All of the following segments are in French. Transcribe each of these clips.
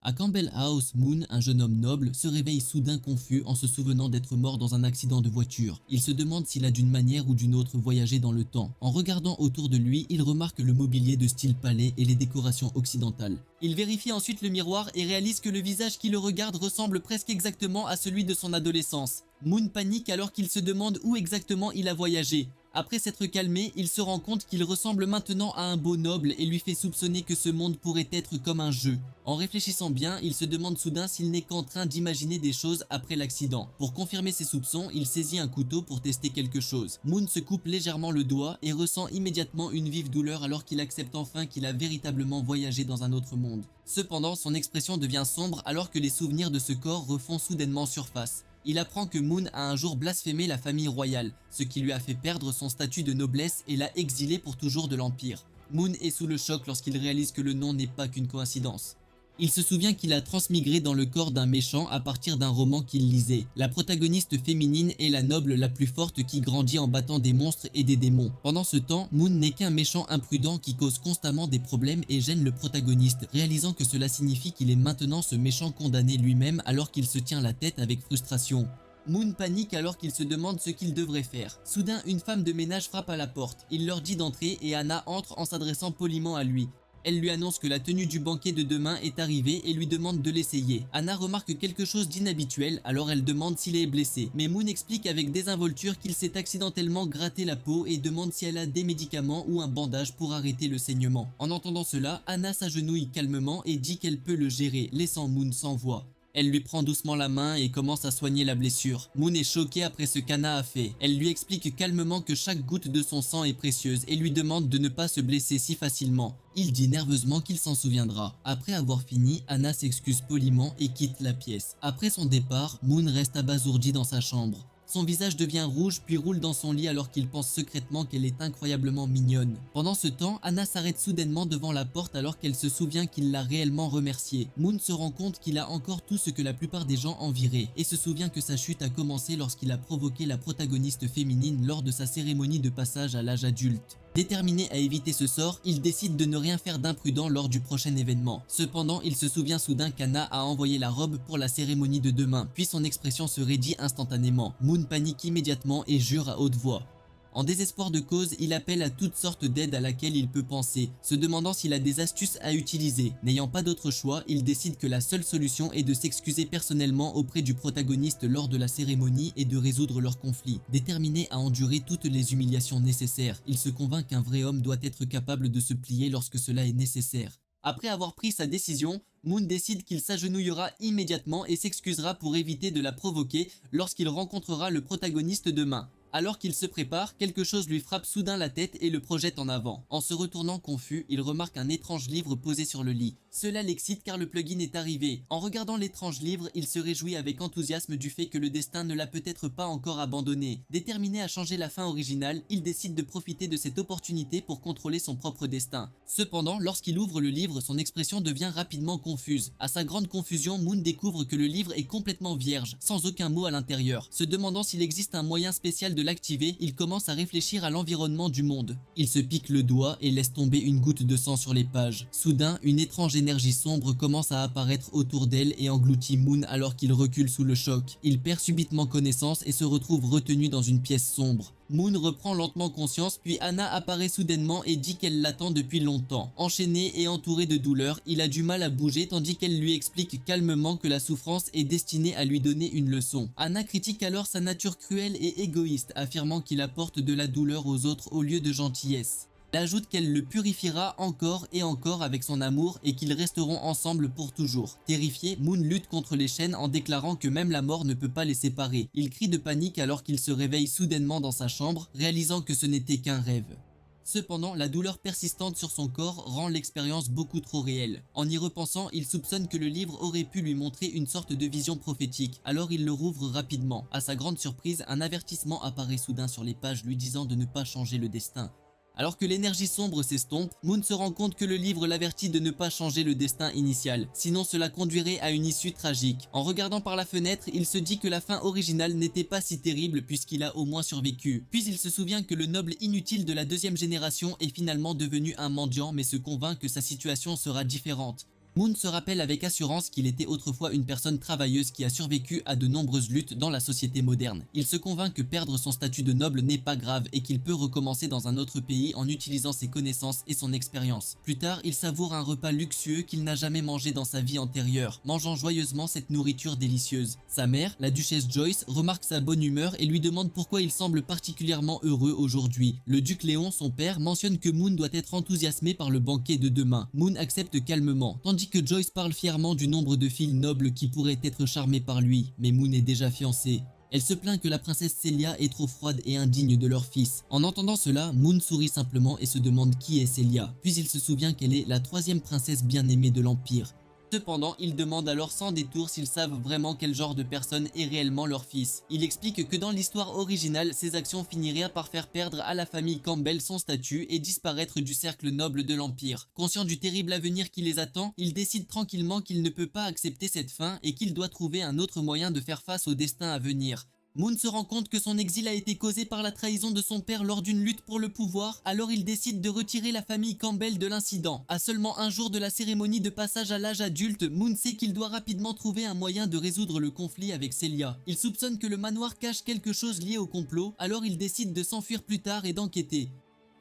À Campbell House, Moon, un jeune homme noble, se réveille soudain confus en se souvenant d'être mort dans un accident de voiture. Il se demande s'il a d'une manière ou d'une autre voyagé dans le temps. En regardant autour de lui, il remarque le mobilier de style palais et les décorations occidentales. Il vérifie ensuite le miroir et réalise que le visage qui le regarde ressemble presque exactement à celui de son adolescence. Moon panique alors qu'il se demande où exactement il a voyagé. Après s'être calmé, il se rend compte qu'il ressemble maintenant à un beau noble et lui fait soupçonner que ce monde pourrait être comme un jeu. En réfléchissant bien, il se demande soudain s'il n'est qu'en train d'imaginer des choses après l'accident. Pour confirmer ses soupçons, il saisit un couteau pour tester quelque chose. Moon se coupe légèrement le doigt et ressent immédiatement une vive douleur alors qu'il accepte enfin qu'il a véritablement voyagé dans un autre monde. Cependant, son expression devient sombre alors que les souvenirs de ce corps refont soudainement surface. Il apprend que Moon a un jour blasphémé la famille royale, ce qui lui a fait perdre son statut de noblesse et l'a exilé pour toujours de l'Empire. Moon est sous le choc lorsqu'il réalise que le nom n'est pas qu'une coïncidence. Il se souvient qu'il a transmigré dans le corps d'un méchant à partir d'un roman qu'il lisait. La protagoniste féminine est la noble la plus forte qui grandit en battant des monstres et des démons. Pendant ce temps, Moon n'est qu'un méchant imprudent qui cause constamment des problèmes et gêne le protagoniste, réalisant que cela signifie qu'il est maintenant ce méchant condamné lui-même alors qu'il se tient la tête avec frustration. Moon panique alors qu'il se demande ce qu'il devrait faire. Soudain, une femme de ménage frappe à la porte. Il leur dit d'entrer et Anna entre en s'adressant poliment à lui. Elle lui annonce que la tenue du banquet de demain est arrivée et lui demande de l'essayer. Anna remarque quelque chose d'inhabituel, alors elle demande s'il est blessé. Mais Moon explique avec désinvolture qu'il s'est accidentellement gratté la peau et demande si elle a des médicaments ou un bandage pour arrêter le saignement. En entendant cela, Anna s'agenouille calmement et dit qu'elle peut le gérer, laissant Moon sans voix. Elle lui prend doucement la main et commence à soigner la blessure. Moon est choqué après ce qu'Anna a fait. Elle lui explique calmement que chaque goutte de son sang est précieuse et lui demande de ne pas se blesser si facilement. Il dit nerveusement qu'il s'en souviendra. Après avoir fini, Anna s'excuse poliment et quitte la pièce. Après son départ, Moon reste abasourdi dans sa chambre. Son visage devient rouge puis roule dans son lit alors qu'il pense secrètement qu'elle est incroyablement mignonne. Pendant ce temps, Anna s'arrête soudainement devant la porte alors qu'elle se souvient qu'il l'a réellement remerciée. Moon se rend compte qu'il a encore tout ce que la plupart des gens envieraient et se souvient que sa chute a commencé lorsqu'il a provoqué la protagoniste féminine lors de sa cérémonie de passage à l'âge adulte. Déterminé à éviter ce sort, il décide de ne rien faire d'imprudent lors du prochain événement. Cependant, il se souvient soudain qu'Anna a envoyé la robe pour la cérémonie de demain, puis son expression se raidit instantanément. Moon panique immédiatement et jure à haute voix. En désespoir de cause, il appelle à toutes sortes d'aides à laquelle il peut penser, se demandant s'il a des astuces à utiliser. N'ayant pas d'autre choix, il décide que la seule solution est de s'excuser personnellement auprès du protagoniste lors de la cérémonie et de résoudre leur conflit. Déterminé à endurer toutes les humiliations nécessaires, il se convainc qu'un vrai homme doit être capable de se plier lorsque cela est nécessaire. Après avoir pris sa décision, Moon décide qu'il s'agenouillera immédiatement et s'excusera pour éviter de la provoquer lorsqu'il rencontrera le protagoniste demain. Alors qu'il se prépare, quelque chose lui frappe soudain la tête et le projette en avant. En se retournant confus, il remarque un étrange livre posé sur le lit. Cela l'excite car le plugin est arrivé. En regardant l'étrange livre, il se réjouit avec enthousiasme du fait que le destin ne l'a peut-être pas encore abandonné. Déterminé à changer la fin originale, il décide de profiter de cette opportunité pour contrôler son propre destin. Cependant, lorsqu'il ouvre le livre, son expression devient rapidement confuse. À sa grande confusion, Moon découvre que le livre est complètement vierge, sans aucun mot à l'intérieur. Se demandant s'il existe un moyen spécial de l'activer, il commence à réfléchir à l'environnement du monde. Il se pique le doigt et laisse tomber une goutte de sang sur les pages. Soudain, une étrange énergie sombre commence à apparaître autour d'elle et engloutit Moon alors qu'il recule sous le choc. Il perd subitement connaissance et se retrouve retenu dans une pièce sombre. Moon reprend lentement conscience, puis Anna apparaît soudainement et dit qu'elle l'attend depuis longtemps. Enchaîné et entouré de douleur, il a du mal à bouger tandis qu'elle lui explique calmement que la souffrance est destinée à lui donner une leçon. Anna critique alors sa nature cruelle et égoïste, affirmant qu'il apporte de la douleur aux autres au lieu de gentillesse. Elle ajoute qu'elle le purifiera encore et encore avec son amour et qu'ils resteront ensemble pour toujours. Terrifié, Moon lutte contre les chaînes en déclarant que même la mort ne peut pas les séparer. Il crie de panique alors qu'il se réveille soudainement dans sa chambre, réalisant que ce n'était qu'un rêve. Cependant, la douleur persistante sur son corps rend l'expérience beaucoup trop réelle. En y repensant, il soupçonne que le livre aurait pu lui montrer une sorte de vision prophétique, alors il le rouvre rapidement. À sa grande surprise, un avertissement apparaît soudain sur les pages lui disant de ne pas changer le destin. Alors que l'énergie sombre s'estompe, Moon se rend compte que le livre l'avertit de ne pas changer le destin initial, sinon cela conduirait à une issue tragique. En regardant par la fenêtre, il se dit que la fin originale n'était pas si terrible puisqu'il a au moins survécu. Puis il se souvient que le noble inutile de la deuxième génération est finalement devenu un mendiant mais se convainc que sa situation sera différente. Moon se rappelle avec assurance qu'il était autrefois une personne travailleuse qui a survécu à de nombreuses luttes dans la société moderne. Il se convainc que perdre son statut de noble n'est pas grave et qu'il peut recommencer dans un autre pays en utilisant ses connaissances et son expérience. Plus tard, il savoure un repas luxueux qu'il n'a jamais mangé dans sa vie antérieure, mangeant joyeusement cette nourriture délicieuse. Sa mère, la duchesse Joyce, remarque sa bonne humeur et lui demande pourquoi il semble particulièrement heureux aujourd'hui. Le duc Léon, son père, mentionne que Moon doit être enthousiasmé par le banquet de demain. Moon accepte calmement, tandis que Joyce parle fièrement du nombre de filles nobles qui pourraient être charmées par lui, mais Moon est déjà fiancé. Elle se plaint que la princesse Celia est trop froide et indigne de leur fils. En entendant cela, Moon sourit simplement et se demande qui est Celia. Puis il se souvient qu'elle est la troisième princesse bien-aimée de l'Empire. Cependant, il demande alors sans détour s'ils savent vraiment quel genre de personne est réellement leur fils. Il explique que dans l'histoire originale, ses actions finiraient par faire perdre à la famille Campbell son statut et disparaître du cercle noble de l'Empire. Conscient du terrible avenir qui les attend, il décide tranquillement qu'il ne peut pas accepter cette fin et qu'il doit trouver un autre moyen de faire face au destin à venir. Moon se rend compte que son exil a été causé par la trahison de son père lors d'une lutte pour le pouvoir, alors il décide de retirer la famille Campbell de l'incident. À seulement un jour de la cérémonie de passage à l'âge adulte, Moon sait qu'il doit rapidement trouver un moyen de résoudre le conflit avec Celia. Il soupçonne que le manoir cache quelque chose lié au complot, alors il décide de s'enfuir plus tard et d'enquêter.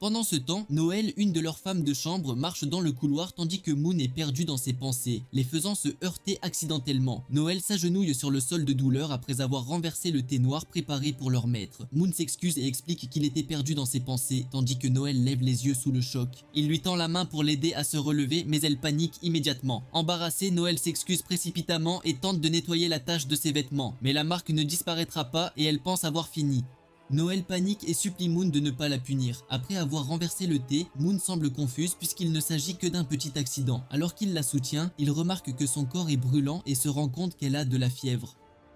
Pendant ce temps, Noël, une de leurs femmes de chambre, marche dans le couloir tandis que Moon est perdu dans ses pensées, les faisant se heurter accidentellement. Noël s'agenouille sur le sol de douleur après avoir renversé le thé noir préparé pour leur maître. Moon s'excuse et explique qu'il était perdu dans ses pensées, tandis que Noël lève les yeux sous le choc. Il lui tend la main pour l'aider à se relever, mais elle panique immédiatement. Embarrassé, Noël s'excuse précipitamment et tente de nettoyer la tache de ses vêtements, mais la marque ne disparaîtra pas et elle pense avoir fini. Noël panique et supplie Moon de ne pas la punir. Après avoir renversé le thé, Moon semble confuse puisqu'il ne s'agit que d'un petit accident. Alors qu'il la soutient, il remarque que son corps est brûlant et se rend compte qu'elle a de la fièvre.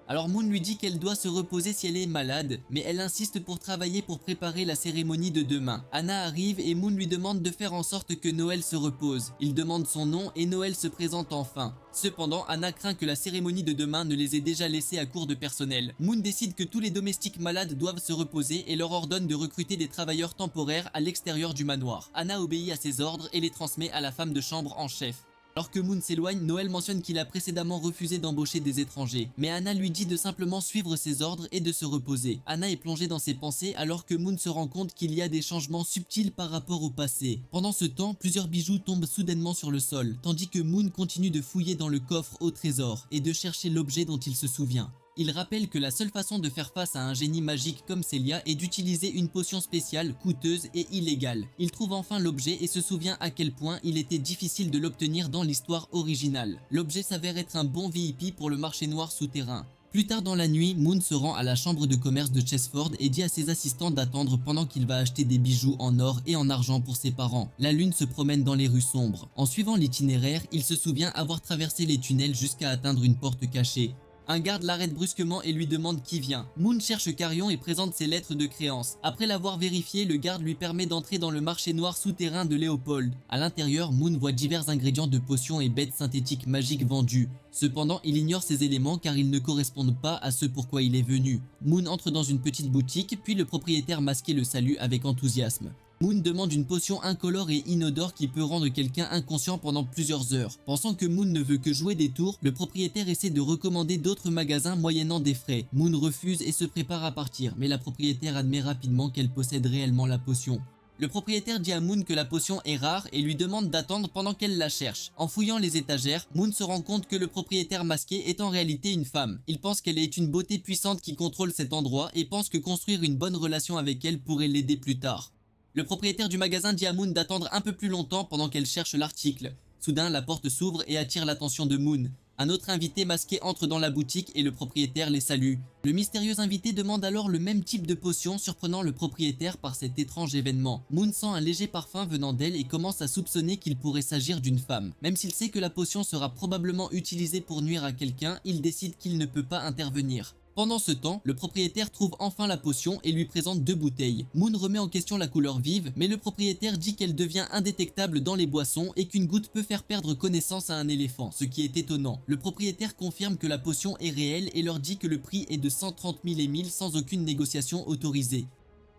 Alors Moon lui dit qu'elle doit se reposer si elle est malade, mais elle insiste pour travailler pour préparer la cérémonie de demain. Anna arrive et Moon lui demande de faire en sorte que Noël se repose. Il demande son nom et Noël se présente enfin. Cependant, Anna craint que la cérémonie de demain ne les ait déjà laissés à court de personnel. Moon décide que tous les domestiques malades doivent se reposer et leur ordonne de recruter des travailleurs temporaires à l'extérieur du manoir. Anna obéit à ses ordres et les transmet à la femme de chambre en chef. Alors que Moon s'éloigne, Noël mentionne qu'il a précédemment refusé d'embaucher des étrangers. Mais Anna lui dit de simplement suivre ses ordres et de se reposer. Anna est plongée dans ses pensées alors que Moon se rend compte qu'il y a des changements subtils par rapport au passé. Pendant ce temps, plusieurs bijoux tombent soudainement sur le sol, tandis que Moon continue de fouiller dans le coffre au trésor et de chercher l'objet dont il se souvient. Il rappelle que la seule façon de faire face à un génie magique comme Celia est d'utiliser une potion spéciale, coûteuse et illégale. Il trouve enfin l'objet et se souvient à quel point il était difficile de l'obtenir dans l'histoire originale. L'objet s'avère être un bon VIP pour le marché noir souterrain. Plus tard dans la nuit, Moon se rend à la chambre de commerce de Chessford et dit à ses assistants d'attendre pendant qu'il va acheter des bijoux en or et en argent pour ses parents. La lune se promène dans les rues sombres. En suivant l'itinéraire, il se souvient avoir traversé les tunnels jusqu'à atteindre une porte cachée. Un garde l'arrête brusquement et lui demande qui vient. Moon cherche Carion et présente ses lettres de créance. Après l'avoir vérifié, le garde lui permet d'entrer dans le marché noir souterrain de Léopold. À l'intérieur, Moon voit divers ingrédients de potions et bêtes synthétiques magiques vendus. Cependant, il ignore ces éléments car ils ne correspondent pas à ce pourquoi il est venu. Moon entre dans une petite boutique, puis le propriétaire masqué le salue avec enthousiasme. Moon demande une potion incolore et inodore qui peut rendre quelqu'un inconscient pendant plusieurs heures. Pensant que Moon ne veut que jouer des tours, le propriétaire essaie de recommander d'autres magasins moyennant des frais. Moon refuse et se prépare à partir, mais la propriétaire admet rapidement qu'elle possède réellement la potion. Le propriétaire dit à Moon que la potion est rare et lui demande d'attendre pendant qu'elle la cherche. En fouillant les étagères, Moon se rend compte que le propriétaire masqué est en réalité une femme. Il pense qu'elle est une beauté puissante qui contrôle cet endroit et pense que construire une bonne relation avec elle pourrait l'aider plus tard. Le propriétaire du magasin dit à Moon d'attendre un peu plus longtemps pendant qu'elle cherche l'article. Soudain, la porte s'ouvre et attire l'attention de Moon. Un autre invité masqué entre dans la boutique et le propriétaire les salue. Le mystérieux invité demande alors le même type de potion, surprenant le propriétaire par cet étrange événement. Moon sent un léger parfum venant d'elle et commence à soupçonner qu'il pourrait s'agir d'une femme. Même s'il sait que la potion sera probablement utilisée pour nuire à quelqu'un, il décide qu'il ne peut pas intervenir. Pendant ce temps, le propriétaire trouve enfin la potion et lui présente 2 bouteilles. Moon remet en question la couleur vive, mais le propriétaire dit qu'elle devient indétectable dans les boissons et qu'une goutte peut faire perdre connaissance à un éléphant, ce qui est étonnant. Le propriétaire confirme que la potion est réelle et leur dit que le prix est de 130 000 émils sans aucune négociation autorisée.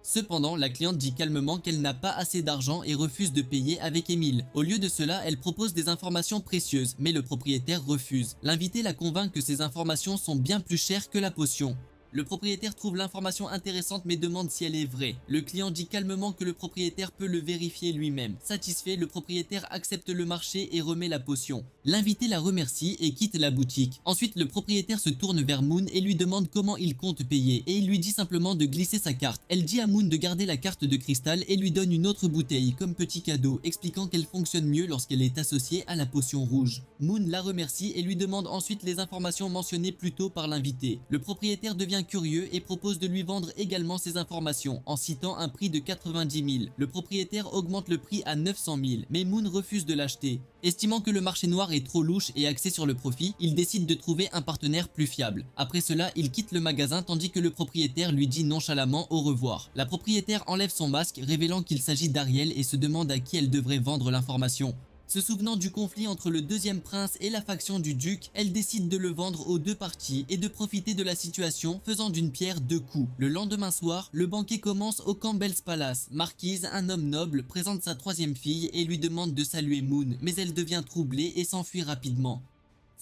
Cependant, la cliente dit calmement qu'elle n'a pas assez d'argent et refuse de payer avec Émile. Au lieu de cela, elle propose des informations précieuses, mais le propriétaire refuse. L'invité la convainc que ces informations sont bien plus chères que la potion. Le propriétaire trouve l'information intéressante mais demande si elle est vraie. Le client dit calmement que le propriétaire peut le vérifier lui-même. Satisfait, le propriétaire accepte le marché et remet la potion. L'invité la remercie et quitte la boutique. Ensuite, le propriétaire se tourne vers Moon et lui demande comment il compte payer et il lui dit simplement de glisser sa carte. Elle dit à Moon de garder la carte de cristal et lui donne une autre bouteille comme petit cadeau, expliquant qu'elle fonctionne mieux lorsqu'elle est associée à la potion rouge. Moon la remercie et lui demande ensuite les informations mentionnées plus tôt par l'invité. Le propriétaire devient curieux et propose de lui vendre également ces informations en citant un prix de 90 000. Le propriétaire augmente le prix à 900 000, mais Moon refuse de l'acheter. Estimant que le marché noir est trop louche et axé sur le profit, il décide de trouver un partenaire plus fiable. Après cela, il quitte le magasin tandis que le propriétaire lui dit nonchalamment au revoir. La propriétaire enlève son masque, révélant qu'il s'agit d'Ariel et se demande à qui elle devrait vendre l'information. Se souvenant du conflit entre le deuxième prince et la faction du duc, elle décide de le vendre aux deux parties et de profiter de la situation, faisant d'une pierre deux coups. Le lendemain soir, le banquet commence au Campbell's Palace. Marquise, un homme noble, présente sa troisième fille et lui demande de saluer Moon, mais elle devient troublée et s'enfuit rapidement.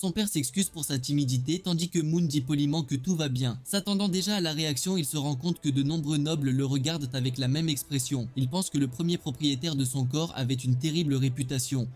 Son père s'excuse pour sa timidité tandis que Moon dit poliment que tout va bien. S'attendant déjà à la réaction, il se rend compte que de nombreux nobles le regardent avec la même expression. Il pense que le premier propriétaire de son corps avait une terrible réputation.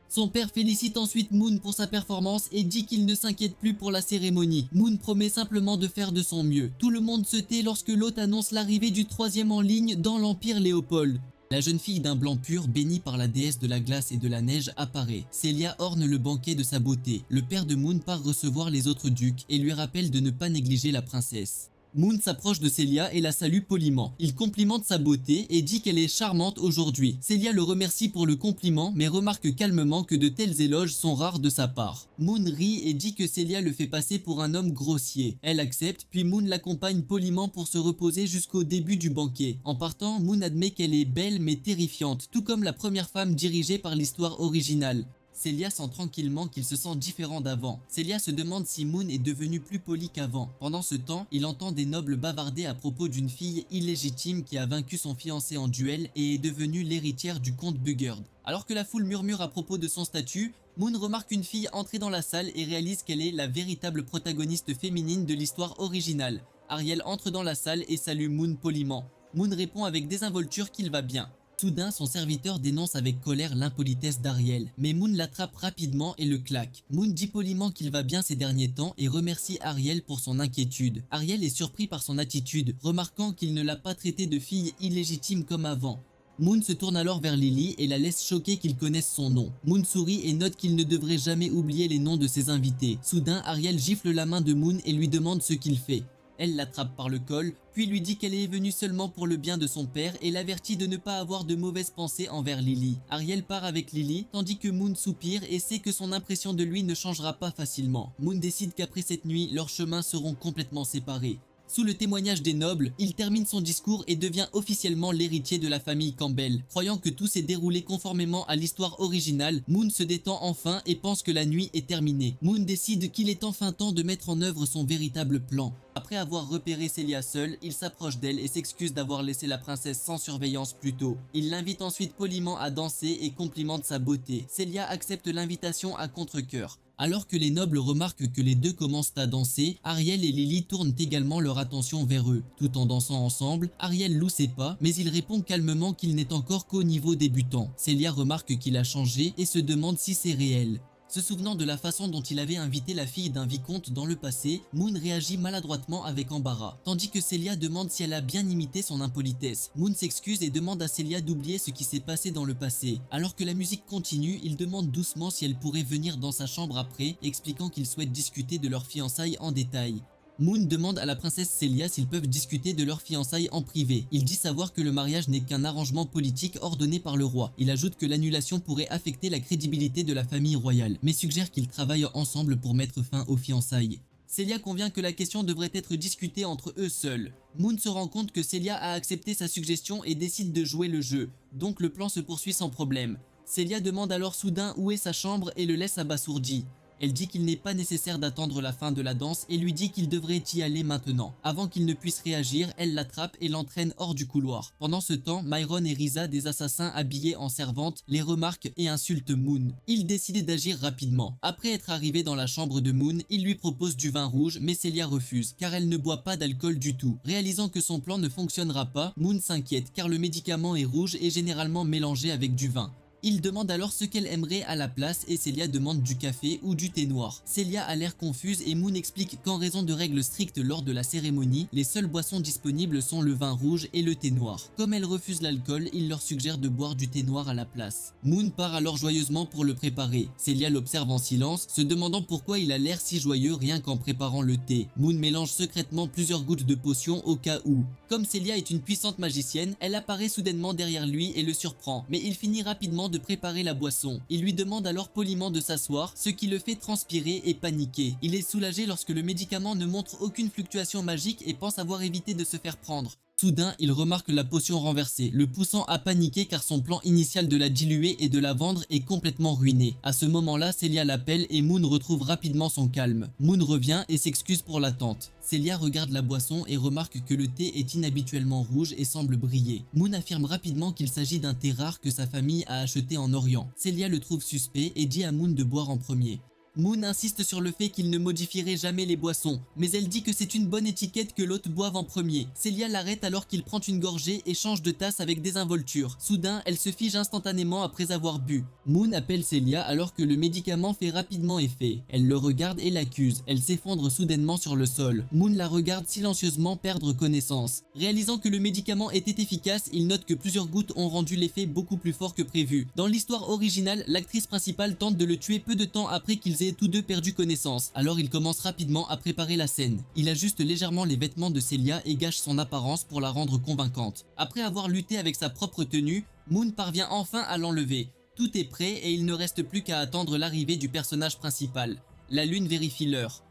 Son père félicite ensuite Moon pour sa performance et dit qu'il ne s'inquiète plus pour la cérémonie. Moon promet simplement de faire de son mieux. Tout le monde se tait lorsque l'hôte annonce l'arrivée du troisième en ligne dans l'Empire Léopold. La jeune fille d'un blanc pur, bénie par la déesse de la glace et de la neige, apparaît. Célia orne le banquet de sa beauté. Le père de Moon part recevoir les autres ducs et lui rappelle de ne pas négliger la princesse. Moon s'approche de Célia et la salue poliment. Il complimente sa beauté et dit qu'elle est charmante aujourd'hui. Célia le remercie pour le compliment mais remarque calmement que de tels éloges sont rares de sa part. Moon rit et dit que Célia le fait passer pour un homme grossier. Elle accepte puis Moon l'accompagne poliment pour se reposer jusqu'au début du banquet. En partant, Moon admet qu'elle est belle mais terrifiante, tout comme la première femme dirigée par l'histoire originale. Célia sent tranquillement qu'il se sent différent d'avant. Célia se demande si Moon est devenu plus poli qu'avant. Pendant ce temps, il entend des nobles bavarder à propos d'une fille illégitime qui a vaincu son fiancé en duel et est devenue l'héritière du comte Bugerd. Alors que la foule murmure à propos de son statut, Moon remarque une fille entrer dans la salle et réalise qu'elle est la véritable protagoniste féminine de l'histoire originale. Ariel entre dans la salle et salue Moon poliment. Moon répond avec désinvolture qu'il va bien. Soudain, son serviteur dénonce avec colère l'impolitesse d'Ariel, mais Moon l'attrape rapidement et le claque. Moon dit poliment qu'il va bien ces derniers temps et remercie Ariel pour son inquiétude. Ariel est surpris par son attitude, remarquant qu'il ne l'a pas traité de fille illégitime comme avant. Moon se tourne alors vers Lily et la laisse choquer qu'il connaisse son nom. Moon sourit et note qu'il ne devrait jamais oublier les noms de ses invités. Soudain, Ariel gifle la main de Moon et lui demande ce qu'il fait. Elle l'attrape par le col, puis lui dit qu'elle est venue seulement pour le bien de son père et l'avertit de ne pas avoir de mauvaises pensées envers Lily. Ariel part avec Lily, tandis que Moon soupire et sait que son impression de lui ne changera pas facilement. Moon décide qu'après cette nuit, leurs chemins seront complètement séparés. Sous le témoignage des nobles, il termine son discours et devient officiellement l'héritier de la famille Campbell. Croyant que tout s'est déroulé conformément à l'histoire originale, Moon se détend enfin et pense que la nuit est terminée. Moon décide qu'il est enfin temps de mettre en œuvre son véritable plan. Après avoir repéré Célia seule, il s'approche d'elle et s'excuse d'avoir laissé la princesse sans surveillance plus tôt. Il l'invite ensuite poliment à danser et complimente sa beauté. Célia accepte l'invitation à contre-cœur. Alors que les nobles remarquent que les deux commencent à danser, Ariel et Lily tournent également leur attention vers eux. Tout en dansant ensemble, Ariel loue ses pas, mais il répond calmement qu'il n'est encore qu'au niveau débutant. Célia remarque qu'il a changé et se demande si c'est réel. Se souvenant de la façon dont il avait invité la fille d'un vicomte dans le passé, Moon réagit maladroitement avec embarras, tandis que Célia demande si elle a bien imité son impolitesse. Moon s'excuse et demande à Célia d'oublier ce qui s'est passé dans le passé. Alors que la musique continue, il demande doucement si elle pourrait venir dans sa chambre après, expliquant qu'il souhaite discuter de leur fiançailles en détail. Moon demande à la princesse Célia s'ils peuvent discuter de leur fiançailles en privé. Il dit savoir que le mariage n'est qu'un arrangement politique ordonné par le roi. Il ajoute que l'annulation pourrait affecter la crédibilité de la famille royale, mais suggère qu'ils travaillent ensemble pour mettre fin aux fiançailles. Célia convient que la question devrait être discutée entre eux seuls. Moon se rend compte que Célia a accepté sa suggestion et décide de jouer le jeu, donc le plan se poursuit sans problème. Célia demande alors soudain où est sa chambre et le laisse abasourdi. Elle dit qu'il n'est pas nécessaire d'attendre la fin de la danse et lui dit qu'il devrait y aller maintenant. Avant qu'il ne puisse réagir, elle l'attrape et l'entraîne hors du couloir. Pendant ce temps, Myron et Risa, des assassins habillés en servantes, les remarquent et insultent Moon. Ils décident d'agir rapidement. Après être arrivés dans la chambre de Moon, ils lui proposent du vin rouge, mais Celia refuse, car elle ne boit pas d'alcool du tout. Réalisant que son plan ne fonctionnera pas, Moon s'inquiète, car le médicament est rouge et généralement mélangé avec du vin. Il demande alors ce qu'elle aimerait à la place et Celia demande du café ou du thé noir. Celia a l'air confuse et Moon explique qu'en raison de règles strictes lors de la cérémonie, les seules boissons disponibles sont le vin rouge et le thé noir. Comme elle refuse l'alcool, il leur suggère de boire du thé noir à la place. Moon part alors joyeusement pour le préparer. Celia l'observe en silence, se demandant pourquoi il a l'air si joyeux rien qu'en préparant le thé. Moon mélange secrètement plusieurs gouttes de potion au cas où. Comme Celia est une puissante magicienne, elle apparaît soudainement derrière lui et le surprend, mais il finit rapidement de préparer la boisson. Il lui demande alors poliment de s'asseoir, ce qui le fait transpirer et paniquer. Il est soulagé lorsque le médicament ne montre aucune fluctuation magique et pense avoir évité de se faire prendre. Soudain, il remarque la potion renversée, le poussant à paniquer car son plan initial de la diluer et de la vendre est complètement ruiné. À ce moment-là, Celia l'appelle et Moon retrouve rapidement son calme. Moon revient et s'excuse pour l'attente. Celia regarde la boisson et remarque que le thé est inhabituellement rouge et semble briller. Moon affirme rapidement qu'il s'agit d'un thé rare que sa famille a acheté en Orient. Celia le trouve suspect et dit à Moon de boire en premier. Moon insiste sur le fait qu'il ne modifierait jamais les boissons, mais elle dit que c'est une bonne étiquette que l'hôte boive en premier. Celia l'arrête alors qu'il prend une gorgée et change de tasse avec désinvolture. Soudain, elle se fige instantanément après avoir bu. Moon appelle Celia alors que le médicament fait rapidement effet. Elle le regarde et l'accuse. Elle s'effondre soudainement sur le sol. Moon la regarde silencieusement perdre connaissance. Réalisant que le médicament était efficace, il note que plusieurs gouttes ont rendu l'effet beaucoup plus fort que prévu. Dans l'histoire originale, l'actrice principale tente de le tuer peu de temps après qu'ils aient tous deux perdu connaissance, alors il commence rapidement à préparer la scène. Il ajuste légèrement les vêtements de Celia et gâche son apparence pour la rendre convaincante. Après avoir lutté avec sa propre tenue, Moon parvient enfin à l'enlever. Tout est prêt et il ne reste plus qu'à attendre l'arrivée du personnage principal. La lune vérifie l'heure.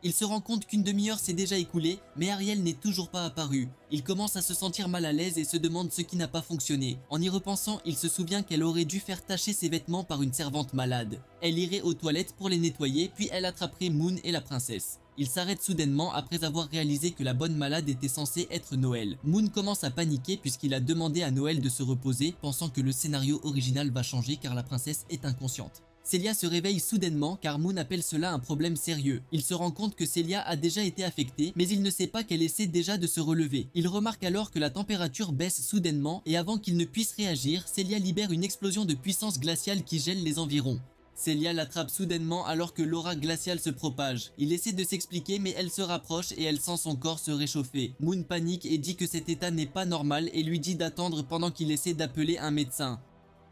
Il se rend compte qu'une demi-heure s'est déjà écoulée, mais Ariel n'est toujours pas apparue. Il commence à se sentir mal à l'aise et se demande ce qui n'a pas fonctionné. En y repensant, il se souvient qu'elle aurait dû faire tacher ses vêtements par une servante malade. Elle irait aux toilettes pour les nettoyer, puis elle attraperait Moon et la princesse. Il s'arrête soudainement après avoir réalisé que la bonne malade était censée être Noël. Moon commence à paniquer puisqu'il a demandé à Noël de se reposer, pensant que le scénario original va changer car la princesse est inconsciente. Celia se réveille soudainement car Moon appelle cela un problème sérieux. Il se rend compte que Celia a déjà été affectée, mais il ne sait pas qu'elle essaie déjà de se relever. Il remarque alors que la température baisse soudainement et avant qu'il ne puisse réagir, Celia libère une explosion de puissance glaciale qui gèle les environs. Celia l'attrape soudainement alors que l'aura glaciale se propage. Il essaie de s'expliquer mais elle se rapproche et elle sent son corps se réchauffer. Moon panique et dit que cet état n'est pas normal et lui dit d'attendre pendant qu'il essaie d'appeler un médecin.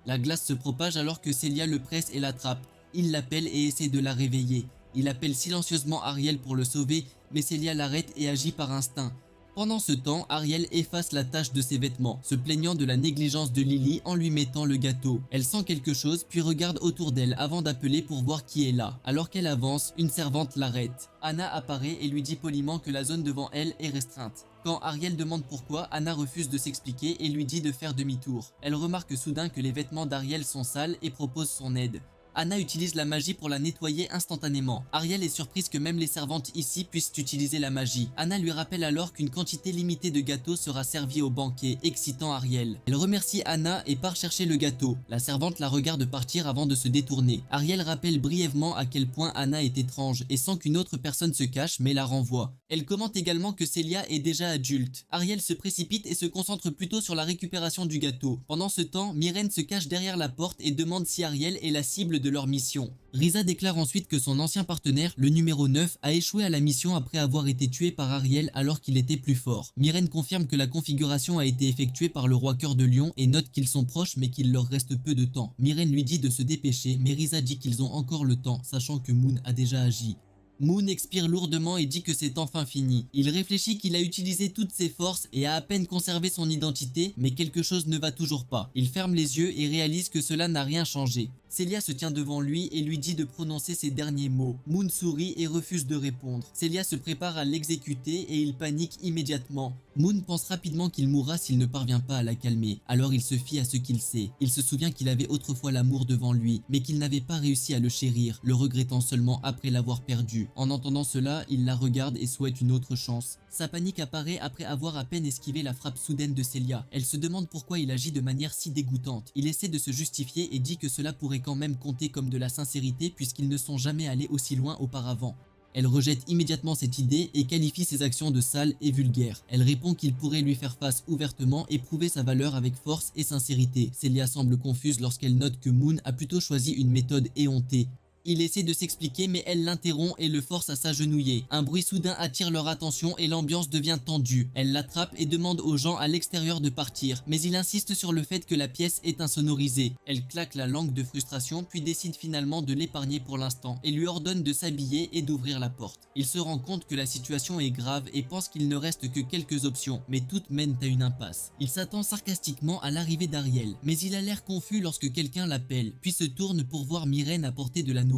La glace se propage alors que Celia le presse et l'attrape. Il l'appelle et essaie de la réveiller. Il appelle silencieusement Ariel pour le sauver, mais Celia l'arrête et agit par instinct. Pendant ce temps, Ariel efface la tache de ses vêtements, se plaignant de la négligence de Lily en lui mettant le gâteau. Elle sent quelque chose puis regarde autour d'elle avant d'appeler pour voir qui est là. Alors qu'elle avance, une servante l'arrête. Anna apparaît et lui dit poliment que la zone devant elle est restreinte. Quand Ariel demande pourquoi, Anna refuse de s'expliquer et lui dit de faire demi-tour. Elle remarque soudain que les vêtements d'Ariel sont sales et propose son aide. Anna utilise la magie pour la nettoyer instantanément. Ariel est surprise que même les servantes ici puissent utiliser la magie. Anna lui rappelle alors qu'une quantité limitée de gâteaux sera servie au banquet, excitant Ariel. Elle remercie Anna et part chercher le gâteau. La servante la regarde partir avant de se détourner. Ariel rappelle brièvement à quel point Anna est étrange et sent qu'une autre personne se cache mais la renvoie. Elle commente également que Celia est déjà adulte. Ariel se précipite et se concentre plutôt sur la récupération du gâteau. Pendant ce temps, Myrène se cache derrière la porte et demande si Ariel est la cible de leur mission. Risa déclare ensuite que son ancien partenaire, le numéro 9, a échoué à la mission après avoir été tué par Ariel alors qu'il était plus fort. Myrène confirme que la configuration a été effectuée par le roi Cœur de Lion et note qu'ils sont proches mais qu'il leur reste peu de temps. Myrène lui dit de se dépêcher mais Risa dit qu'ils ont encore le temps, sachant que Moon a déjà agi. Moon expire lourdement et dit que c'est enfin fini. Il réfléchit qu'il a utilisé toutes ses forces et a à peine conservé son identité, mais quelque chose ne va toujours pas. Il ferme les yeux et réalise que cela n'a rien changé. Celia se tient devant lui et lui dit de prononcer ses derniers mots. Moon sourit et refuse de répondre. Celia se prépare à l'exécuter et il panique immédiatement. Moon pense rapidement qu'il mourra s'il ne parvient pas à la calmer, alors il se fie à ce qu'il sait. Il se souvient qu'il avait autrefois l'amour devant lui, mais qu'il n'avait pas réussi à le chérir, le regrettant seulement après l'avoir perdu. En entendant cela, il la regarde et souhaite une autre chance. Sa panique apparaît après avoir à peine esquivé la frappe soudaine de Celia. Elle se demande pourquoi il agit de manière si dégoûtante. Il essaie de se justifier et dit que cela pourrait quand même compter comme de la sincérité puisqu'ils ne sont jamais allés aussi loin auparavant. Elle rejette immédiatement cette idée et qualifie ses actions de sales et vulgaires. Elle répond qu'il pourrait lui faire face ouvertement et prouver sa valeur avec force et sincérité. Celia semble confuse lorsqu'elle note que Moon a plutôt choisi une méthode éhontée. Il essaie de s'expliquer mais elle l'interrompt et le force à s'agenouiller. Un bruit soudain attire leur attention et l'ambiance devient tendue. Elle l'attrape et demande aux gens à l'extérieur de partir, mais il insiste sur le fait que la pièce est insonorisée. Elle claque la langue de frustration puis décide finalement de l'épargner pour l'instant et lui ordonne de s'habiller et d'ouvrir la porte. Il se rend compte que la situation est grave et pense qu'il ne reste que quelques options, mais toutes mènent à une impasse. Il s'attend sarcastiquement à l'arrivée d'Ariel, mais il a l'air confus lorsque quelqu'un l'appelle, puis se tourne pour voir Myrène apporter de la nourriture.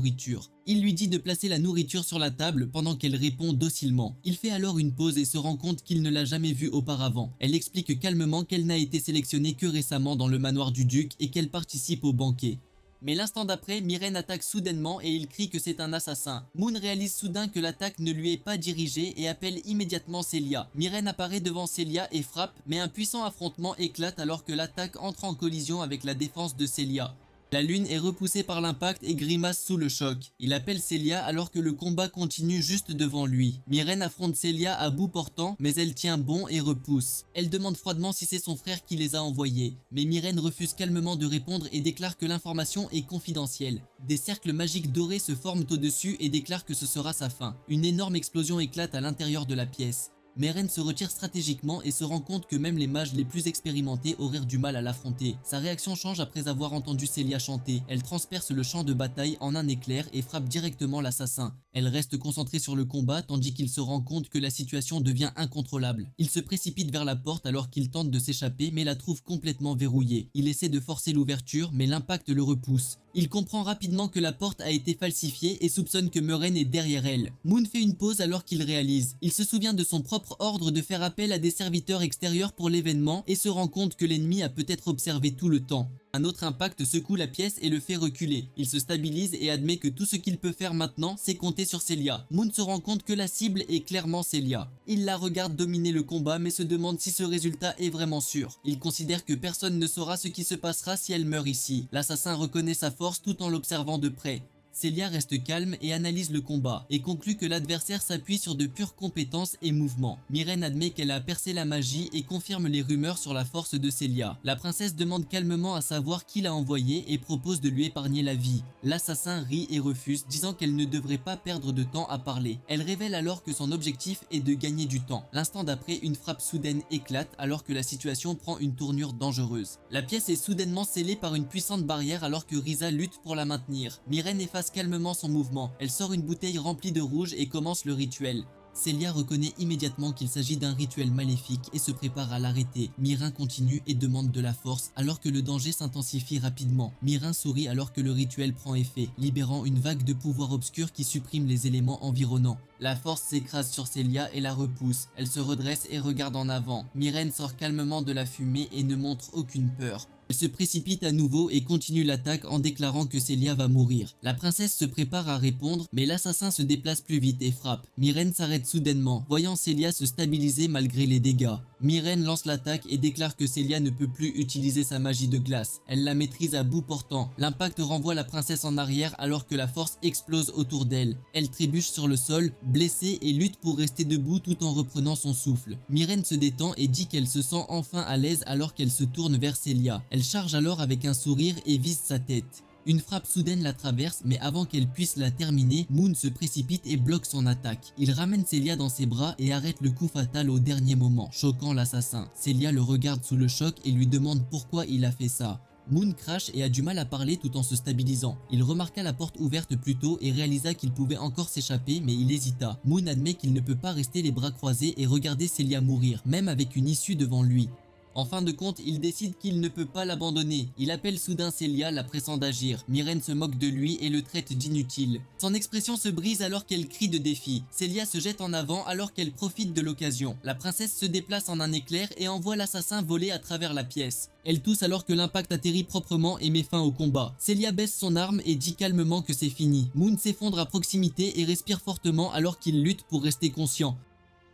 Il lui dit de placer la nourriture sur la table pendant qu'elle répond docilement. Il fait alors une pause et se rend compte qu'il ne l'a jamais vue auparavant. Elle explique calmement qu'elle n'a été sélectionnée que récemment dans le manoir du duc et qu'elle participe au banquet. Mais l'instant d'après, Myrène attaque soudainement et il crie que c'est un assassin. Moon réalise soudain que l'attaque ne lui est pas dirigée et appelle immédiatement Celia. Myrène apparaît devant Celia et frappe, mais un puissant affrontement éclate alors que l'attaque entre en collision avec la défense de Celia. La lune est repoussée par l'impact et grimace sous le choc. Il appelle Celia alors que le combat continue juste devant lui. Myrène affronte Celia à bout portant, mais elle tient bon et repousse. Elle demande froidement si c'est son frère qui les a envoyés, mais Myrène refuse calmement de répondre et déclare que l'information est confidentielle. Des cercles magiques dorés se forment au-dessus et déclarent que ce sera sa fin. Une énorme explosion éclate à l'intérieur de la pièce. Myrène se retire stratégiquement et se rend compte que même les mages les plus expérimentés auraient du mal à l'affronter. Sa réaction change après avoir entendu Celia chanter. Elle transperce le champ de bataille en un éclair et frappe directement l'assassin. Elle reste concentrée sur le combat tandis qu'il se rend compte que la situation devient incontrôlable. Il se précipite vers la porte alors qu'il tente de s'échapper mais la trouve complètement verrouillée. Il essaie de forcer l'ouverture mais l'impact le repousse. Il comprend rapidement que la porte a été falsifiée et soupçonne que Myrène est derrière elle. Moon fait une pause alors qu'il réalise. Il se souvient de son propre ordre de faire appel à des serviteurs extérieurs pour l'événement et se rend compte que l'ennemi a peut-être observé tout le temps. Un autre impact secoue la pièce et le fait reculer. Il se stabilise et admet que tout ce qu'il peut faire maintenant, c'est compter sur Celia. Moon se rend compte que la cible est clairement Celia. Il la regarde dominer le combat mais se demande si ce résultat est vraiment sûr. Il considère que personne ne saura ce qui se passera si elle meurt ici. L'assassin reconnaît sa force tout en l'observant de près. Celia reste calme et analyse le combat, et conclut que l'adversaire s'appuie sur de pures compétences et mouvements. Myrène admet qu'elle a percé la magie et confirme les rumeurs sur la force de Celia. La princesse demande calmement à savoir qui l'a envoyée et propose de lui épargner la vie. L'assassin rit et refuse, disant qu'elle ne devrait pas perdre de temps à parler. Elle révèle alors que son objectif est de gagner du temps. L'instant d'après, une frappe soudaine éclate alors que la situation prend une tournure dangereuse. La pièce est soudainement scellée par une puissante barrière alors que Risa lutte pour la maintenir. Myrène efface calmement son mouvement. Elle sort une bouteille remplie de rouge et commence le rituel. Celia reconnaît immédiatement qu'il s'agit d'un rituel maléfique et se prépare à l'arrêter. Myrrhin continue et demande de la force alors que le danger s'intensifie rapidement. Myrrhin sourit alors que le rituel prend effet, libérant une vague de pouvoir obscur qui supprime les éléments environnants. La force s'écrase sur Celia et la repousse. Elle se redresse et regarde en avant. Myrrhen sort calmement de la fumée et ne montre aucune peur. Elle se précipite à nouveau et continue l'attaque en déclarant que Celia va mourir. La princesse se prépare à répondre, mais l'assassin se déplace plus vite et frappe. Myrrhen s'arrête soudainement, voyant Celia se stabiliser malgré les dégâts. Myrrhen lance l'attaque et déclare que Celia ne peut plus utiliser sa magie de glace. Elle la maîtrise à bout portant. L'impact renvoie la princesse en arrière alors que la force explose autour d'elle. Elle trébuche sur le sol, blessée, et lutte pour rester debout tout en reprenant son souffle. Myrrhen se détend et dit qu'elle se sent enfin à l'aise alors qu'elle se tourne vers Celia. Elle charge alors avec un sourire et vise sa tête. Une frappe soudaine la traverse, mais avant qu'elle puisse la terminer, Moon se précipite et bloque son attaque. Il ramène Celia dans ses bras et arrête le coup fatal au dernier moment, choquant l'assassin. Celia le regarde sous le choc et lui demande pourquoi il a fait ça. Moon crache et a du mal à parler tout en se stabilisant. Il remarqua la porte ouverte plus tôt et réalisa qu'il pouvait encore s'échapper, mais il hésita. Moon admet qu'il ne peut pas rester les bras croisés et regarder Celia mourir, même avec une issue devant lui. En fin de compte, il décide qu'il ne peut pas l'abandonner. Il appelle soudain Celia, la pressant d'agir. Myrène se moque de lui et le traite d'inutile. Son expression se brise alors qu'elle crie de défi. Celia se jette en avant alors qu'elle profite de l'occasion. La princesse se déplace en un éclair et envoie l'assassin voler à travers la pièce. Elle tousse alors que l'impact atterrit proprement et met fin au combat. Celia baisse son arme et dit calmement que c'est fini. Moon s'effondre à proximité et respire fortement alors qu'il lutte pour rester conscient.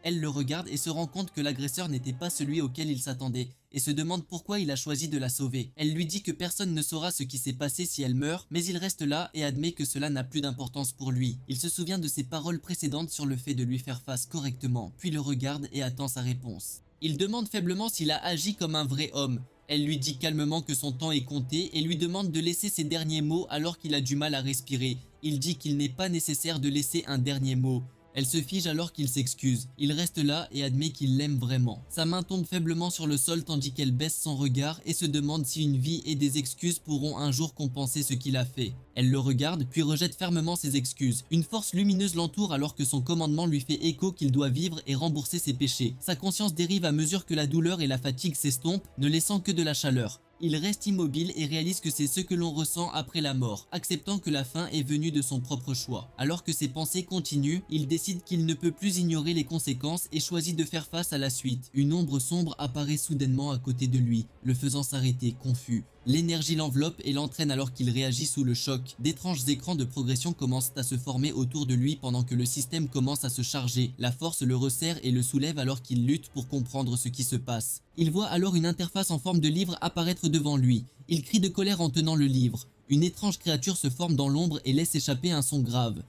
Elle le regarde et se rend compte que l'agresseur n'était pas celui auquel il s'attendait et se demande pourquoi il a choisi de la sauver. Elle lui dit que personne ne saura ce qui s'est passé si elle meurt, mais il reste là et admet que cela n'a plus d'importance pour lui. Il se souvient de ses paroles précédentes sur le fait de lui faire face correctement, puis le regarde et attend sa réponse. Il demande faiblement s'il a agi comme un vrai homme. Elle lui dit calmement que son temps est compté et lui demande de laisser ses derniers mots alors qu'il a du mal à respirer. Il dit qu'il n'est pas nécessaire de laisser un dernier mot. Elle se fige alors qu'il s'excuse. Il reste là et admet qu'il l'aime vraiment. Sa main tombe faiblement sur le sol tandis qu'elle baisse son regard et se demande si une vie et des excuses pourront un jour compenser ce qu'il a fait. Elle le regarde puis rejette fermement ses excuses. Une force lumineuse l'entoure alors que son commandement lui fait écho qu'il doit vivre et rembourser ses péchés. Sa conscience dérive à mesure que la douleur et la fatigue s'estompent, ne laissant que de la chaleur. Il reste immobile et réalise que c'est ce que l'on ressent après la mort, acceptant que la fin est venue de son propre choix. Alors que ses pensées continuent, il décide qu'il ne peut plus ignorer les conséquences et choisit de faire face à la suite. Une ombre sombre apparaît soudainement à côté de lui, le faisant s'arrêter, confus. L'énergie l'enveloppe et l'entraîne alors qu'il réagit sous le choc. D'étranges écrans de progression commencent à se former autour de lui pendant que le système commence à se charger. La force le resserre et le soulève alors qu'il lutte pour comprendre ce qui se passe. Il voit alors une interface en forme de livre apparaître devant lui. Il crie de colère en tenant le livre. Une étrange créature se forme dans l'ombre et laisse échapper un son grave.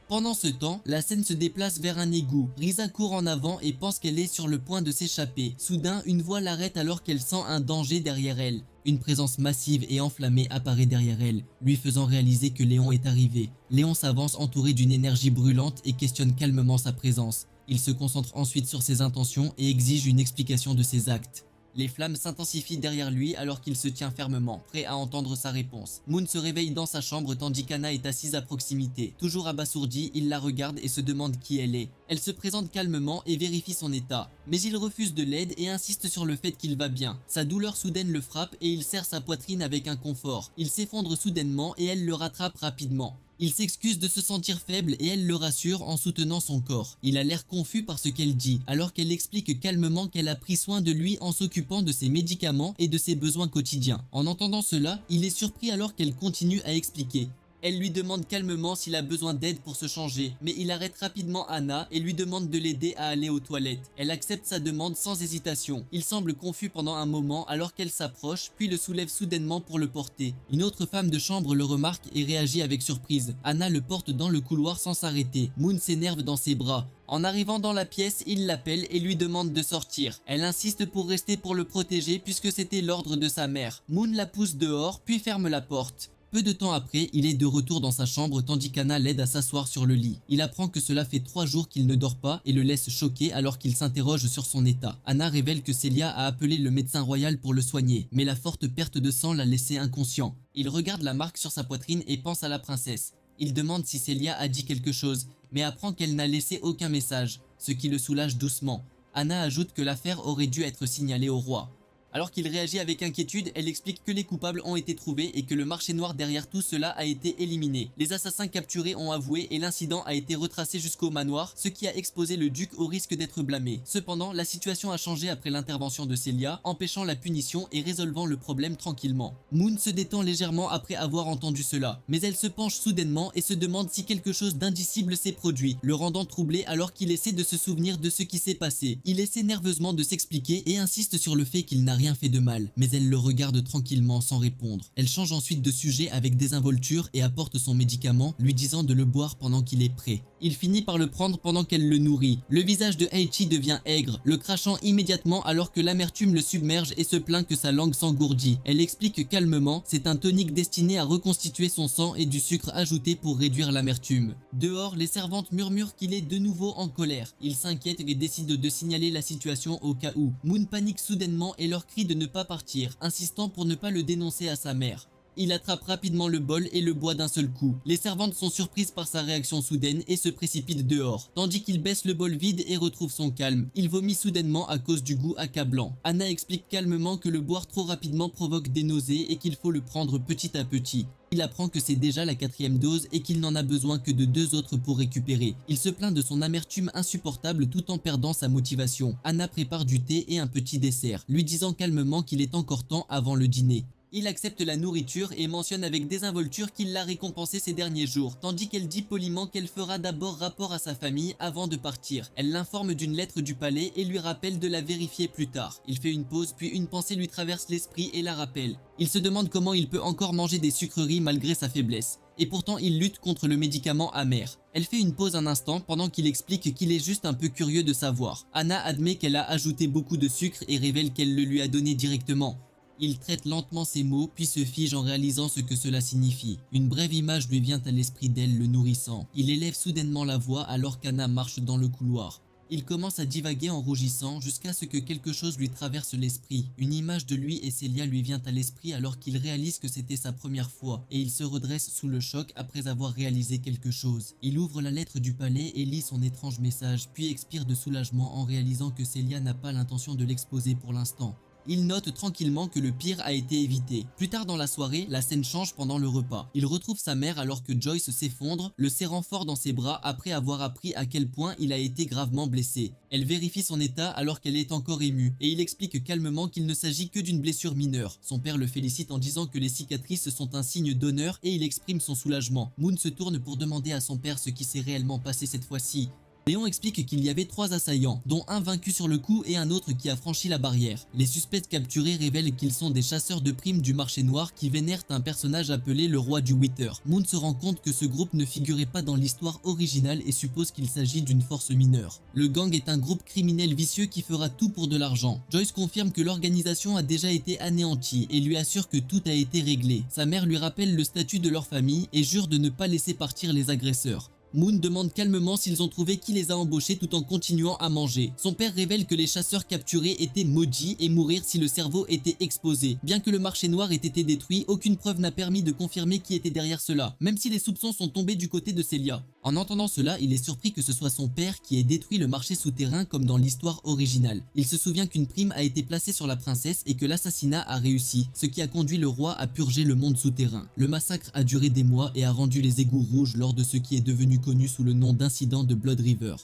Pendant ce temps, la scène se déplace vers un égout. Risa court en avant et pense qu'elle est sur le point de s'échapper. Soudain, une voix l'arrête alors qu'elle sent un danger derrière elle. Une présence massive et enflammée apparaît derrière elle, lui faisant réaliser que Léon est arrivé. Léon s'avance entouré d'une énergie brûlante et questionne calmement sa présence. Il se concentre ensuite sur ses intentions et exige une explication de ses actes. Les flammes s'intensifient derrière lui alors qu'il se tient fermement, prêt à entendre sa réponse. Moon se réveille dans sa chambre tandis qu'Anna est assise à proximité. Toujours abasourdi, il la regarde et se demande qui elle est. Elle se présente calmement et vérifie son état. Mais il refuse de l'aide et insiste sur le fait qu'il va bien. Sa douleur soudaine le frappe et il serre sa poitrine avec inconfort. Il s'effondre soudainement et elle le rattrape rapidement. Il s'excuse de se sentir faible et elle le rassure en soutenant son corps. Il a l'air confus par ce qu'elle dit, alors qu'elle explique calmement qu'elle a pris soin de lui en s'occupant de ses médicaments et de ses besoins quotidiens. En entendant cela, il est surpris alors qu'elle continue à expliquer. Elle lui demande calmement s'il a besoin d'aide pour se changer, mais il arrête rapidement Anna et lui demande de l'aider à aller aux toilettes. Elle accepte sa demande sans hésitation. Il semble confus pendant un moment alors qu'elle s'approche, puis le soulève soudainement pour le porter. Une autre femme de chambre le remarque et réagit avec surprise. Anna le porte dans le couloir sans s'arrêter. Moon s'énerve dans ses bras. En arrivant dans la pièce, il l'appelle et lui demande de sortir. Elle insiste pour rester pour le protéger puisque c'était l'ordre de sa mère. Moon la pousse dehors, puis ferme la porte. Peu de temps après, il est de retour dans sa chambre tandis qu'Anna l'aide à s'asseoir sur le lit. Il apprend que cela fait 3 jours qu'il ne dort pas et le laisse choqué alors qu'il s'interroge sur son état. Anna révèle que Celia a appelé le médecin royal pour le soigner, mais la forte perte de sang l'a laissé inconscient. Il regarde la marque sur sa poitrine et pense à la princesse. Il demande si Celia a dit quelque chose, mais apprend qu'elle n'a laissé aucun message, ce qui le soulage doucement. Anna ajoute que l'affaire aurait dû être signalée au roi. Alors qu'il réagit avec inquiétude, elle explique que les coupables ont été trouvés et que le marché noir derrière tout cela a été éliminé. Les assassins capturés ont avoué et l'incident a été retracé jusqu'au manoir, ce qui a exposé le duc au risque d'être blâmé. Cependant, la situation a changé après l'intervention de Celia, empêchant la punition et résolvant le problème tranquillement. Moon se détend légèrement après avoir entendu cela, mais elle se penche soudainement et se demande si quelque chose d'indicible s'est produit, le rendant troublé alors qu'il essaie de se souvenir de ce qui s'est passé. Il essaie nerveusement de s'expliquer et insiste sur le fait qu'il n'a rien fait de mal, mais elle le regarde tranquillement sans répondre. Elle change ensuite de sujet avec désinvolture et apporte son médicament, lui disant de le boire pendant qu'il est prêt. Il finit par le prendre pendant qu'elle le nourrit. Le visage de Heichi devient aigre, le crachant immédiatement alors que l'amertume le submerge et se plaint que sa langue s'engourdit. Elle explique calmement, c'est un tonique destiné à reconstituer son sang et du sucre ajouté pour réduire l'amertume. Dehors, les servantes murmurent qu'il est de nouveau en colère. Il s'inquiète et décide de signaler la situation au cas où. Moon panique soudainement et leur crie de ne pas partir, insistant pour ne pas le dénoncer à sa mère. Il attrape rapidement le bol et le boit d'un seul coup. Les servantes sont surprises par sa réaction soudaine et se précipitent dehors, tandis qu'il baisse le bol vide et retrouve son calme. Il vomit soudainement à cause du goût accablant. Anna explique calmement que le boire trop rapidement provoque des nausées et qu'il faut le prendre petit à petit. Il apprend que c'est déjà la 4e dose et qu'il n'en a besoin que de 2 autres pour récupérer. Il se plaint de son amertume insupportable tout en perdant sa motivation. Anna prépare du thé et un petit dessert, lui disant calmement qu'il est encore temps avant le dîner. Il accepte la nourriture et mentionne avec désinvolture qu'il l'a récompensé ces derniers jours, tandis qu'elle dit poliment qu'elle fera d'abord rapport à sa famille avant de partir. Elle l'informe d'une lettre du palais et lui rappelle de la vérifier plus tard. Il fait une pause puis une pensée lui traverse l'esprit et la rappelle. Il se demande comment il peut encore manger des sucreries malgré sa faiblesse. Et pourtant il lutte contre le médicament amer. Elle fait une pause un instant pendant qu'il explique qu'il est juste un peu curieux de savoir. Anna admet qu'elle a ajouté beaucoup de sucre et révèle qu'elle le lui a donné directement. Il traite lentement ses mots, puis se fige en réalisant ce que cela signifie. Une brève image lui vient à l'esprit d'elle le nourrissant. Il élève soudainement la voix alors qu'Anna marche dans le couloir. Il commence à divaguer en rougissant jusqu'à ce que quelque chose lui traverse l'esprit. Une image de lui et Celia lui vient à l'esprit alors qu'il réalise que c'était sa première fois et il se redresse sous le choc après avoir réalisé quelque chose. Il ouvre la lettre du palais et lit son étrange message, puis expire de soulagement en réalisant que Celia n'a pas l'intention de l'exposer pour l'instant. Il note tranquillement que le pire a été évité. Plus tard dans la soirée, la scène change pendant le repas. Il retrouve sa mère alors que Joyce s'effondre, le serrant fort dans ses bras après avoir appris à quel point il a été gravement blessé. Elle vérifie son état alors qu'elle est encore émue et il explique calmement qu'il ne s'agit que d'une blessure mineure. Son père le félicite en disant que les cicatrices sont un signe d'honneur et il exprime son soulagement. Moon se tourne pour demander à son père ce qui s'est réellement passé cette fois-ci. Léon explique qu'il y avait 3 assaillants, dont un vaincu sur le coup et un autre qui a franchi la barrière. Les suspects capturés révèlent qu'ils sont des chasseurs de primes du marché noir qui vénèrent un personnage appelé le roi du Wither. Moon se rend compte que ce groupe ne figurait pas dans l'histoire originale et suppose qu'il s'agit d'une force mineure. Le gang est un groupe criminel vicieux qui fera tout pour de l'argent. Joyce confirme que l'organisation a déjà été anéantie et lui assure que tout a été réglé. Sa mère lui rappelle le statut de leur famille et jure de ne pas laisser partir les agresseurs. Moon demande calmement s'ils ont trouvé qui les a embauchés tout en continuant à manger. Son père révèle que les chasseurs capturés étaient maudits et mourir si le cerveau était exposé. Bien que le marché noir ait été détruit, aucune preuve n'a permis de confirmer qui était derrière cela, même si les soupçons sont tombés du côté de Celia. En entendant cela, il est surpris que ce soit son père qui ait détruit le marché souterrain comme dans l'histoire originale. Il se souvient qu'une prime a été placée sur la princesse et que l'assassinat a réussi, ce qui a conduit le roi à purger le monde souterrain. Le massacre a duré des mois et a rendu les égouts rouges lors de ce qui est devenu connu sous le nom d'incident de Blood River.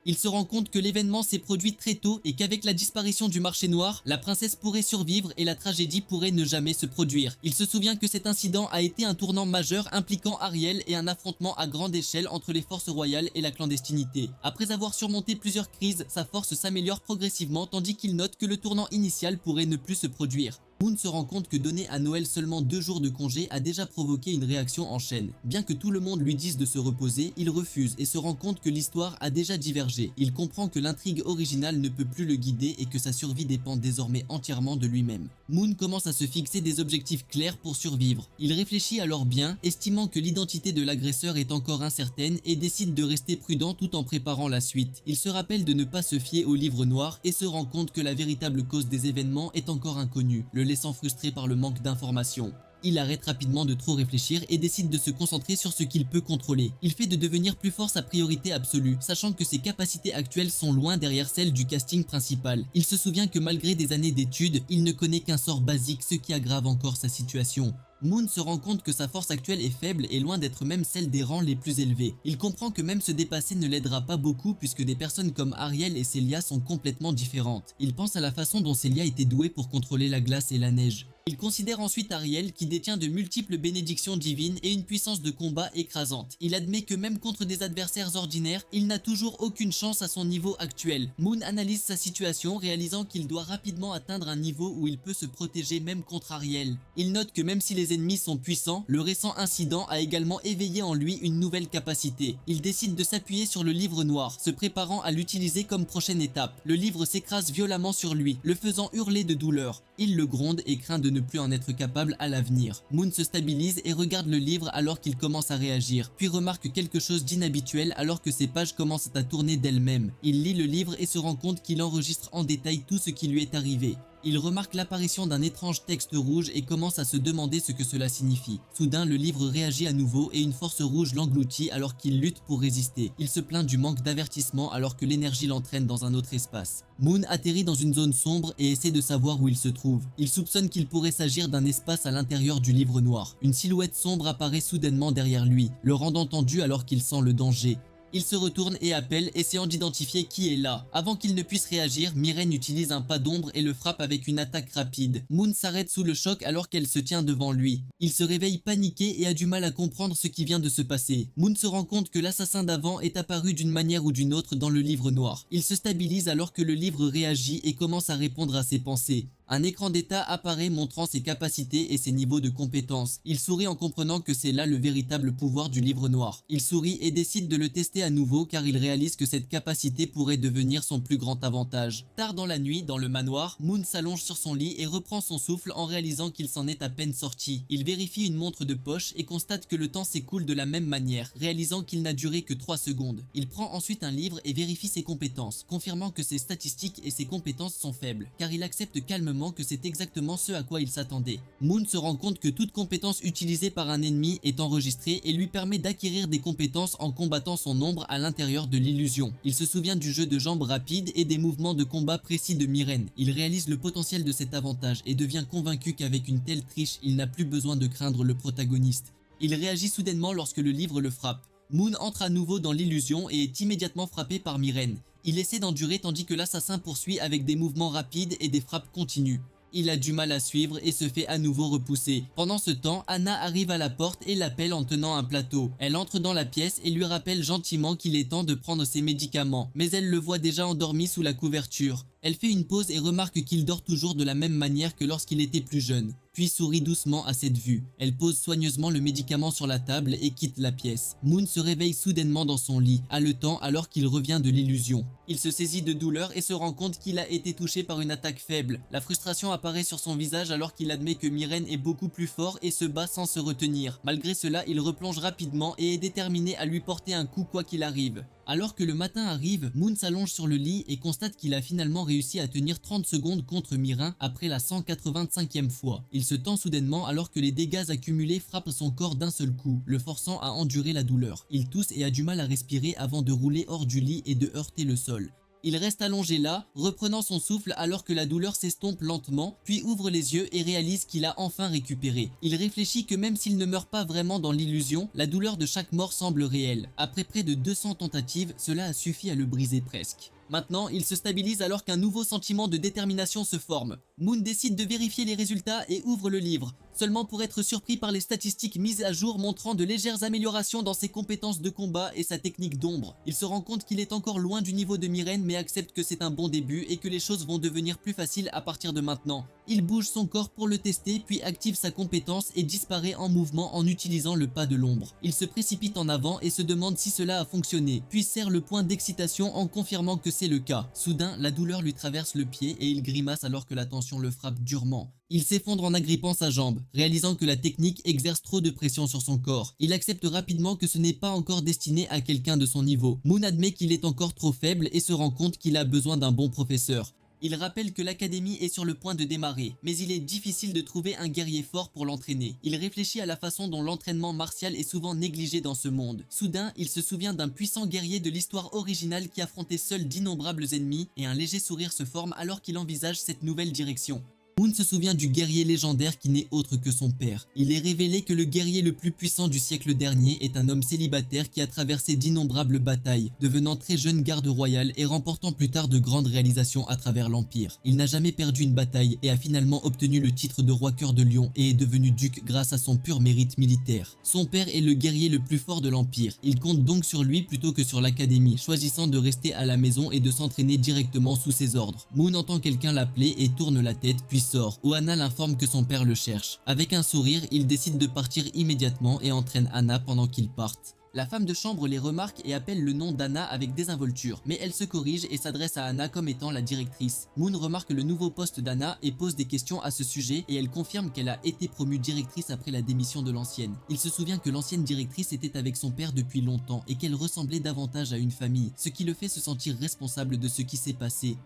Il se rend compte que l'événement s'est produit très tôt et qu'avec la disparition du marché noir, la princesse pourrait survivre et la tragédie pourrait ne jamais se produire. Il se souvient que cet incident a été un tournant majeur impliquant Ariel et un affrontement à grande échelle entre les forces royales et la clandestinité. Après avoir surmonté plusieurs crises, sa force s'améliore progressivement tandis qu'il note que le tournant initial pourrait ne plus se produire. Moon se rend compte que donner à Noël seulement 2 jours de congé a déjà provoqué une réaction en chaîne. Bien que tout le monde lui dise de se reposer, il refuse et se rend compte que l'histoire a déjà divergé. Il comprend que l'intrigue originale ne peut plus le guider et que sa survie dépend désormais entièrement de lui-même. Moon commence à se fixer des objectifs clairs pour survivre. Il réfléchit alors bien, estimant que l'identité de l'agresseur est encore incertaine et décide de rester prudent tout en préparant la suite. Il se rappelle de ne pas se fier au livre noir et se rend compte que la véritable cause des événements est encore inconnue, le laissant frustré par le manque d'informations. Il arrête rapidement de trop réfléchir et décide de se concentrer sur ce qu'il peut contrôler. Il fait de devenir plus fort sa priorité absolue, sachant que ses capacités actuelles sont loin derrière celles du casting principal. Il se souvient que malgré des années d'études, il ne connaît qu'un sort basique, ce qui aggrave encore sa situation. Moon se rend compte que sa force actuelle est faible et loin d'être même celle des rangs les plus élevés. Il comprend que même se dépasser ne l'aidera pas beaucoup puisque des personnes comme Ariel et Celia sont complètement différentes. Il pense à la façon dont Celia était douée pour contrôler la glace et la neige. Il considère ensuite Ariel qui détient de multiples bénédictions divines et une puissance de combat écrasante. Il admet que même contre des adversaires ordinaires, il n'a toujours aucune chance à son niveau actuel. Moon analyse sa situation, réalisant qu'il doit rapidement atteindre un niveau où il peut se protéger même contre Ariel. Il note que même si les ennemis sont puissants, le récent incident a également éveillé en lui une nouvelle capacité. Il décide de s'appuyer sur le livre noir, se préparant à l'utiliser comme prochaine étape. Le livre s'écrase violemment sur lui, le faisant hurler de douleur. Il le gronde et craint de ne plus en être capable à l'avenir. Moon se stabilise et regarde le livre alors qu'il commence à réagir, puis remarque quelque chose d'inhabituel alors que ses pages commencent à tourner d'elles-mêmes. Il lit le livre et se rend compte qu'il enregistre en détail tout ce qui lui est arrivé. Il remarque l'apparition d'un étrange texte rouge et commence à se demander ce que cela signifie. Soudain, le livre réagit à nouveau et une force rouge l'engloutit alors qu'il lutte pour résister. Il se plaint du manque d'avertissement alors que l'énergie l'entraîne dans un autre espace. Moon atterrit dans une zone sombre et essaie de savoir où il se trouve. Il soupçonne qu'il pourrait s'agir d'un espace à l'intérieur du livre noir. Une silhouette sombre apparaît soudainement derrière lui, le rendant tendu alors qu'il sent le danger. Il se retourne et appelle, essayant d'identifier qui est là. Avant qu'il ne puisse réagir, Miren utilise un pas d'ombre et le frappe avec une attaque rapide. Moon s'arrête sous le choc alors qu'elle se tient devant lui. Il se réveille paniqué et a du mal à comprendre ce qui vient de se passer. Moon se rend compte que l'assassin d'avant est apparu d'une manière ou d'une autre dans le livre noir. Il se stabilise alors que le livre réagit et commence à répondre à ses pensées. Un écran d'état apparaît montrant ses capacités et ses niveaux de compétences. Il sourit en comprenant que c'est là le véritable pouvoir du livre noir. Il sourit et décide de le tester à nouveau car il réalise que cette capacité pourrait devenir son plus grand avantage. Tard dans la nuit, dans le manoir, Moon s'allonge sur son lit et reprend son souffle en réalisant qu'il s'en est à peine sorti. Il vérifie une montre de poche et constate que le temps s'écoule de la même manière, réalisant qu'il n'a duré que 3 secondes. Il prend ensuite un livre et vérifie ses compétences, confirmant que ses statistiques et ses compétences sont faibles, car il accepte calmement que c'est exactement ce à quoi il s'attendait. Moon se rend compte que toute compétence utilisée par un ennemi est enregistrée et lui permet d'acquérir des compétences en combattant son ombre à l'intérieur de l'illusion. Il se souvient du jeu de jambes rapide et des mouvements de combat précis de Miren. Il réalise le potentiel de cet avantage et devient convaincu qu'avec une telle triche, il n'a plus besoin de craindre le protagoniste. Il réagit soudainement lorsque le livre le frappe. Moon entre à nouveau dans l'illusion et est immédiatement frappé par Miren. Il essaie d'endurer tandis que l'assassin poursuit avec des mouvements rapides et des frappes continues. Il a du mal à suivre et se fait à nouveau repousser. Pendant ce temps, Anna arrive à la porte et l'appelle en tenant un plateau. Elle entre dans la pièce et lui rappelle gentiment qu'il est temps de prendre ses médicaments, mais elle le voit déjà endormi sous la couverture. Elle fait une pause et remarque qu'il dort toujours de la même manière que lorsqu'il était plus jeune, puis sourit doucement à cette vue. Elle pose soigneusement le médicament sur la table et quitte la pièce. Moon se réveille soudainement dans son lit, haletant alors qu'il revient de l'illusion. Il se saisit de douleur et se rend compte qu'il a été touché par une attaque faible. La frustration apparaît sur son visage alors qu'il admet que Miren est beaucoup plus fort et se bat sans se retenir. Malgré cela, il replonge rapidement et est déterminé à lui porter un coup quoi qu'il arrive. Alors que le matin arrive, Moon s'allonge sur le lit et constate qu'il a finalement réussi à tenir 30 secondes contre Miren après la 185e fois. Il se tend soudainement alors que les dégâts accumulés frappent son corps d'un seul coup, le forçant à endurer la douleur. Il tousse et a du mal à respirer avant de rouler hors du lit et de heurter le sol. Il reste allongé là, reprenant son souffle alors que la douleur s'estompe lentement, puis ouvre les yeux et réalise qu'il a enfin récupéré. Il réfléchit que même s'il ne meurt pas vraiment dans l'illusion, la douleur de chaque mort semble réelle. Après près de 200 tentatives, cela a suffi à le briser presque. Maintenant, il se stabilise alors qu'un nouveau sentiment de détermination se forme. Moon décide de vérifier les résultats et ouvre le livre, seulement pour être surpris par les statistiques mises à jour montrant de légères améliorations dans ses compétences de combat et sa technique d'ombre. Il se rend compte qu'il est encore loin du niveau de Miren mais accepte que c'est un bon début et que les choses vont devenir plus faciles à partir de maintenant. Il bouge son corps pour le tester puis active sa compétence et disparaît en mouvement en utilisant le pas de l'ombre. Il se précipite en avant et se demande si cela a fonctionné, puis serre le point d'excitation en confirmant que c'est le cas. Soudain, la douleur lui traverse le pied et il grimace alors que la tension le frappe durement. Il s'effondre en agrippant sa jambe, réalisant que la technique exerce trop de pression sur son corps. Il accepte rapidement que ce n'est pas encore destiné à quelqu'un de son niveau. Moon admet qu'il est encore trop faible et se rend compte qu'il a besoin d'un bon professeur. Il rappelle que l'académie est sur le point de démarrer, mais il est difficile de trouver un guerrier fort pour l'entraîner. Il réfléchit à la façon dont l'entraînement martial est souvent négligé dans ce monde. Soudain, il se souvient d'un puissant guerrier de l'histoire originale qui affrontait seul d'innombrables ennemis et un léger sourire se forme alors qu'il envisage cette nouvelle direction. Moon se souvient du guerrier légendaire qui n'est autre que son père. Il est révélé que le guerrier le plus puissant du siècle dernier est un homme célibataire qui a traversé d'innombrables batailles, devenant très jeune garde royal et remportant plus tard de grandes réalisations à travers l'Empire. Il n'a jamais perdu une bataille et a finalement obtenu le titre de roi cœur de lion et est devenu duc grâce à son pur mérite militaire. Son père est le guerrier le plus fort de l'Empire. Il compte donc sur lui plutôt que sur l'académie, choisissant de rester à la maison et de s'entraîner directement sous ses ordres. Moon entend quelqu'un l'appeler et tourne la tête puis sort, où Anna l'informe que son père le cherche. Avec un sourire, il décide de partir immédiatement et entraîne Anna pendant qu'ils partent. La femme de chambre les remarque et appelle le nom d'Anna avec désinvolture, mais elle se corrige et s'adresse à Anna comme étant la directrice. Moon remarque le nouveau poste d'Anna et pose des questions à ce sujet et elle confirme qu'elle a été promue directrice après la démission de l'ancienne. Il se souvient que l'ancienne directrice était avec son père depuis longtemps et qu'elle ressemblait davantage à une famille, ce qui le fait se sentir responsable de ce qui s'est passé.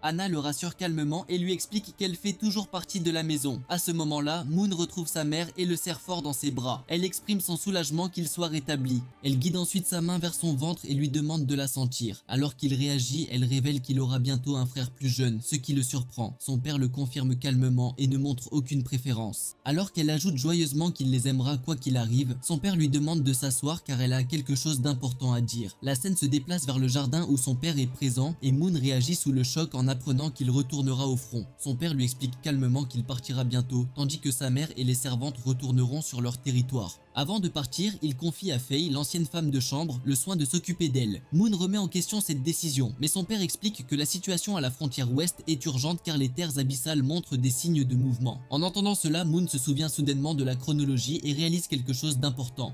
Anna le rassure calmement et lui explique qu'elle fait toujours partie de la maison. À ce moment-là, Moon retrouve sa mère et le serre fort dans ses bras. Elle exprime son soulagement qu'il soit rétabli. Elle guide ensuite sa main vers son ventre et lui demande de la sentir. Alors qu'il réagit, elle révèle qu'il aura bientôt un frère plus jeune, ce qui le surprend. Son père le confirme calmement et ne montre aucune préférence. Alors qu'elle ajoute joyeusement qu'il les aimera quoi qu'il arrive, son père lui demande de s'asseoir car elle a quelque chose d'important à dire. La scène se déplace vers le jardin où son père est présent et Moon réagit sous le choc en apprenant qu'il retournera au front. Son père lui explique calmement qu'il partira bientôt, tandis que sa mère et les servantes retourneront sur leur territoire. Avant de partir, il confie à Faye, l'ancienne femme de chambre, le soin de s'occuper d'elle. Moon remet en question cette décision, mais son père explique que la situation à la frontière ouest est urgente car les terres abyssales montrent des signes de mouvement. En entendant cela, Moon se souvient soudainement de la chronologie et réalise quelque chose d'important.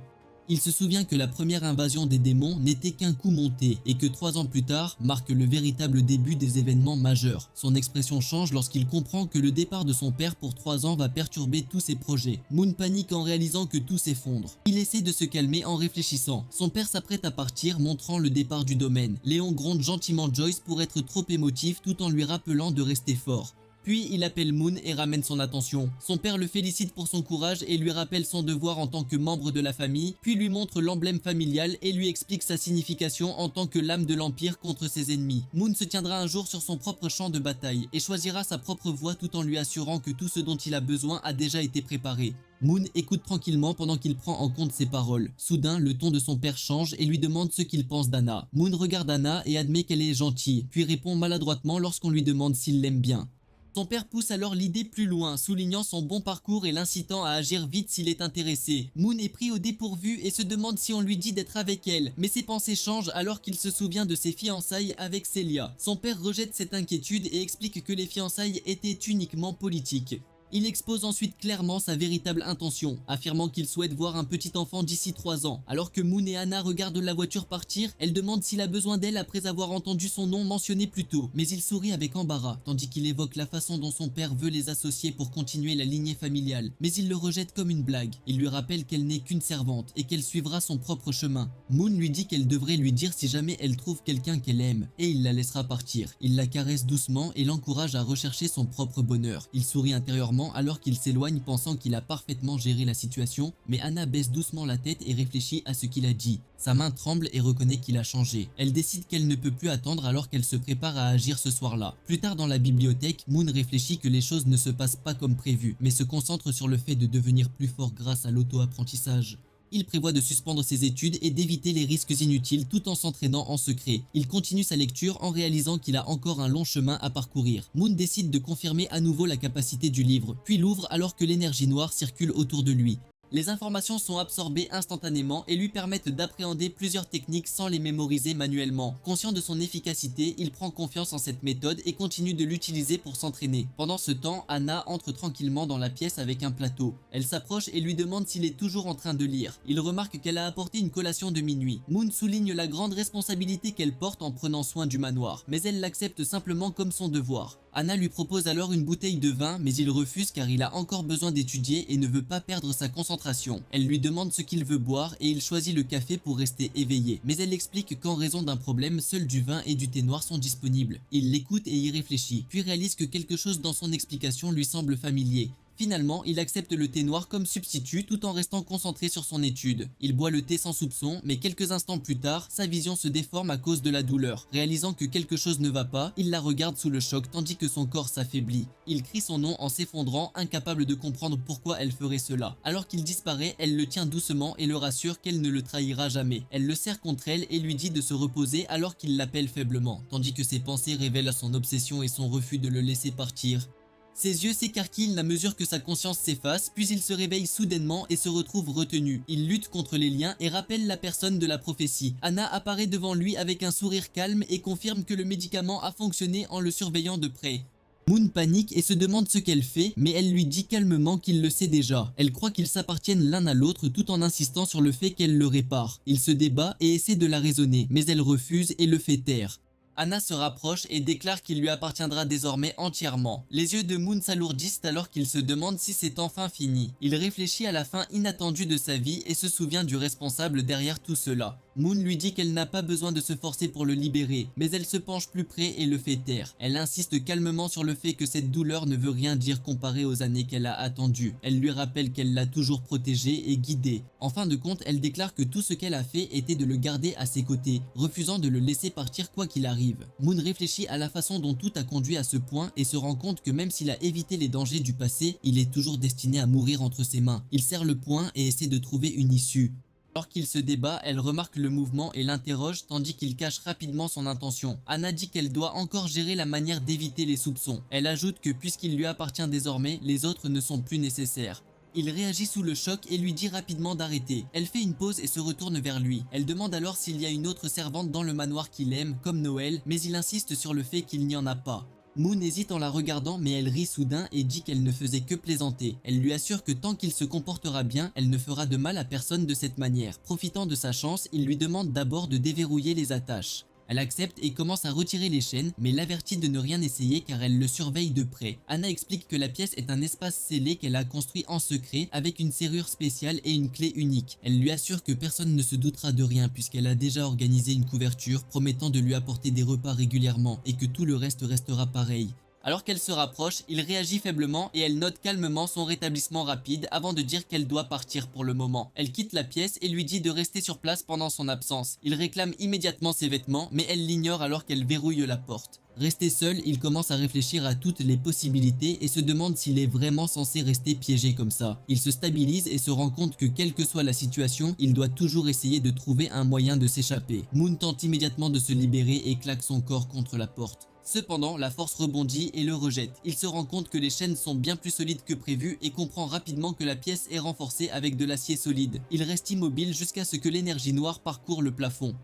Il se souvient que la première invasion des démons n'était qu'un coup monté et que 3 ans plus tard marque le véritable début des événements majeurs. Son expression change lorsqu'il comprend que le départ de son père pour 3 ans va perturber tous ses projets. Moon panique en réalisant que tout s'effondre. Il essaie de se calmer en réfléchissant. Son père s'apprête à partir, montrant le départ du domaine. Léon gronde gentiment Joyce pour être trop émotif tout en lui rappelant de rester fort. Puis il appelle Moon et ramène son attention. Son père le félicite pour son courage et lui rappelle son devoir en tant que membre de la famille, puis lui montre l'emblème familial et lui explique sa signification en tant que lame de l'Empire contre ses ennemis. Moon se tiendra un jour sur son propre champ de bataille et choisira sa propre voie tout en lui assurant que tout ce dont il a besoin a déjà été préparé. Moon écoute tranquillement pendant qu'il prend en compte ses paroles. Soudain, le ton de son père change et lui demande ce qu'il pense d'Anna. Moon regarde Anna et admet qu'elle est gentille, puis répond maladroitement lorsqu'on lui demande s'il l'aime bien. Son père pousse alors l'idée plus loin, soulignant son bon parcours et l'incitant à agir vite s'il est intéressé. Moon est pris au dépourvu et se demande si on lui dit d'être avec elle, mais ses pensées changent alors qu'il se souvient de ses fiançailles avec Celia. Son père rejette cette inquiétude et explique que les fiançailles étaient uniquement politiques. Il expose ensuite clairement sa véritable intention, affirmant qu'il souhaite voir un petit enfant d'ici 3 ans. Alors que Moon et Anna regardent la voiture partir, elle demande s'il a besoin d'elle après avoir entendu son nom mentionné plus tôt. Mais il sourit avec embarras, tandis qu'il évoque la façon dont son père veut les associer pour continuer la lignée familiale. Mais il le rejette comme une blague. Il lui rappelle qu'elle n'est qu'une servante et qu'elle suivra son propre chemin. Moon lui dit qu'elle devrait lui dire si jamais elle trouve quelqu'un qu'elle aime, et il la laissera partir. Il la caresse doucement et l'encourage à rechercher son propre bonheur. Il sourit intérieurement alors qu'il s'éloigne pensant qu'il a parfaitement géré la situation, mais Anna baisse doucement la tête et réfléchit à ce qu'il a dit. Sa main tremble et reconnaît qu'il a changé. Elle décide qu'elle ne peut plus attendre alors qu'elle se prépare à agir ce soir-là. Plus tard dans la bibliothèque, Moon réfléchit que les choses ne se passent pas comme prévu, mais se concentre sur le fait de devenir plus fort grâce à l'auto-apprentissage. Il prévoit de suspendre ses études et d'éviter les risques inutiles tout en s'entraînant en secret. Il continue sa lecture en réalisant qu'il a encore un long chemin à parcourir. Moon décide de confirmer à nouveau la capacité du livre, puis l'ouvre alors que l'énergie noire circule autour de lui. Les informations sont absorbées instantanément et lui permettent d'appréhender plusieurs techniques sans les mémoriser manuellement. Conscient de son efficacité, il prend confiance en cette méthode et continue de l'utiliser pour s'entraîner. Pendant ce temps, Anna entre tranquillement dans la pièce avec un plateau. Elle s'approche et lui demande s'il est toujours en train de lire. Il remarque qu'elle a apporté une collation de minuit. Moon souligne la grande responsabilité qu'elle porte en prenant soin du manoir, mais elle l'accepte simplement comme son devoir. Anna lui propose alors une bouteille de vin, mais il refuse car il a encore besoin d'étudier et ne veut pas perdre sa concentration. Elle lui demande ce qu'il veut boire et il choisit le café pour rester éveillé. Mais elle explique qu'en raison d'un problème, seuls du vin et du thé noir sont disponibles. Il l'écoute et y réfléchit, puis réalise que quelque chose dans son explication lui semble familier. Finalement, il accepte le thé noir comme substitut tout en restant concentré sur son étude. Il boit le thé sans soupçon, mais quelques instants plus tard, sa vision se déforme à cause de la douleur. Réalisant que quelque chose ne va pas, il la regarde sous le choc tandis que son corps s'affaiblit. Il crie son nom en s'effondrant, incapable de comprendre pourquoi elle ferait cela. Alors qu'il disparaît, elle le tient doucement et le rassure qu'elle ne le trahira jamais. Elle le serre contre elle et lui dit de se reposer alors qu'il l'appelle faiblement, tandis que ses pensées révèlent son obsession et son refus de le laisser partir. Ses yeux s'écarquillent à mesure que sa conscience s'efface, puis il se réveille soudainement et se retrouve retenu. Il lutte contre les liens et rappelle la personne de la prophétie. Anna apparaît devant lui avec un sourire calme et confirme que le médicament a fonctionné en le surveillant de près. Moon panique et se demande ce qu'elle fait, mais elle lui dit calmement qu'il le sait déjà. Elle croit qu'ils s'appartiennent l'un à l'autre tout en insistant sur le fait qu'elle le répare. Il se débat et essaie de la raisonner, mais elle refuse et le fait taire. Anna se rapproche et déclare qu'il lui appartiendra désormais entièrement. Les yeux de Moon s'alourdissent alors qu'il se demande si c'est enfin fini. Il réfléchit à la fin inattendue de sa vie et se souvient du responsable derrière tout cela. Moon lui dit qu'elle n'a pas besoin de se forcer pour le libérer, mais elle se penche plus près et le fait taire. Elle insiste calmement sur le fait que cette douleur ne veut rien dire comparée aux années qu'elle a attendues. Elle lui rappelle qu'elle l'a toujours protégé et guidé. En fin de compte, elle déclare que tout ce qu'elle a fait était de le garder à ses côtés, refusant de le laisser partir quoi qu'il arrive. Moon réfléchit à la façon dont tout a conduit à ce point et se rend compte que même s'il a évité les dangers du passé, il est toujours destiné à mourir entre ses mains. Il serre le poing et essaie de trouver une issue. Alors qu'il se débat, elle remarque le mouvement et l'interroge tandis qu'il cache rapidement son intention. Anna dit qu'elle doit encore gérer la manière d'éviter les soupçons. Elle ajoute que puisqu'il lui appartient désormais, les autres ne sont plus nécessaires. Il réagit sous le choc et lui dit rapidement d'arrêter. Elle fait une pause et se retourne vers lui. Elle demande alors s'il y a une autre servante dans le manoir qu'il aime, comme Noël, mais il insiste sur le fait qu'il n'y en a pas. Moon hésite en la regardant mais elle rit soudain et dit qu'elle ne faisait que plaisanter. Elle lui assure que tant qu'il se comportera bien, elle ne fera de mal à personne de cette manière. Profitant de sa chance, il lui demande d'abord de déverrouiller les attaches. Elle accepte et commence à retirer les chaînes, mais l'avertit de ne rien essayer car elle le surveille de près. Anna explique que la pièce est un espace scellé qu'elle a construit en secret avec une serrure spéciale et une clé unique. Elle lui assure que personne ne se doutera de rien puisqu'elle a déjà organisé une couverture promettant de lui apporter des repas régulièrement et que tout le reste restera pareil. Alors qu'elle se rapproche, il réagit faiblement et elle note calmement son rétablissement rapide avant de dire qu'elle doit partir pour le moment. Elle quitte la pièce et lui dit de rester sur place pendant son absence. Il réclame immédiatement ses vêtements, mais elle l'ignore alors qu'elle verrouille la porte. Resté seul, il commence à réfléchir à toutes les possibilités et se demande s'il est vraiment censé rester piégé comme ça. Il se stabilise et se rend compte que quelle que soit la situation, il doit toujours essayer de trouver un moyen de s'échapper. Moon tente immédiatement de se libérer et claque son corps contre la porte. Cependant, la force rebondit et le rejette. Il se rend compte que les chaînes sont bien plus solides que prévu et comprend rapidement que la pièce est renforcée avec de l'acier solide. Il reste immobile jusqu'à ce que l'énergie noire parcourt le plafond.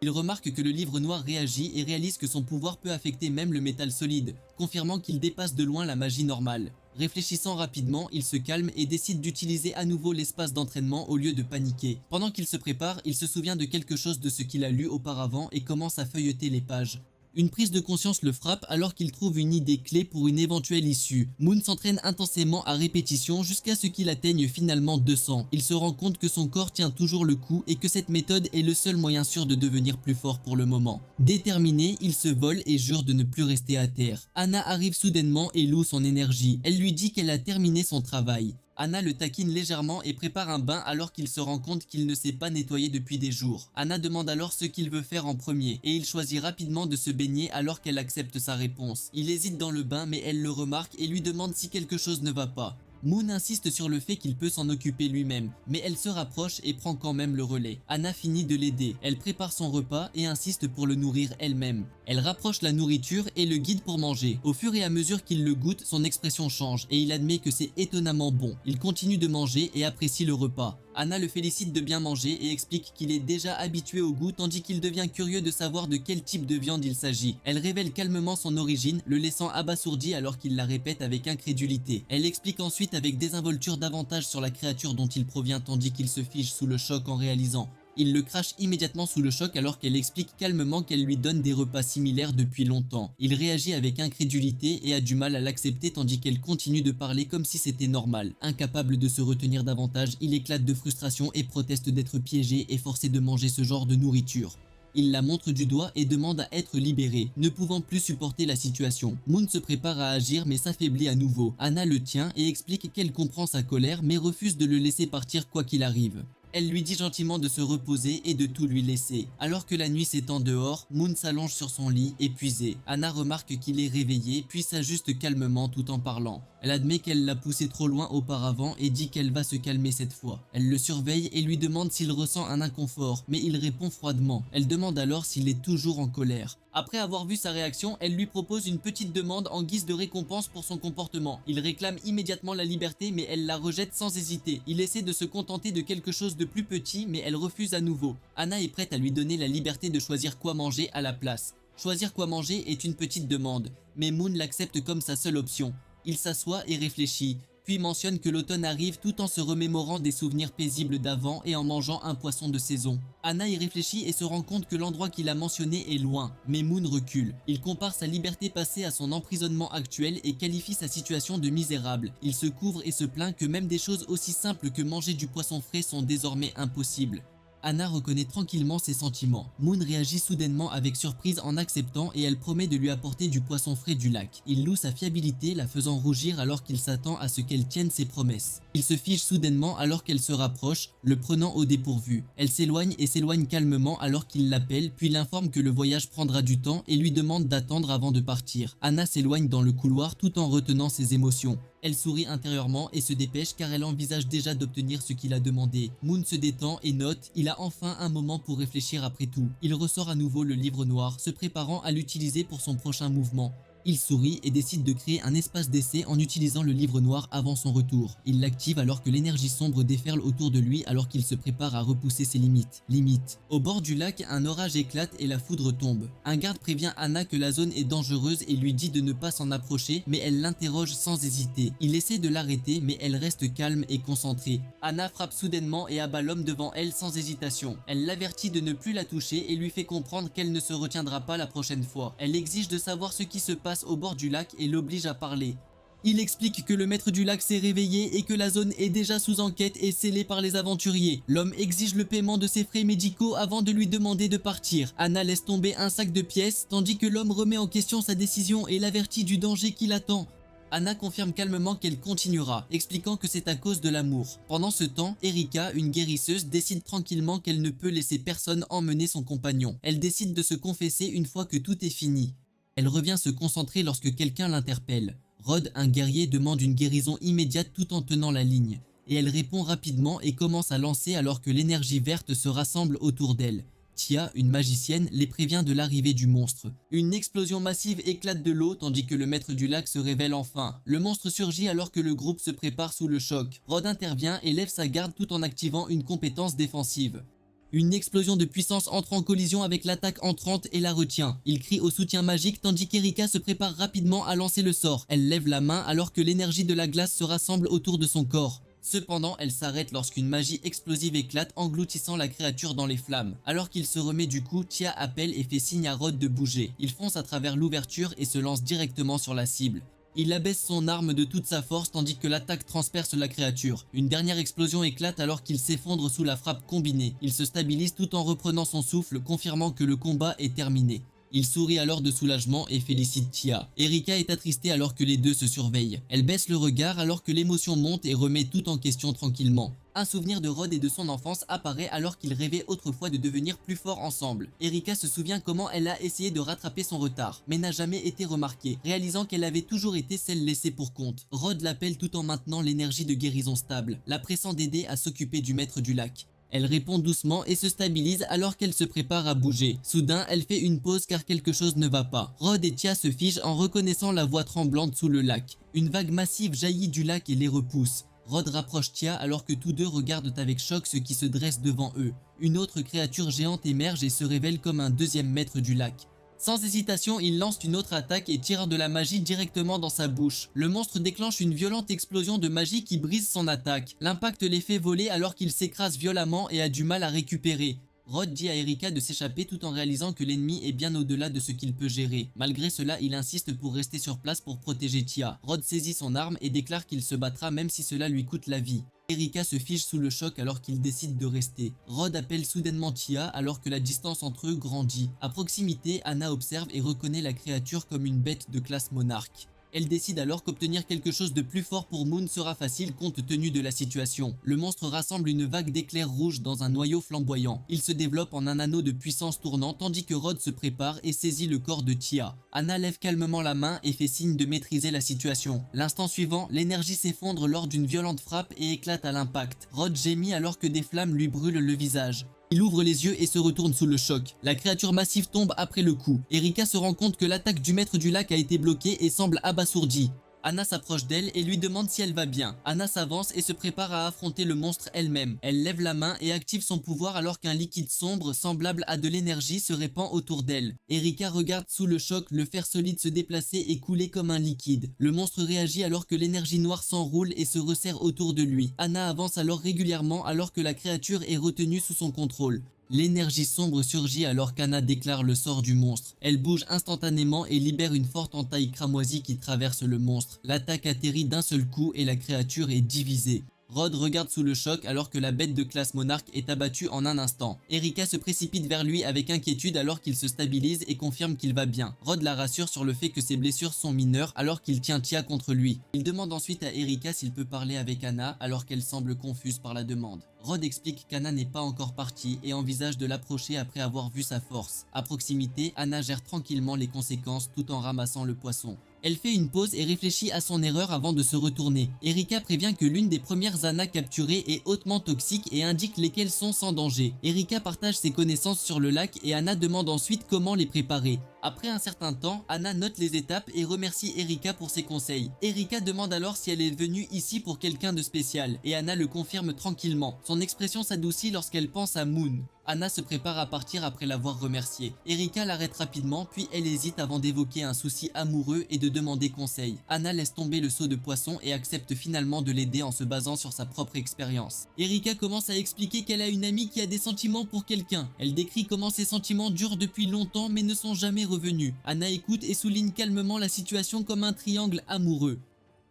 Il remarque que le livre noir réagit et réalise que son pouvoir peut affecter même le métal solide, confirmant qu'il dépasse de loin la magie normale. Réfléchissant rapidement, il se calme et décide d'utiliser à nouveau l'espace d'entraînement au lieu de paniquer. Pendant qu'il se prépare, il se souvient de quelque chose de ce qu'il a lu auparavant et commence à feuilleter les pages. Une prise de conscience le frappe alors qu'il trouve une idée clé pour une éventuelle issue. Moon s'entraîne intensément à répétition jusqu'à ce qu'il atteigne finalement 200. Il se rend compte que son corps tient toujours le coup et que cette méthode est le seul moyen sûr de devenir plus fort pour le moment. Déterminé, il se vole et jure de ne plus rester à terre. Anna arrive soudainement et loue son énergie. Elle lui dit qu'elle a terminé son travail. Anna le taquine légèrement et prépare un bain alors qu'il se rend compte qu'il ne s'est pas nettoyé depuis des jours. Anna demande alors ce qu'il veut faire en premier et il choisit rapidement de se baigner alors qu'elle accepte sa réponse. Il hésite dans le bain mais elle le remarque et lui demande si quelque chose ne va pas. Moon insiste sur le fait qu'il peut s'en occuper lui-même, mais elle se rapproche et prend quand même le relais. Anna finit de l'aider, elle prépare son repas et insiste pour le nourrir elle-même. Elle rapproche la nourriture et le guide pour manger. Au fur et à mesure qu'il le goûte, son expression change et il admet que c'est étonnamment bon. Il continue de manger et apprécie le repas. Anna le félicite de bien manger et explique qu'il est déjà habitué au goût tandis qu'il devient curieux de savoir de quel type de viande il s'agit. Elle révèle calmement son origine, le laissant abasourdi alors qu'il la répète avec incrédulité. Elle explique ensuite avec désinvolture davantage sur la créature dont il provient tandis qu'il se fige sous le choc en réalisant. Il le crache immédiatement sous le choc alors qu'elle explique calmement qu'elle lui donne des repas similaires depuis longtemps. Il réagit avec incrédulité et a du mal à l'accepter tandis qu'elle continue de parler comme si c'était normal. Incapable de se retenir davantage, il éclate de frustration et proteste d'être piégé et forcé de manger ce genre de nourriture. Il la montre du doigt et demande à être libéré, ne pouvant plus supporter la situation. Moon se prépare à agir mais s'affaiblit à nouveau. Anna le tient et explique qu'elle comprend sa colère mais refuse de le laisser partir quoi qu'il arrive. Elle lui dit gentiment de se reposer et de tout lui laisser. Alors que la nuit s'étend dehors, Moon s'allonge sur son lit, épuisé. Anna remarque qu'il est réveillé, puis s'ajuste calmement tout en parlant. Elle admet qu'elle l'a poussé trop loin auparavant et dit qu'elle va se calmer cette fois. Elle le surveille et lui demande s'il ressent un inconfort, mais il répond froidement. Elle demande alors s'il est toujours en colère. Après avoir vu sa réaction, elle lui propose une petite demande en guise de récompense pour son comportement. Il réclame immédiatement la liberté mais elle la rejette sans hésiter. Il essaie de se contenter de quelque chose de plus petit mais elle refuse à nouveau. Anna est prête à lui donner la liberté de choisir quoi manger à la place. Choisir quoi manger est une petite demande, mais Moon l'accepte comme sa seule option. Il s'assoit et réfléchit, puis mentionne que l'automne arrive tout en se remémorant des souvenirs paisibles d'avant et en mangeant un poisson de saison. Anna y réfléchit et se rend compte que l'endroit qu'il a mentionné est loin, mais Moon recule. Il compare sa liberté passée à son emprisonnement actuel et qualifie sa situation de misérable. Il se couvre et se plaint que même des choses aussi simples que manger du poisson frais sont désormais impossibles. Anna reconnaît tranquillement ses sentiments. Moon réagit soudainement avec surprise en acceptant et elle promet de lui apporter du poisson frais du lac. Il loue sa fiabilité, la faisant rougir alors qu'il s'attend à ce qu'elle tienne ses promesses. Il se fige soudainement alors qu'elle se rapproche, le prenant au dépourvu. Elle s'éloigne et s'éloigne calmement alors qu'il l'appelle, puis l'informe que le voyage prendra du temps et lui demande d'attendre avant de partir. Anna s'éloigne dans le couloir tout en retenant ses émotions. Elle sourit intérieurement et se dépêche car elle envisage déjà d'obtenir ce qu'il a demandé. Moon se détend et note, il a enfin un moment pour réfléchir après tout. Il ressort à nouveau le livre noir, se préparant à l'utiliser pour son prochain mouvement. Il sourit et décide de créer un espace d'essai en utilisant le livre noir avant son retour. Il l'active alors que l'énergie sombre déferle autour de lui alors qu'il se prépare à repousser ses limites. Au bord du lac, un orage éclate et la foudre tombe. Un garde prévient Anna que la zone est dangereuse et lui dit de ne pas s'en approcher, mais elle l'interroge sans hésiter. Il essaie de l'arrêter mais elle reste calme et concentrée. Anna frappe soudainement et abat l'homme devant elle sans hésitation. Elle l'avertit de ne plus la toucher et lui fait comprendre qu'elle ne se retiendra pas la prochaine fois. Elle exige de savoir ce qui se passe au bord du lac et l'oblige à parler. Il explique que le maître du lac s'est réveillé et que la zone est déjà sous enquête et scellée par les aventuriers. L'homme exige le paiement de ses frais médicaux avant de lui demander de partir. Anna laisse tomber un sac de pièces tandis que l'homme remet en question sa décision et l'avertit du danger qui l'attend. Anna confirme calmement qu'elle continuera, expliquant que c'est à cause de l'amour. Pendant ce temps, Erika, une guérisseuse, décide tranquillement qu'elle ne peut laisser personne emmener son compagnon. Elle décide de se confesser une fois que tout est fini. Elle revient se concentrer lorsque quelqu'un l'interpelle. Rod, un guerrier, demande une guérison immédiate tout en tenant la ligne. Et elle répond rapidement et commence à lancer alors que l'énergie verte se rassemble autour d'elle. Tia, une magicienne, les prévient de l'arrivée du monstre. Une explosion massive éclate de l'eau tandis que le maître du lac se révèle enfin. Le monstre surgit alors que le groupe se prépare sous le choc. Rod intervient et lève sa garde tout en activant une compétence défensive. Une explosion de puissance entre en collision avec l'attaque entrante et la retient. Il crie au soutien magique tandis qu'Erika se prépare rapidement à lancer le sort. Elle lève la main alors que l'énergie de la glace se rassemble autour de son corps. Cependant, elle s'arrête lorsqu'une magie explosive éclate, engloutissant la créature dans les flammes. Alors qu'il se remet du coup, Tia appelle et fait signe à Rod de bouger. Il fonce à travers l'ouverture et se lance directement sur la cible. Il abaisse son arme de toute sa force tandis que l'attaque transperce la créature. Une dernière explosion éclate alors qu'il s'effondre sous la frappe combinée. Il se stabilise tout en reprenant son souffle, confirmant que le combat est terminé. Il sourit alors de soulagement et félicite Tia. Erika est attristée alors que les deux se surveillent. Elle baisse le regard alors que l'émotion monte et remet tout en question tranquillement. Un souvenir de Rod et de son enfance apparaît alors qu'ils rêvaient autrefois de devenir plus forts ensemble. Erika se souvient comment elle a essayé de rattraper son retard, mais n'a jamais été remarquée, réalisant qu'elle avait toujours été celle laissée pour compte. Rod l'appelle tout en maintenant l'énergie de guérison stable, la pressant d'aider à s'occuper du maître du lac. Elle répond doucement et se stabilise alors qu'elle se prépare à bouger. Soudain, elle fait une pause car quelque chose ne va pas. Rod et Tia se figent en reconnaissant la voix tremblante sous le lac. Une vague massive jaillit du lac et les repousse. Rod rapproche Tia alors que tous deux regardent avec choc ce qui se dresse devant eux. Une autre créature géante émerge et se révèle comme un deuxième maître du lac. Sans hésitation, il lance une autre attaque et tire de la magie directement dans sa bouche. Le monstre déclenche une violente explosion de magie qui brise son attaque. L'impact les fait voler alors qu'il s'écrase violemment et a du mal à récupérer. Rod dit à Erika de s'échapper tout en réalisant que l'ennemi est bien au-delà de ce qu'il peut gérer. Malgré cela, il insiste pour rester sur place pour protéger Tia. Rod saisit son arme et déclare qu'il se battra même si cela lui coûte la vie. Erika se fige sous le choc alors qu'il décide de rester. Rod appelle soudainement Tia alors que la distance entre eux grandit. À proximité, Anna observe et reconnaît la créature comme une bête de classe monarque. Elle décide alors qu'obtenir quelque chose de plus fort pour Moon sera facile compte tenu de la situation. Le monstre rassemble une vague d'éclairs rouges dans un noyau flamboyant. Il se développe en un anneau de puissance tournant tandis que Rod se prépare et saisit le corps de Tia. Anna lève calmement la main et fait signe de maîtriser la situation. L'instant suivant, l'énergie s'effondre lors d'une violente frappe et éclate à l'impact. Rod gémit alors que des flammes lui brûlent le visage. Il ouvre les yeux et se retourne sous le choc. La créature massive tombe après le coup. Erika se rend compte que l'attaque du maître du lac a été bloquée et semble abasourdie. Anna s'approche d'elle et lui demande si elle va bien. Anna s'avance et se prépare à affronter le monstre elle-même. Elle lève la main et active son pouvoir alors qu'un liquide sombre semblable à de l'énergie se répand autour d'elle. Erika regarde sous le choc le fer solide se déplacer et couler comme un liquide. Le monstre réagit alors que l'énergie noire s'enroule et se resserre autour de lui. Anna avance alors régulièrement alors que la créature est retenue sous son contrôle. L'énergie sombre surgit alors qu'Anna déclare le sort du monstre. Elle bouge instantanément et libère une forte entaille cramoisie qui traverse le monstre. L'attaque atterrit d'un seul coup et la créature est divisée. Rod regarde sous le choc alors que la bête de classe monarque est abattue en un instant. Erika se précipite vers lui avec inquiétude alors qu'il se stabilise et confirme qu'il va bien. Rod la rassure sur le fait que ses blessures sont mineures alors qu'il tient Tia contre lui. Il demande ensuite à Erika s'il peut parler avec Anna alors qu'elle semble confuse par la demande. Rod explique qu'Anna n'est pas encore partie et envisage de l'approcher après avoir vu sa force. À proximité, Anna gère tranquillement les conséquences tout en ramassant le poisson. Elle fait une pause et réfléchit à son erreur avant de se retourner. Erika prévient que l'une des premières Anna capturées est hautement toxique et indique lesquelles sont sans danger. Erika partage ses connaissances sur le lac et Anna demande ensuite comment les préparer. Après un certain temps, Anna note les étapes et remercie Erika pour ses conseils. Erika demande alors si elle est venue ici pour quelqu'un de spécial et Anna le confirme tranquillement. Son expression s'adoucit lorsqu'elle pense à Moon. Anna se prépare à partir après l'avoir remercié. Erika l'arrête rapidement puis elle hésite avant d'évoquer un souci amoureux et de demander conseil. Anna laisse tomber le seau de poisson et accepte finalement de l'aider en se basant sur sa propre expérience. Erika commence à expliquer qu'elle a une amie qui a des sentiments pour quelqu'un. Elle décrit comment ces sentiments durent depuis longtemps mais ne sont jamais revenus. Anna écoute et souligne calmement la situation comme un triangle amoureux.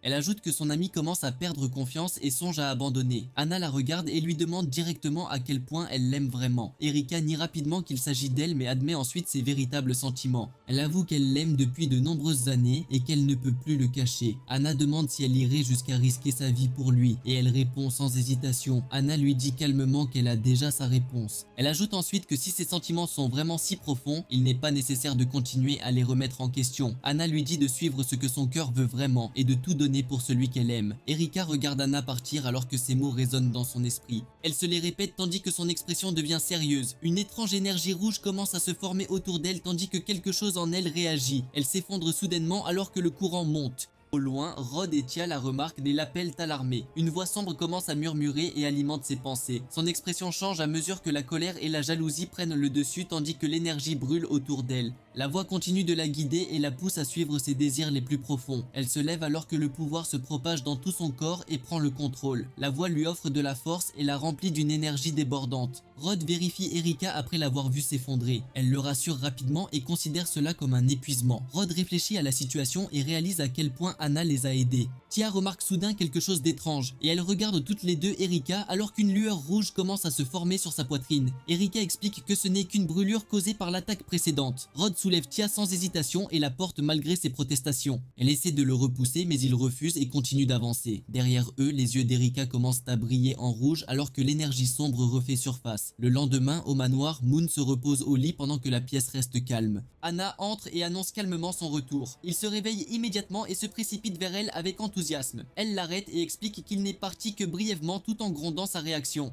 Elle ajoute que son amie commence à perdre confiance et songe à abandonner. Anna la regarde et lui demande directement à quel point elle l'aime vraiment. Erika nie rapidement qu'il s'agit d'elle mais admet ensuite ses véritables sentiments. Elle avoue qu'elle l'aime depuis de nombreuses années et qu'elle ne peut plus le cacher. Anna demande si elle irait jusqu'à risquer sa vie pour lui et elle répond sans hésitation. Anna lui dit calmement qu'elle a déjà sa réponse. Elle ajoute ensuite que si ses sentiments sont vraiment si profonds, il n'est pas nécessaire de continuer à les remettre en question. Anna lui dit de suivre ce que son cœur veut vraiment et de tout donner pour celui qu'elle aime. Erika regarde Anna partir alors que ses mots résonnent dans son esprit. Elle se les répète tandis que son expression devient sérieuse. Une étrange énergie rouge commence à se former autour d'elle tandis que quelque chose en elle réagit. Elle s'effondre soudainement alors que le courant monte. Au loin, Rod et Tia la remarquent et l'appellent alarmée. Une voix sombre commence à murmurer et alimente ses pensées. Son expression change à mesure que la colère et la jalousie prennent le dessus tandis que l'énergie brûle autour d'elle. La voix continue de la guider et la pousse à suivre ses désirs les plus profonds. Elle se lève alors que le pouvoir se propage dans tout son corps et prend le contrôle. La voix lui offre de la force et la remplit d'une énergie débordante. Rod vérifie Erika après l'avoir vue s'effondrer. Elle le rassure rapidement et considère cela comme un épuisement. Rod réfléchit à la situation et réalise à quel point Anna les a aidés. Tia remarque soudain quelque chose d'étrange et elle regarde toutes les deux Erika alors qu'une lueur rouge commence à se former sur sa poitrine. Erika explique que ce n'est qu'une brûlure causée par l'attaque précédente. Rod soulève Tia sans hésitation et la porte malgré ses protestations. Elle essaie de le repousser mais il refuse et continue d'avancer. Derrière eux, les yeux d'Erika commencent à briller en rouge alors que l'énergie sombre refait surface. Le lendemain, au manoir, Moon se repose au lit pendant que la pièce reste calme. Anna entre et annonce calmement son retour. Il se réveille immédiatement et se précipite vers elle avec enthousiasme. Elle l'arrête et explique qu'il n'est parti que brièvement tout en grondant sa réaction.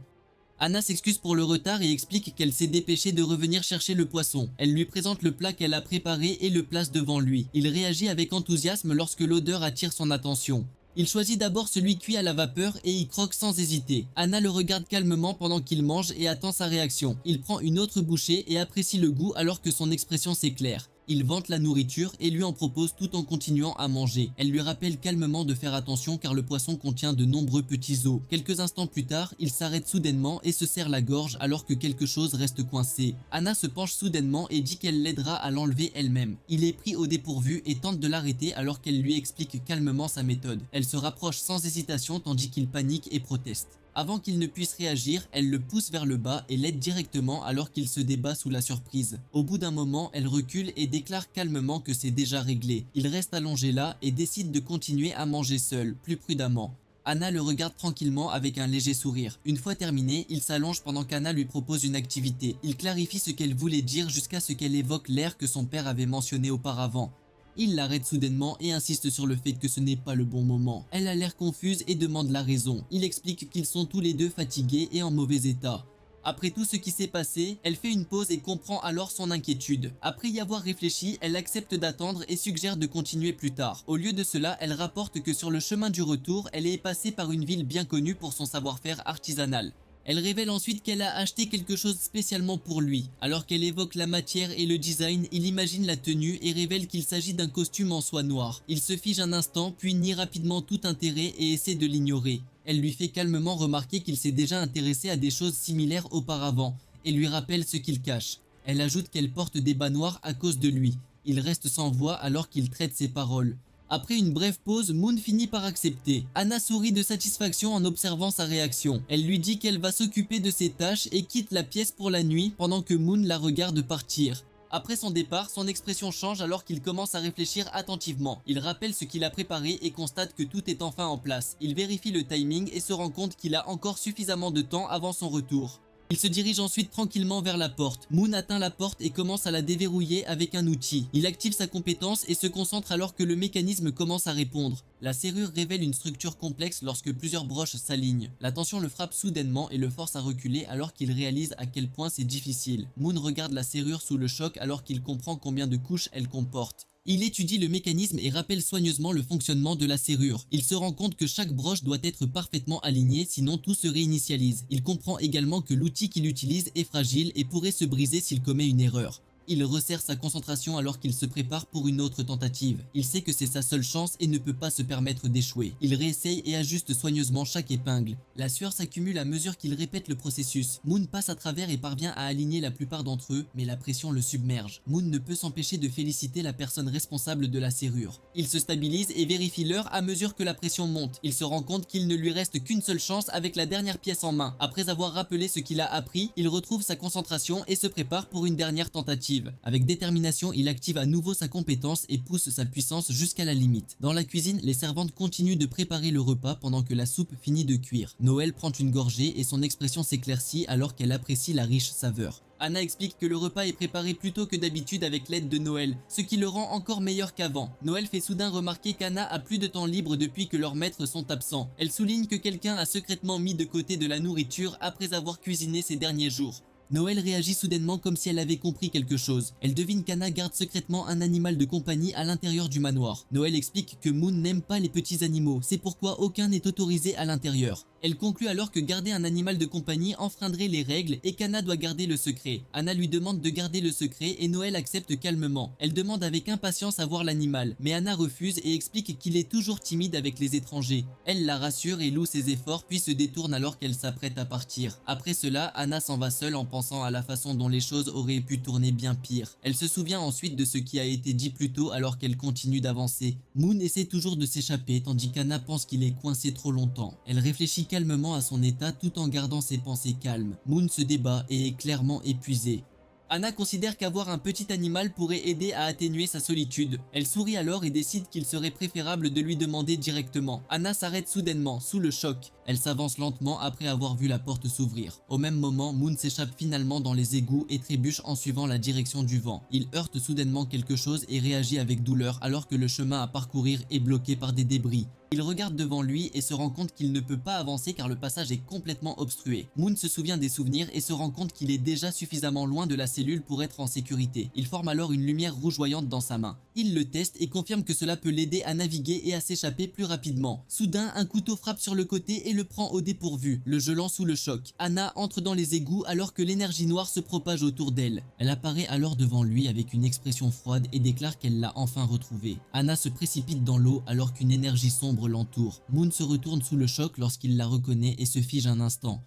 Anna s'excuse pour le retard et explique qu'elle s'est dépêchée de revenir chercher le poisson. Elle lui présente le plat qu'elle a préparé et le place devant lui. Il réagit avec enthousiasme lorsque l'odeur attire son attention. Il choisit d'abord celui cuit à la vapeur et y croque sans hésiter. Anna le regarde calmement pendant qu'il mange et attend sa réaction. Il prend une autre bouchée et apprécie le goût alors que son expression s'éclaire. Il vante la nourriture et lui en propose tout en continuant à manger. Elle lui rappelle calmement de faire attention car le poisson contient de nombreux petits os. Quelques instants plus tard, il s'arrête soudainement et se serre la gorge alors que quelque chose reste coincé. Anna se penche soudainement et dit qu'elle l'aidera à l'enlever elle-même. Il est pris au dépourvu et tente de l'arrêter alors qu'elle lui explique calmement sa méthode. Elle se rapproche sans hésitation tandis qu'il panique et proteste. Avant qu'il ne puisse réagir, elle le pousse vers le bas et l'aide directement alors qu'il se débat sous la surprise. Au bout d'un moment, elle recule et déclare calmement que c'est déjà réglé. Il reste allongé là et décide de continuer à manger seul, plus prudemment. Anna le regarde tranquillement avec un léger sourire. Une fois terminé, il s'allonge pendant qu'Anna lui propose une activité. Il clarifie ce qu'elle voulait dire jusqu'à ce qu'elle évoque l'air que son père avait mentionné auparavant. Il l'arrête soudainement et insiste sur le fait que ce n'est pas le bon moment. Elle a l'air confuse et demande la raison. Il explique qu'ils sont tous les deux fatigués et en mauvais état. Après tout ce qui s'est passé, elle fait une pause et comprend alors son inquiétude. Après y avoir réfléchi, elle accepte d'attendre et suggère de continuer plus tard. Au lieu de cela, elle rapporte que sur le chemin du retour, elle est passée par une ville bien connue pour son savoir-faire artisanal. Elle révèle ensuite qu'elle a acheté quelque chose spécialement pour lui. Alors qu'elle évoque la matière et le design, il imagine la tenue et révèle qu'il s'agit d'un costume en soie noire. Il se fige un instant, puis nie rapidement tout intérêt et essaie de l'ignorer. Elle lui fait calmement remarquer qu'il s'est déjà intéressé à des choses similaires auparavant et lui rappelle ce qu'il cache. Elle ajoute qu'elle porte des bas noirs à cause de lui. Il reste sans voix alors qu'il traite ses paroles. Après une brève pause, Moon finit par accepter. Anna sourit de satisfaction en observant sa réaction. Elle lui dit qu'elle va s'occuper de ses tâches et quitte la pièce pour la nuit pendant que Moon la regarde partir. Après son départ, son expression change alors qu'il commence à réfléchir attentivement. Il rappelle ce qu'il a préparé et constate que tout est enfin en place. Il vérifie le timing et se rend compte qu'il a encore suffisamment de temps avant son retour. Il se dirige ensuite tranquillement vers la porte. Moon atteint la porte et commence à la déverrouiller avec un outil. Il active sa compétence et se concentre alors que le mécanisme commence à répondre. La serrure révèle une structure complexe lorsque plusieurs broches s'alignent. La tension le frappe soudainement et le force à reculer alors qu'il réalise à quel point c'est difficile. Moon regarde la serrure sous le choc alors qu'il comprend combien de couches elle comporte. Il étudie le mécanisme et rappelle soigneusement le fonctionnement de la serrure. Il se rend compte que chaque broche doit être parfaitement alignée, sinon tout se réinitialise. Il comprend également que l'outil qu'il utilise est fragile et pourrait se briser s'il commet une erreur. Il resserre sa concentration alors qu'il se prépare pour une autre tentative. Il sait que c'est sa seule chance et ne peut pas se permettre d'échouer. Il réessaye et ajuste soigneusement chaque épingle. La sueur s'accumule à mesure qu'il répète le processus. Moon passe à travers et parvient à aligner la plupart d'entre eux, mais la pression le submerge. Moon ne peut s'empêcher de féliciter la personne responsable de la serrure. Il se stabilise et vérifie l'heure à mesure que la pression monte. Il se rend compte qu'il ne lui reste qu'une seule chance avec la dernière pièce en main. Après avoir rappelé ce qu'il a appris, il retrouve sa concentration et se prépare pour une dernière tentative. Avec détermination, il active à nouveau sa compétence et pousse sa puissance jusqu'à la limite. Dans la cuisine, les servantes continuent de préparer le repas pendant que la soupe finit de cuire. Noël prend une gorgée et son expression s'éclaircit alors qu'elle apprécie la riche saveur. Anna explique que le repas est préparé plus tôt que d'habitude avec l'aide de Noël, ce qui le rend encore meilleur qu'avant. Noël fait soudain remarquer qu'Anna a plus de temps libre depuis que leurs maîtres sont absents. Elle souligne que quelqu'un a secrètement mis de côté de la nourriture après avoir cuisiné ces derniers jours. Noël réagit soudainement comme si elle avait compris quelque chose. Elle devine qu'Anna garde secrètement un animal de compagnie à l'intérieur du manoir. Noël explique que Moon n'aime pas les petits animaux, c'est pourquoi aucun n'est autorisé à l'intérieur. Elle conclut alors que garder un animal de compagnie enfreindrait les règles et qu'Anna doit garder le secret. Anna lui demande de garder le secret et Noël accepte calmement. Elle demande avec impatience à voir l'animal, mais Anna refuse et explique qu'il est toujours timide avec les étrangers. Elle la rassure et loue ses efforts puis se détourne alors qu'elle s'apprête à partir. Après cela, Anna s'en va seule en pensant à la façon dont les choses auraient pu tourner bien pire. Elle se souvient ensuite de ce qui a été dit plus tôt alors qu'elle continue d'avancer. Moon essaie toujours de s'échapper tandis qu'Anna pense qu'il est coincé trop longtemps. Elle réfléchit calmement à son état tout en gardant ses pensées calmes. Moon se débat et est clairement épuisée. Anna considère qu'avoir un petit animal pourrait aider à atténuer sa solitude. Elle sourit alors et décide qu'il serait préférable de lui demander directement. Anna s'arrête soudainement, sous le choc. Elle s'avance lentement après avoir vu la porte s'ouvrir. Au même moment, Moon s'échappe finalement dans les égouts et trébuche en suivant la direction du vent. Il heurte soudainement quelque chose et réagit avec douleur alors que le chemin à parcourir est bloqué par des débris. Il regarde devant lui et se rend compte qu'il ne peut pas avancer car le passage est complètement obstrué. Moon se souvient des souvenirs et se rend compte qu'il est déjà suffisamment loin de la cellule pour être en sécurité. Il forme alors une lumière rougeoyante dans sa main. Il le teste et confirme que cela peut l'aider à naviguer et à s'échapper plus rapidement. Soudain, un couteau frappe sur le côté et le prend au dépourvu, le gelant sous le choc. Anna entre dans les égouts alors que l'énergie noire se propage autour d'elle. Elle apparaît alors devant lui avec une expression froide et déclare qu'elle l'a enfin retrouvé. Anna se précipite dans l'eau alors qu'une énergie sombre l'entoure. Moon se retourne sous le choc lorsqu'il la reconnaît et se fige un instant.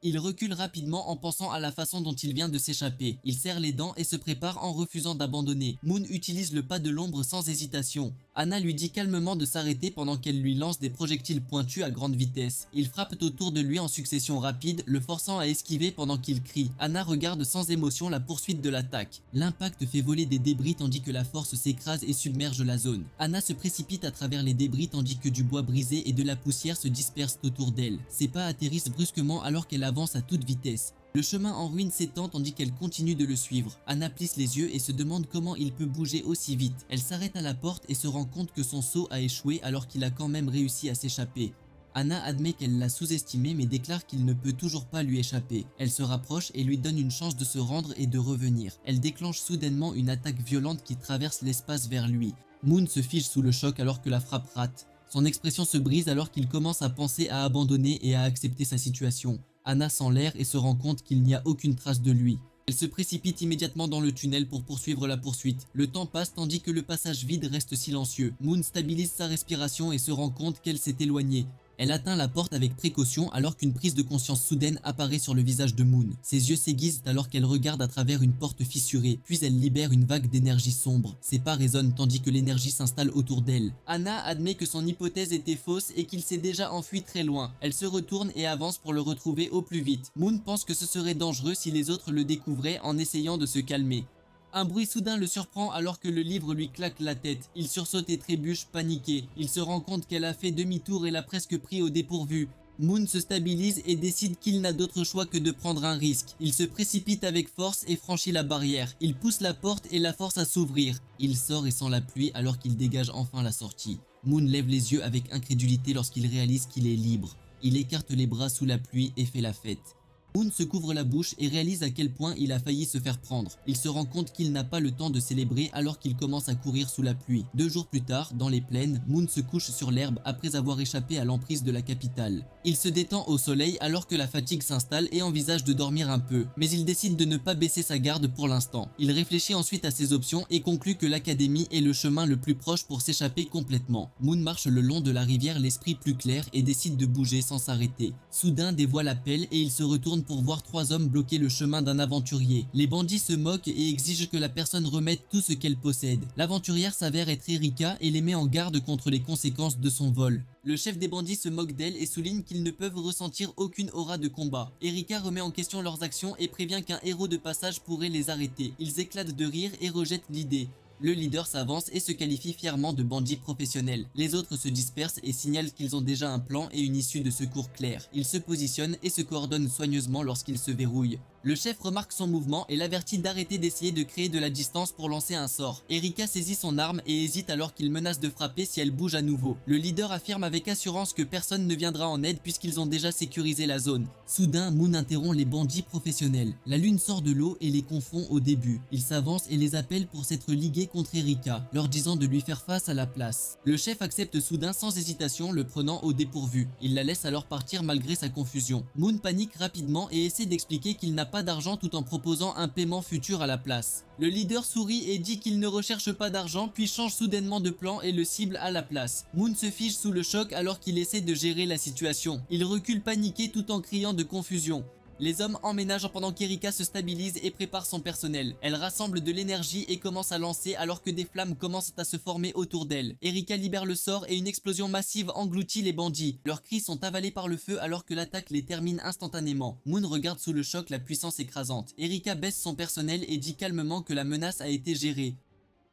Il recule rapidement en pensant à la façon dont il vient de s'échapper. Il serre les dents et se prépare en refusant d'abandonner. Moon utilise le pas de l'ombre sans hésitation. Anna lui dit calmement de s'arrêter pendant qu'elle lui lance des projectiles pointus à grande vitesse. Ils frappent autour de lui en succession rapide, le forçant à esquiver pendant qu'il crie. Anna regarde sans émotion la poursuite de l'attaque. L'impact fait voler des débris tandis que la force s'écrase et submerge la zone. Anna se précipite à travers les débris tandis que du bois brisé et de la poussière se dispersent autour d'elle. Ses pas atterrissent brusquement alors qu'elle avance à toute vitesse. Le chemin en ruine s'étend tandis qu'elle continue de le suivre. Anna plisse les yeux et se demande comment il peut bouger aussi vite. Elle s'arrête à la porte et se rend compte que son saut a échoué alors qu'il a quand même réussi à s'échapper. Anna admet qu'elle l'a sous-estimé mais déclare qu'il ne peut toujours pas lui échapper. Elle se rapproche et lui donne une chance de se rendre et de revenir. Elle déclenche soudainement une attaque violente qui traverse l'espace vers lui. Moon se fige sous le choc alors que la frappe rate. Son expression se brise alors qu'il commence à penser à abandonner et à accepter sa situation. Anna sent l'air et se rend compte qu'il n'y a aucune trace de lui. Elle se précipite immédiatement dans le tunnel pour poursuivre la poursuite. Le temps passe tandis que le passage vide reste silencieux. Moon stabilise sa respiration et se rend compte qu'elle s'est éloignée. Elle atteint la porte avec précaution alors qu'une prise de conscience soudaine apparaît sur le visage de Moon. Ses yeux s'aiguisent alors qu'elle regarde à travers une porte fissurée, puis elle libère une vague d'énergie sombre. Ses pas résonnent tandis que l'énergie s'installe autour d'elle. Anna admet que son hypothèse était fausse et qu'il s'est déjà enfui très loin. Elle se retourne et avance pour le retrouver au plus vite. Moon pense que ce serait dangereux si les autres le découvraient en essayant de se calmer. Un bruit soudain le surprend alors que le livre lui claque la tête. Il sursaute et trébuche, paniqué. Il se rend compte qu'elle a fait demi-tour et l'a presque pris au dépourvu. Moon se stabilise et décide qu'il n'a d'autre choix que de prendre un risque. Il se précipite avec force et franchit la barrière. Il pousse la porte et la force à s'ouvrir. Il sort et sent la pluie alors qu'il dégage enfin la sortie. Moon lève les yeux avec incrédulité lorsqu'il réalise qu'il est libre. Il écarte les bras sous la pluie et fait la fête. Moon se couvre la bouche et réalise à quel point il a failli se faire prendre. Il se rend compte qu'il n'a pas le temps de célébrer alors qu'il commence à courir sous la pluie. 2 jours plus tard, dans les plaines, Moon se couche sur l'herbe après avoir échappé à l'emprise de la capitale. Il se détend au soleil alors que la fatigue s'installe et envisage de dormir un peu, mais il décide de ne pas baisser sa garde pour l'instant. Il réfléchit ensuite à ses options et conclut que l'académie est le chemin le plus proche pour s'échapper complètement. Moon marche le long de la rivière l'esprit plus clair et décide de bouger sans s'arrêter. Soudain, des voix l'appellent et il se retourne pour voir 3 hommes bloquer le chemin d'un aventurier. Les bandits se moquent et exigent que la personne remette tout ce qu'elle possède. L'aventurière s'avère être Erika et les met en garde contre les conséquences de son vol. Le chef des bandits se moque d'elle et souligne qu'ils ne peuvent ressentir aucune aura de combat. Erika remet en question leurs actions et prévient qu'un héros de passage pourrait les arrêter. Ils éclatent de rire et rejettent l'idée. Le leader s'avance et se qualifie fièrement de bandit professionnel. Les autres se dispersent et signalent qu'ils ont déjà un plan et une issue de secours claire. Ils se positionnent et se coordonnent soigneusement lorsqu'ils se verrouillent. Le chef remarque son mouvement et l'avertit d'arrêter d'essayer de créer de la distance pour lancer un sort. Erika saisit son arme et hésite alors qu'il menace de frapper si elle bouge à nouveau. Le leader affirme avec assurance que personne ne viendra en aide puisqu'ils ont déjà sécurisé la zone. Soudain, Moon interrompt les bandits professionnels. La lune sort de l'eau et les confond au début. Il s'avance et les appelle pour s'être ligués contre Erika, leur disant de lui faire face à la place. Le chef accepte soudain sans hésitation, le prenant au dépourvu. Il la laisse alors partir malgré sa confusion. Moon panique rapidement et essaie d'expliquer qu'il n'a pas d'argent tout en proposant un paiement futur à la place. Le leader sourit et dit qu'il ne recherche pas d'argent puis change soudainement de plan et le cible à la place. Moon se fige sous le choc alors qu'il essaie de gérer la situation. Il recule paniqué tout en criant de confusion. Les hommes emménagent pendant qu'Erika se stabilise et prépare son personnel. Elle rassemble de l'énergie et commence à lancer alors que des flammes commencent à se former autour d'elle. Erika libère le sort et une explosion massive engloutit les bandits. Leurs cris sont avalés par le feu alors que l'attaque les termine instantanément. Moon regarde sous le choc la puissance écrasante. Erika baisse son personnel et dit calmement que la menace a été gérée.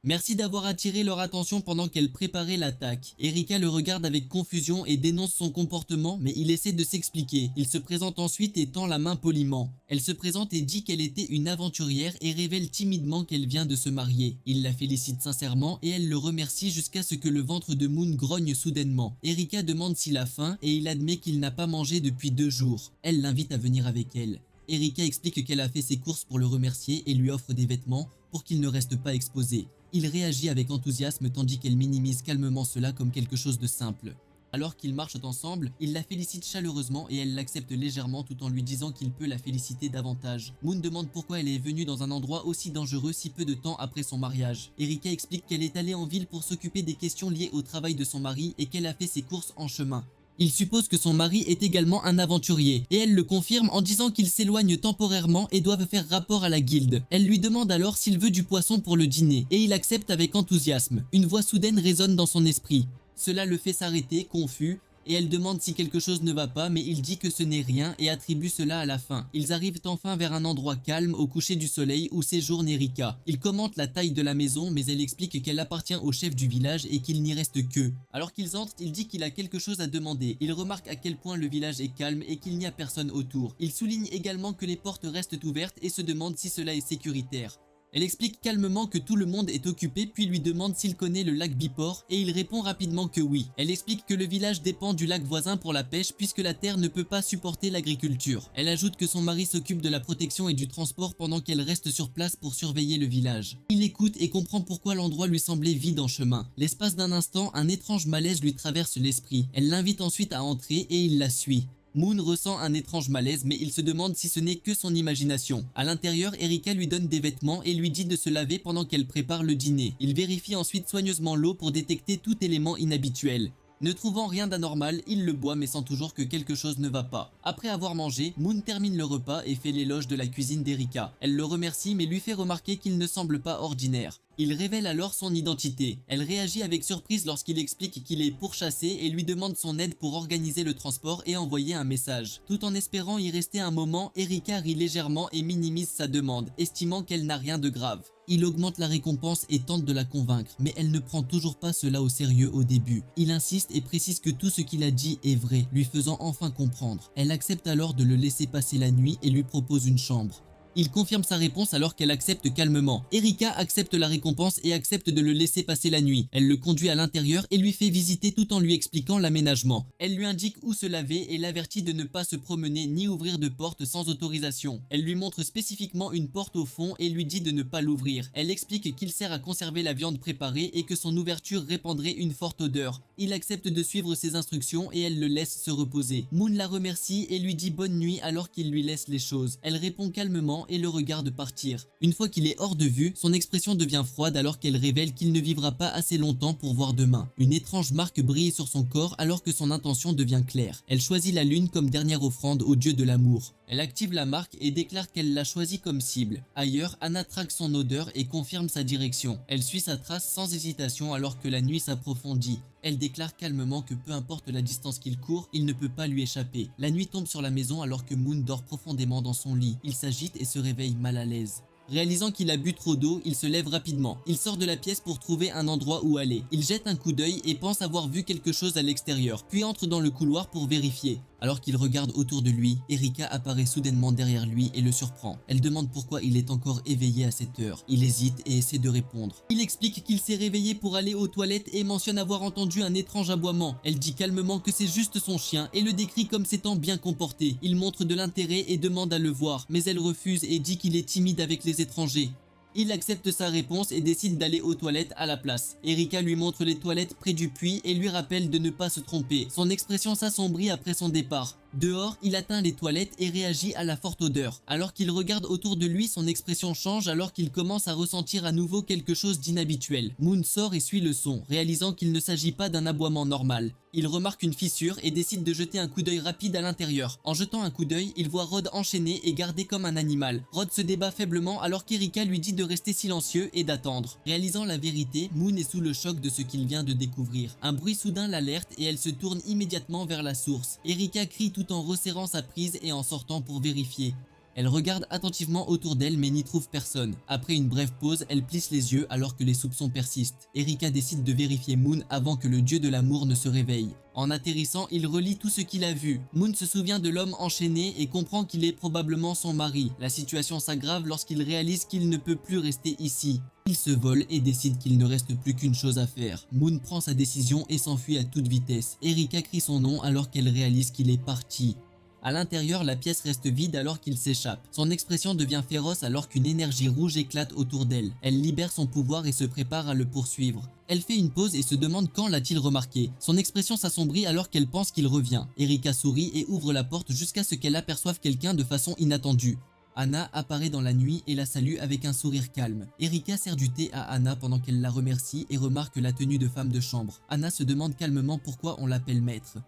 Merci d'avoir attiré leur attention pendant qu'elle préparait l'attaque. Erika le regarde avec confusion et dénonce son comportement, mais il essaie de s'expliquer. Il se présente ensuite et tend la main poliment. Elle se présente et dit qu'elle était une aventurière et révèle timidement qu'elle vient de se marier. Il la félicite sincèrement et elle le remercie jusqu'à ce que le ventre de Moon grogne soudainement. Erika demande s'il a faim et il admet qu'il n'a pas mangé depuis 2 jours. Elle l'invite à venir avec elle. Erika explique qu'elle a fait ses courses pour le remercier et lui offre des vêtements pour qu'il ne reste pas exposé. Il réagit avec enthousiasme tandis qu'elle minimise calmement cela comme quelque chose de simple. Alors qu'ils marchent ensemble, il la félicite chaleureusement et elle l'accepte légèrement tout en lui disant qu'il peut la féliciter davantage. Moon demande pourquoi elle est venue dans un endroit aussi dangereux si peu de temps après son mariage. Erika explique qu'elle est allée en ville pour s'occuper des questions liées au travail de son mari et qu'elle a fait ses courses en chemin. Il suppose que son mari est également un aventurier, et elle le confirme en disant qu'ils s'éloignent temporairement et doivent faire rapport à la guilde. Elle lui demande alors s'il veut du poisson pour le dîner, et il accepte avec enthousiasme. Une voix soudaine résonne dans son esprit. Cela le fait s'arrêter, confus, et elle demande si quelque chose ne va pas, mais il dit que ce n'est rien et attribue cela à la fin. Ils arrivent enfin vers un endroit calme au coucher du soleil où séjourne Erika. Il commente la taille de la maison, mais elle explique qu'elle appartient au chef du village et qu'il n'y reste qu'eux. Alors qu'ils entrent, il dit qu'il a quelque chose à demander. Il remarque à quel point le village est calme et qu'il n'y a personne autour. Il souligne également que les portes restent ouvertes et se demande si cela est sécuritaire. Elle explique calmement que tout le monde est occupé puis lui demande s'il connaît le lac Bipor et il répond rapidement que oui. Elle explique que le village dépend du lac voisin pour la pêche puisque la terre ne peut pas supporter l'agriculture. Elle ajoute que son mari s'occupe de la protection et du transport pendant qu'elle reste sur place pour surveiller le village. Il écoute et comprend pourquoi l'endroit lui semblait vide en chemin. L'espace d'un instant, un étrange malaise lui traverse l'esprit. Elle l'invite ensuite à entrer et il la suit. Moon ressent un étrange malaise mais il se demande si ce n'est que son imagination. À l'intérieur, Erika lui donne des vêtements et lui dit de se laver pendant qu'elle prépare le dîner. Il vérifie ensuite soigneusement l'eau pour détecter tout élément inhabituel. Ne trouvant rien d'anormal, il le boit mais sent toujours que quelque chose ne va pas. Après avoir mangé, Moon termine le repas et fait l'éloge de la cuisine d'Erika. Elle le remercie mais lui fait remarquer qu'il ne semble pas ordinaire. Il révèle alors son identité. Elle réagit avec surprise lorsqu'il explique qu'il est pourchassé et lui demande son aide pour organiser le transport et envoyer un message. Tout en espérant y rester un moment, Erika rit légèrement et minimise sa demande, estimant qu'elle n'a rien de grave. Il augmente la récompense et tente de la convaincre, mais elle ne prend toujours pas cela au sérieux au début. Il insiste et précise que tout ce qu'il a dit est vrai, lui faisant enfin comprendre. Elle accepte alors de le laisser passer la nuit et lui propose une chambre. Il confirme sa réponse alors qu'elle accepte calmement. Erika accepte la récompense et accepte de le laisser passer la nuit. Elle le conduit à l'intérieur et lui fait visiter tout en lui expliquant l'aménagement. Elle lui indique où se laver et l'avertit de ne pas se promener ni ouvrir de porte sans autorisation. Elle lui montre spécifiquement une porte au fond et lui dit de ne pas l'ouvrir. Elle explique qu'il sert à conserver la viande préparée et que son ouverture répandrait une forte odeur. Il accepte de suivre ses instructions et elle le laisse se reposer. Moon la remercie et lui dit bonne nuit alors qu'il lui laisse les choses. Elle répond calmement et le regarde partir. Une fois qu'il est hors de vue, son expression devient froide alors qu'elle révèle qu'il ne vivra pas assez longtemps pour voir demain. Une étrange marque brille sur son corps alors que son intention devient claire. Elle choisit la lune comme dernière offrande au dieu de l'amour. Elle active la marque et déclare qu'elle l'a choisi comme cible. Ailleurs, Anna traque son odeur et confirme sa direction. Elle suit sa trace sans hésitation alors que la nuit s'approfondit. Elle déclare calmement que peu importe la distance qu'il court, il ne peut pas lui échapper. La nuit tombe sur la maison alors que Moon dort profondément dans son lit. Il s'agite et se réveille mal à l'aise. Réalisant qu'il a bu trop d'eau, il se lève rapidement. Il sort de la pièce pour trouver un endroit où aller. Il jette un coup d'œil et pense avoir vu quelque chose à l'extérieur, puis entre dans le couloir pour vérifier. Alors qu'il regarde autour de lui, Erika apparaît soudainement derrière lui et le surprend. Elle demande pourquoi il est encore éveillé à cette heure. Il hésite et essaie de répondre. Il explique qu'il s'est réveillé pour aller aux toilettes et mentionne avoir entendu un étrange aboiement. Elle dit calmement que c'est juste son chien et le décrit comme s'étant bien comporté. Il montre de l'intérêt et demande à le voir, mais elle refuse et dit qu'il est timide avec les étrangers. Il accepte sa réponse et décide d'aller aux toilettes à la place. Erika lui montre les toilettes près du puits et lui rappelle de ne pas se tromper. Son expression s'assombrit après son départ. Dehors, il atteint les toilettes et réagit à la forte odeur. Alors qu'il regarde autour de lui, son expression change alors qu'il commence à ressentir à nouveau quelque chose d'inhabituel. Moon sort et suit le son, réalisant qu'il ne s'agit pas d'un aboiement normal. Il remarque une fissure et décide de jeter un coup d'œil rapide à l'intérieur. En jetant un coup d'œil, il voit Rod enchaîné et gardé comme un animal. Rod se débat faiblement alors qu'Erika lui dit de rester silencieux et d'attendre. Réalisant la vérité, Moon est sous le choc de ce qu'il vient de découvrir. Un bruit soudain l'alerte et elle se tourne immédiatement vers la source. Erika crie tout en resserrant sa prise et en sortant pour vérifier. Elle regarde attentivement autour d'elle mais n'y trouve personne. Après une brève pause, elle plisse les yeux alors que les soupçons persistent. Erika décide de vérifier Moon avant que le dieu de l'amour ne se réveille. En atterrissant, il relit tout ce qu'il a vu. Moon se souvient de l'homme enchaîné et comprend qu'il est probablement son mari. La situation s'aggrave lorsqu'il réalise qu'il ne peut plus rester ici. Il se vole et décide qu'il ne reste plus qu'une chose à faire. Moon prend sa décision et s'enfuit à toute vitesse. Erika crie son nom alors qu'elle réalise qu'il est parti. À l'intérieur, la pièce reste vide alors qu'il s'échappe. Son expression devient féroce alors qu'une énergie rouge éclate autour d'elle. Elle libère son pouvoir et se prépare à le poursuivre. Elle fait une pause et se demande quand l'a-t-il remarqué. Son expression s'assombrit alors qu'elle pense qu'il revient. Erika sourit et ouvre la porte jusqu'à ce qu'elle aperçoive quelqu'un de façon inattendue. Anna apparaît dans la nuit et la salue avec un sourire calme. Erika sert du thé à Anna pendant qu'elle la remercie et remarque la tenue de femme de chambre. Anna se demande calmement pourquoi on l'appelle maître.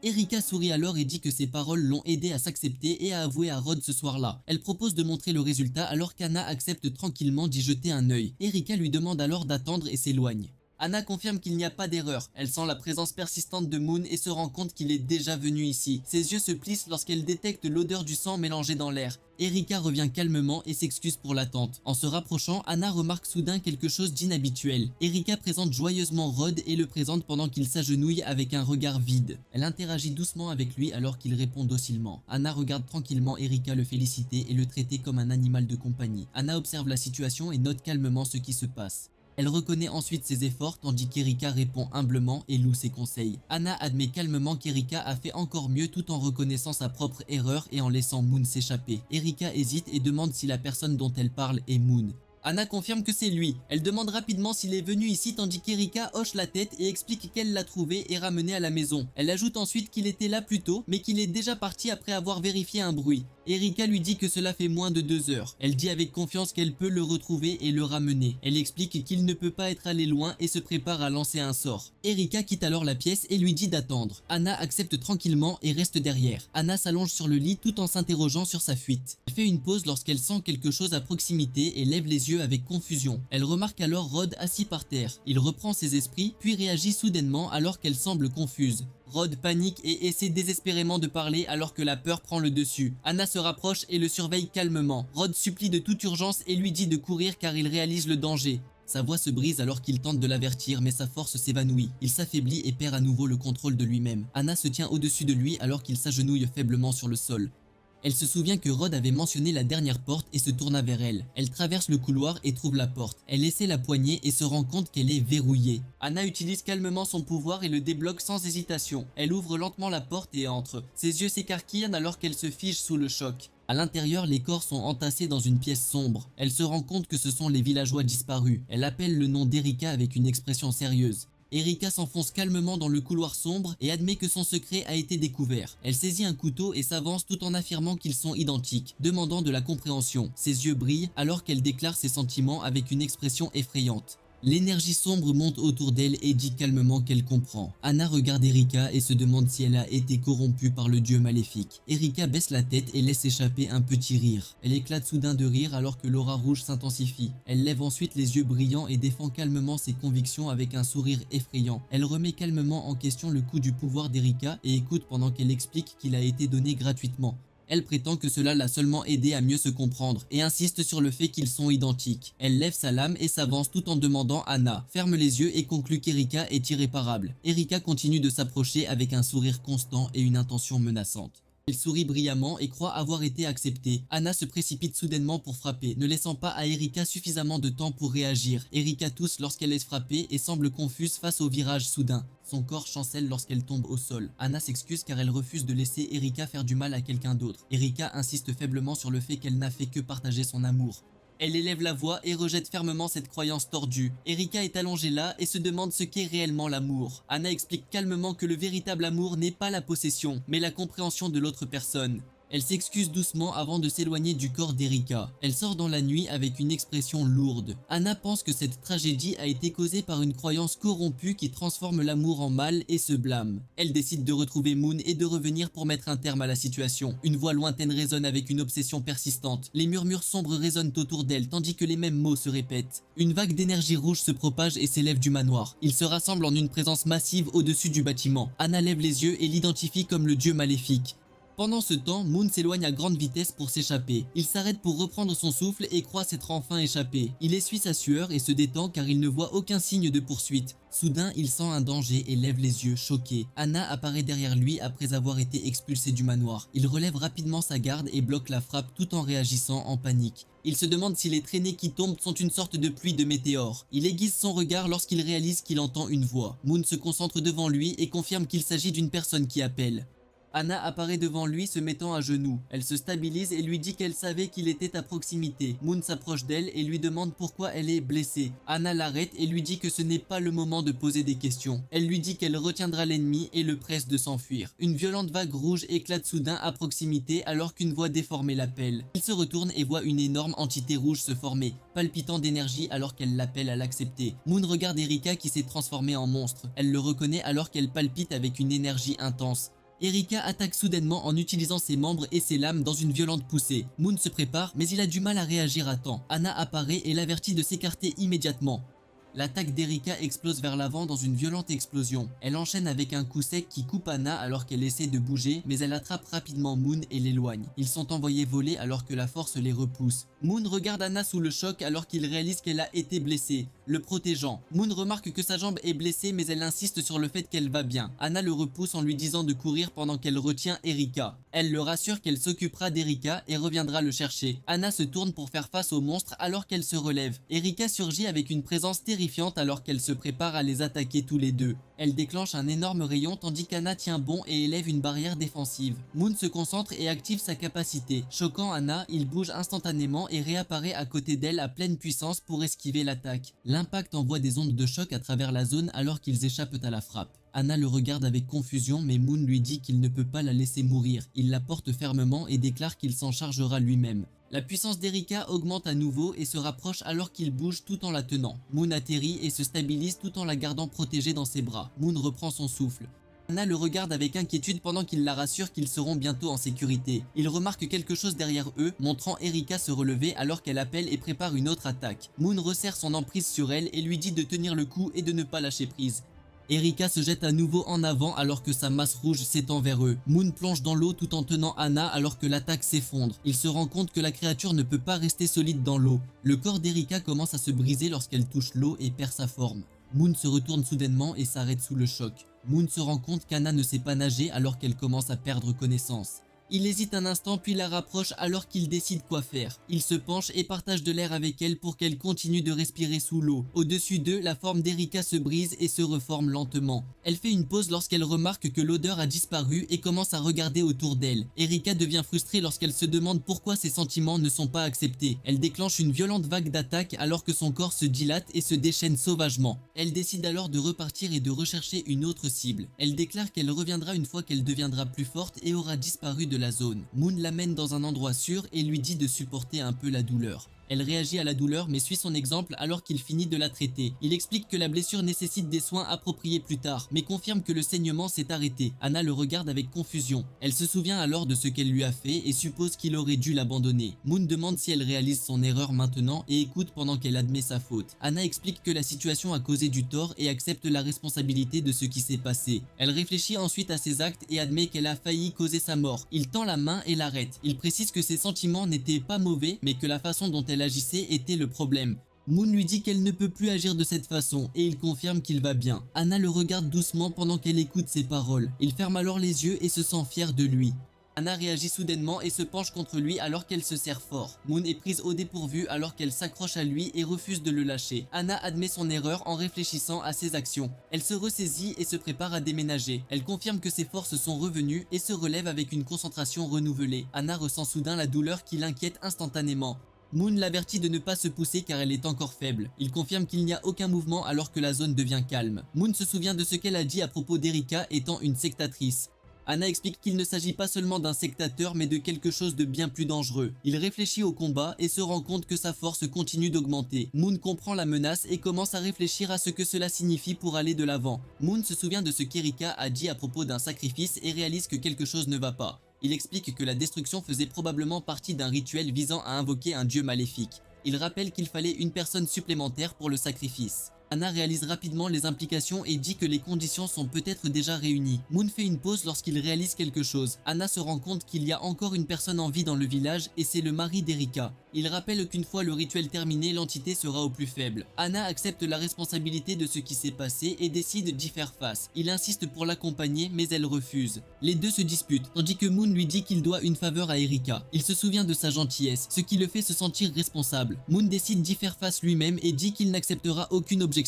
Erika sourit alors et dit que ses paroles l'ont aidé à s'accepter et à avouer à Rod ce soir-là. Elle propose de montrer le résultat alors qu'Anna accepte tranquillement d'y jeter un œil. Erika lui demande alors d'attendre et s'éloigne. Anna confirme qu'il n'y a pas d'erreur. Elle sent la présence persistante de Moon et se rend compte qu'il est déjà venu ici. Ses yeux se plissent lorsqu'elle détecte l'odeur du sang mélangé dans l'air. Erika revient calmement et s'excuse pour l'attente. En se rapprochant, Anna remarque soudain quelque chose d'inhabituel. Erika présente joyeusement Rod et le présente pendant qu'il s'agenouille avec un regard vide. Elle interagit doucement avec lui alors qu'il répond docilement. Anna regarde tranquillement Erika le féliciter et le traiter comme un animal de compagnie. Anna observe la situation et note calmement ce qui se passe. Elle reconnaît ensuite ses efforts tandis qu'Erika répond humblement et loue ses conseils. Anna admet calmement qu'Erika a fait encore mieux tout en reconnaissant sa propre erreur et en laissant Moon s'échapper. Erika hésite et demande si la personne dont elle parle est Moon. Anna confirme que c'est lui. Elle demande rapidement s'il est venu ici tandis qu'Erika hoche la tête et explique qu'elle l'a trouvé et ramené à la maison. Elle ajoute ensuite qu'il était là plus tôt mais qu'il est déjà parti après avoir vérifié un bruit. Erika lui dit que cela fait moins de 2 heures. Elle dit avec confiance qu'elle peut le retrouver et le ramener. Elle explique qu'il ne peut pas être allé loin et se prépare à lancer un sort. Erika quitte alors la pièce et lui dit d'attendre. Anna accepte tranquillement et reste derrière. Anna s'allonge sur le lit tout en s'interrogeant sur sa fuite. Elle fait une pause lorsqu'elle sent quelque chose à proximité et lève les yeux avec confusion. Elle remarque alors Rod assis par terre. Il reprend ses esprits puis réagit soudainement alors qu'elle semble confuse. Rod panique et essaie désespérément de parler alors que la peur prend le dessus. Anna se rapproche et le surveille calmement. Rod supplie de toute urgence et lui dit de courir car il réalise le danger. Sa voix se brise alors qu'il tente de l'avertir mais sa force s'évanouit. Il s'affaiblit et perd à nouveau le contrôle de lui-même. Anna se tient au-dessus de lui alors qu'il s'agenouille faiblement sur le sol. Elle se souvient que Rod avait mentionné la dernière porte et se tourna vers elle. Elle traverse le couloir et trouve la porte. Elle essaie la poignée et se rend compte qu'elle est verrouillée. Anna utilise calmement son pouvoir et le débloque sans hésitation. Elle ouvre lentement la porte et entre. Ses yeux s'écarquillent alors qu'elle se fige sous le choc. À l'intérieur, les corps sont entassés dans une pièce sombre. Elle se rend compte que ce sont les villageois disparus. Elle appelle le nom d'Erika avec une expression sérieuse. Erika s'enfonce calmement dans le couloir sombre et admet que son secret a été découvert. Elle saisit un couteau et s'avance tout en affirmant qu'ils sont identiques, demandant de la compréhension. Ses yeux brillent alors qu'elle déclare ses sentiments avec une expression effrayante. L'énergie sombre monte autour d'elle et dit calmement qu'elle comprend. Anna regarde Erika et se demande si elle a été corrompue par le dieu maléfique. Erika baisse la tête et laisse échapper un petit rire. Elle éclate soudain de rire alors que l'aura rouge s'intensifie. Elle lève ensuite les yeux brillants et défend calmement ses convictions avec un sourire effrayant. Elle remet calmement en question le coût du pouvoir d'Erika et écoute pendant qu'elle explique qu'il a été donné gratuitement. Elle prétend que cela l'a seulement aidé à mieux se comprendre et insiste sur le fait qu'ils sont identiques. Elle lève sa lame et s'avance tout en demandant Anna, ferme les yeux et conclut qu'Erika est irréparable. Erika continue de s'approcher avec un sourire constant et une intention menaçante. Elle sourit brillamment et croit avoir été acceptée. Anna se précipite soudainement pour frapper, ne laissant pas à Erika suffisamment de temps pour réagir. Erika tousse lorsqu'elle est frappée et semble confuse face au virage soudain. Son corps chancelle lorsqu'elle tombe au sol. Anna s'excuse car elle refuse de laisser Erika faire du mal à quelqu'un d'autre. Erika insiste faiblement sur le fait qu'elle n'a fait que partager son amour. Elle élève la voix et rejette fermement cette croyance tordue. Erika est allongée là et se demande ce qu'est réellement l'amour. Anna explique calmement que le véritable amour n'est pas la possession, mais la compréhension de l'autre personne. Elle s'excuse doucement avant de s'éloigner du corps d'Erika. Elle sort dans la nuit avec une expression lourde. Anna pense que cette tragédie a été causée par une croyance corrompue qui transforme l'amour en mal et se blâme. Elle décide de retrouver Moon et de revenir pour mettre un terme à la situation. Une voix lointaine résonne avec une obsession persistante. Les murmures sombres résonnent autour d'elle tandis que les mêmes mots se répètent. Une vague d'énergie rouge se propage et s'élève du manoir. Ils se rassemblent en une présence massive au-dessus du bâtiment. Anna lève les yeux et l'identifie comme le dieu maléfique. Pendant ce temps, Moon s'éloigne à grande vitesse pour s'échapper. Il s'arrête pour reprendre son souffle et croit s'être enfin échappé. Il essuie sa sueur et se détend car il ne voit aucun signe de poursuite. Soudain, il sent un danger et lève les yeux, choqué. Anna apparaît derrière lui après avoir été expulsé du manoir. Il relève rapidement sa garde et bloque la frappe tout en réagissant en panique. Il se demande si les traînées qui tombent sont une sorte de pluie de météores. Il aiguise son regard lorsqu'il réalise qu'il entend une voix. Moon se concentre devant lui et confirme qu'il s'agit d'une personne qui appelle. Anna apparaît devant lui se mettant à genoux. Elle se stabilise et lui dit qu'elle savait qu'il était à proximité. Moon s'approche d'elle et lui demande pourquoi elle est blessée. Anna l'arrête et lui dit que ce n'est pas le moment de poser des questions. Elle lui dit qu'elle retiendra l'ennemi et le presse de s'enfuir. Une violente vague rouge éclate soudain à proximité alors qu'une voix déformée l'appelle. Il se retourne et voit une énorme entité rouge se former, palpitant d'énergie alors qu'elle l'appelle à l'accepter. Moon regarde Erika qui s'est transformée en monstre. Elle le reconnaît alors qu'elle palpite avec une énergie intense. Erika attaque soudainement en utilisant ses membres et ses lames dans une violente poussée. Moon se prépare, mais il a du mal à réagir à temps. Anna apparaît et l'avertit de s'écarter immédiatement. L'attaque d'Erika explose vers l'avant dans une violente explosion. Elle enchaîne avec un coup sec qui coupe Anna alors qu'elle essaie de bouger, mais elle attrape rapidement Moon et l'éloigne. Ils sont envoyés voler alors que la force les repousse. Moon regarde Anna sous le choc alors qu'il réalise qu'elle a été blessée, le protégeant. Moon remarque que sa jambe est blessée mais elle insiste sur le fait qu'elle va bien. Anna le repousse en lui disant de courir pendant qu'elle retient Erika. Elle le rassure qu'elle s'occupera d'Erika et reviendra le chercher. Anna se tourne pour faire face au monstre alors qu'elle se relève. Erika surgit avec une présence terrifiante alors qu'elle se prépare à les attaquer tous les deux. Elle déclenche un énorme rayon tandis qu'Anna tient bon et élève une barrière défensive. Moon se concentre et active sa capacité. Choquant Anna, il bouge instantanément et réapparaît à côté d'elle à pleine puissance pour esquiver l'attaque. L'impact envoie des ondes de choc à travers la zone alors qu'ils échappent à la frappe. Anna le regarde avec confusion mais Moon lui dit qu'il ne peut pas la laisser mourir. Il la porte fermement et déclare qu'il s'en chargera lui-même. La puissance d'Erika augmente à nouveau et se rapproche alors qu'il bouge tout en la tenant. Moon atterrit et se stabilise tout en la gardant protégée dans ses bras. Moon reprend son souffle. Anna le regarde avec inquiétude pendant qu'il la rassure qu'ils seront bientôt en sécurité. Il remarque quelque chose derrière eux, montrant Erika se relever alors qu'elle appelle et prépare une autre attaque. Moon resserre son emprise sur elle et lui dit de tenir le coup et de ne pas lâcher prise. Erika se jette à nouveau en avant alors que sa masse rouge s'étend vers eux. Moon plonge dans l'eau tout en tenant Anna alors que l'attaque s'effondre. Il se rend compte que la créature ne peut pas rester solide dans l'eau. Le corps d'Erika commence à se briser lorsqu'elle touche l'eau et perd sa forme. Moon se retourne soudainement et s'arrête sous le choc. Moon se rend compte qu'Anna ne sait pas nager alors qu'elle commence à perdre connaissance. Il hésite un instant puis la rapproche alors qu'il décide quoi faire. Il se penche et partage de l'air avec elle pour qu'elle continue de respirer sous l'eau. Au-dessus d'eux, la forme d'Erika se brise et se reforme lentement. Elle fait une pause lorsqu'elle remarque que l'odeur a disparu et commence à regarder autour d'elle. Erika devient frustrée lorsqu'elle se demande pourquoi ses sentiments ne sont pas acceptés. Elle déclenche une violente vague d'attaque alors que son corps se dilate et se déchaîne sauvagement. Elle décide alors de repartir et de rechercher une autre cible. Elle déclare qu'elle reviendra une fois qu'elle deviendra plus forte et aura disparu de la zone. Moon l'amène dans un endroit sûr et lui dit de supporter un peu la douleur. Elle réagit à la douleur mais suit son exemple alors qu'il finit de la traiter. Il explique que la blessure nécessite des soins appropriés plus tard, mais confirme que le saignement s'est arrêté. Anna le regarde avec confusion. Elle se souvient alors de ce qu'elle lui a fait et suppose qu'il aurait dû l'abandonner. Moon demande si elle réalise son erreur maintenant et écoute pendant qu'elle admet sa faute. Anna explique que la situation a causé du tort et accepte la responsabilité de ce qui s'est passé. Elle réfléchit ensuite à ses actes et admet qu'elle a failli causer sa mort. Il tend la main et l'arrête. Il précise que ses sentiments n'étaient pas mauvais, mais que la façon dont elle agissait était le problème. Moon lui dit qu'elle ne peut plus agir de cette façon et il confirme qu'il va bien. Anna le regarde doucement pendant qu'elle écoute ses paroles. Il ferme alors les yeux et se sent fier de lui. Anna réagit soudainement et se penche contre lui alors qu'elle se serre fort. Moon est prise au dépourvu alors qu'elle s'accroche à lui et refuse de le lâcher. Anna admet son erreur en réfléchissant à ses actions. Elle se ressaisit et se prépare à déménager. Elle confirme que ses forces sont revenues et se relève avec une concentration renouvelée. Anna ressent soudain la douleur qui l'inquiète instantanément. Moon l'avertit de ne pas se pousser car elle est encore faible. Il confirme qu'il n'y a aucun mouvement alors que la zone devient calme. Moon se souvient de ce qu'elle a dit à propos d'Erika étant une sectatrice. Anna explique qu'il ne s'agit pas seulement d'un sectateur mais de quelque chose de bien plus dangereux. Il réfléchit au combat et se rend compte que sa force continue d'augmenter. Moon comprend la menace et commence à réfléchir à ce que cela signifie pour aller de l'avant. Moon se souvient de ce qu'Erika a dit à propos d'un sacrifice et réalise que quelque chose ne va pas. Il explique que la destruction faisait probablement partie d'un rituel visant à invoquer un dieu maléfique. Il rappelle qu'il fallait une personne supplémentaire pour le sacrifice. Anna réalise rapidement les implications et dit que les conditions sont peut-être déjà réunies. Moon fait une pause lorsqu'il réalise quelque chose. Anna se rend compte qu'il y a encore une personne en vie dans le village et c'est le mari d'Erika. Il rappelle qu'une fois le rituel terminé, l'entité sera au plus faible. Anna accepte la responsabilité de ce qui s'est passé et décide d'y faire face. Il insiste pour l'accompagner mais elle refuse. Les deux se disputent, tandis que Moon lui dit qu'il doit une faveur à Erika. Il se souvient de sa gentillesse, ce qui le fait se sentir responsable. Moon décide d'y faire face lui-même et dit qu'il n'acceptera aucune objection.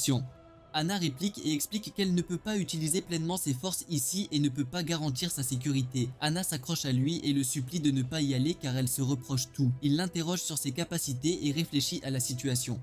Anna réplique et explique qu'elle ne peut pas utiliser pleinement ses forces ici et ne peut pas garantir sa sécurité. Anna s'accroche à lui et le supplie de ne pas y aller car elle se reproche tout. Il l'interroge sur ses capacités et réfléchit à la situation.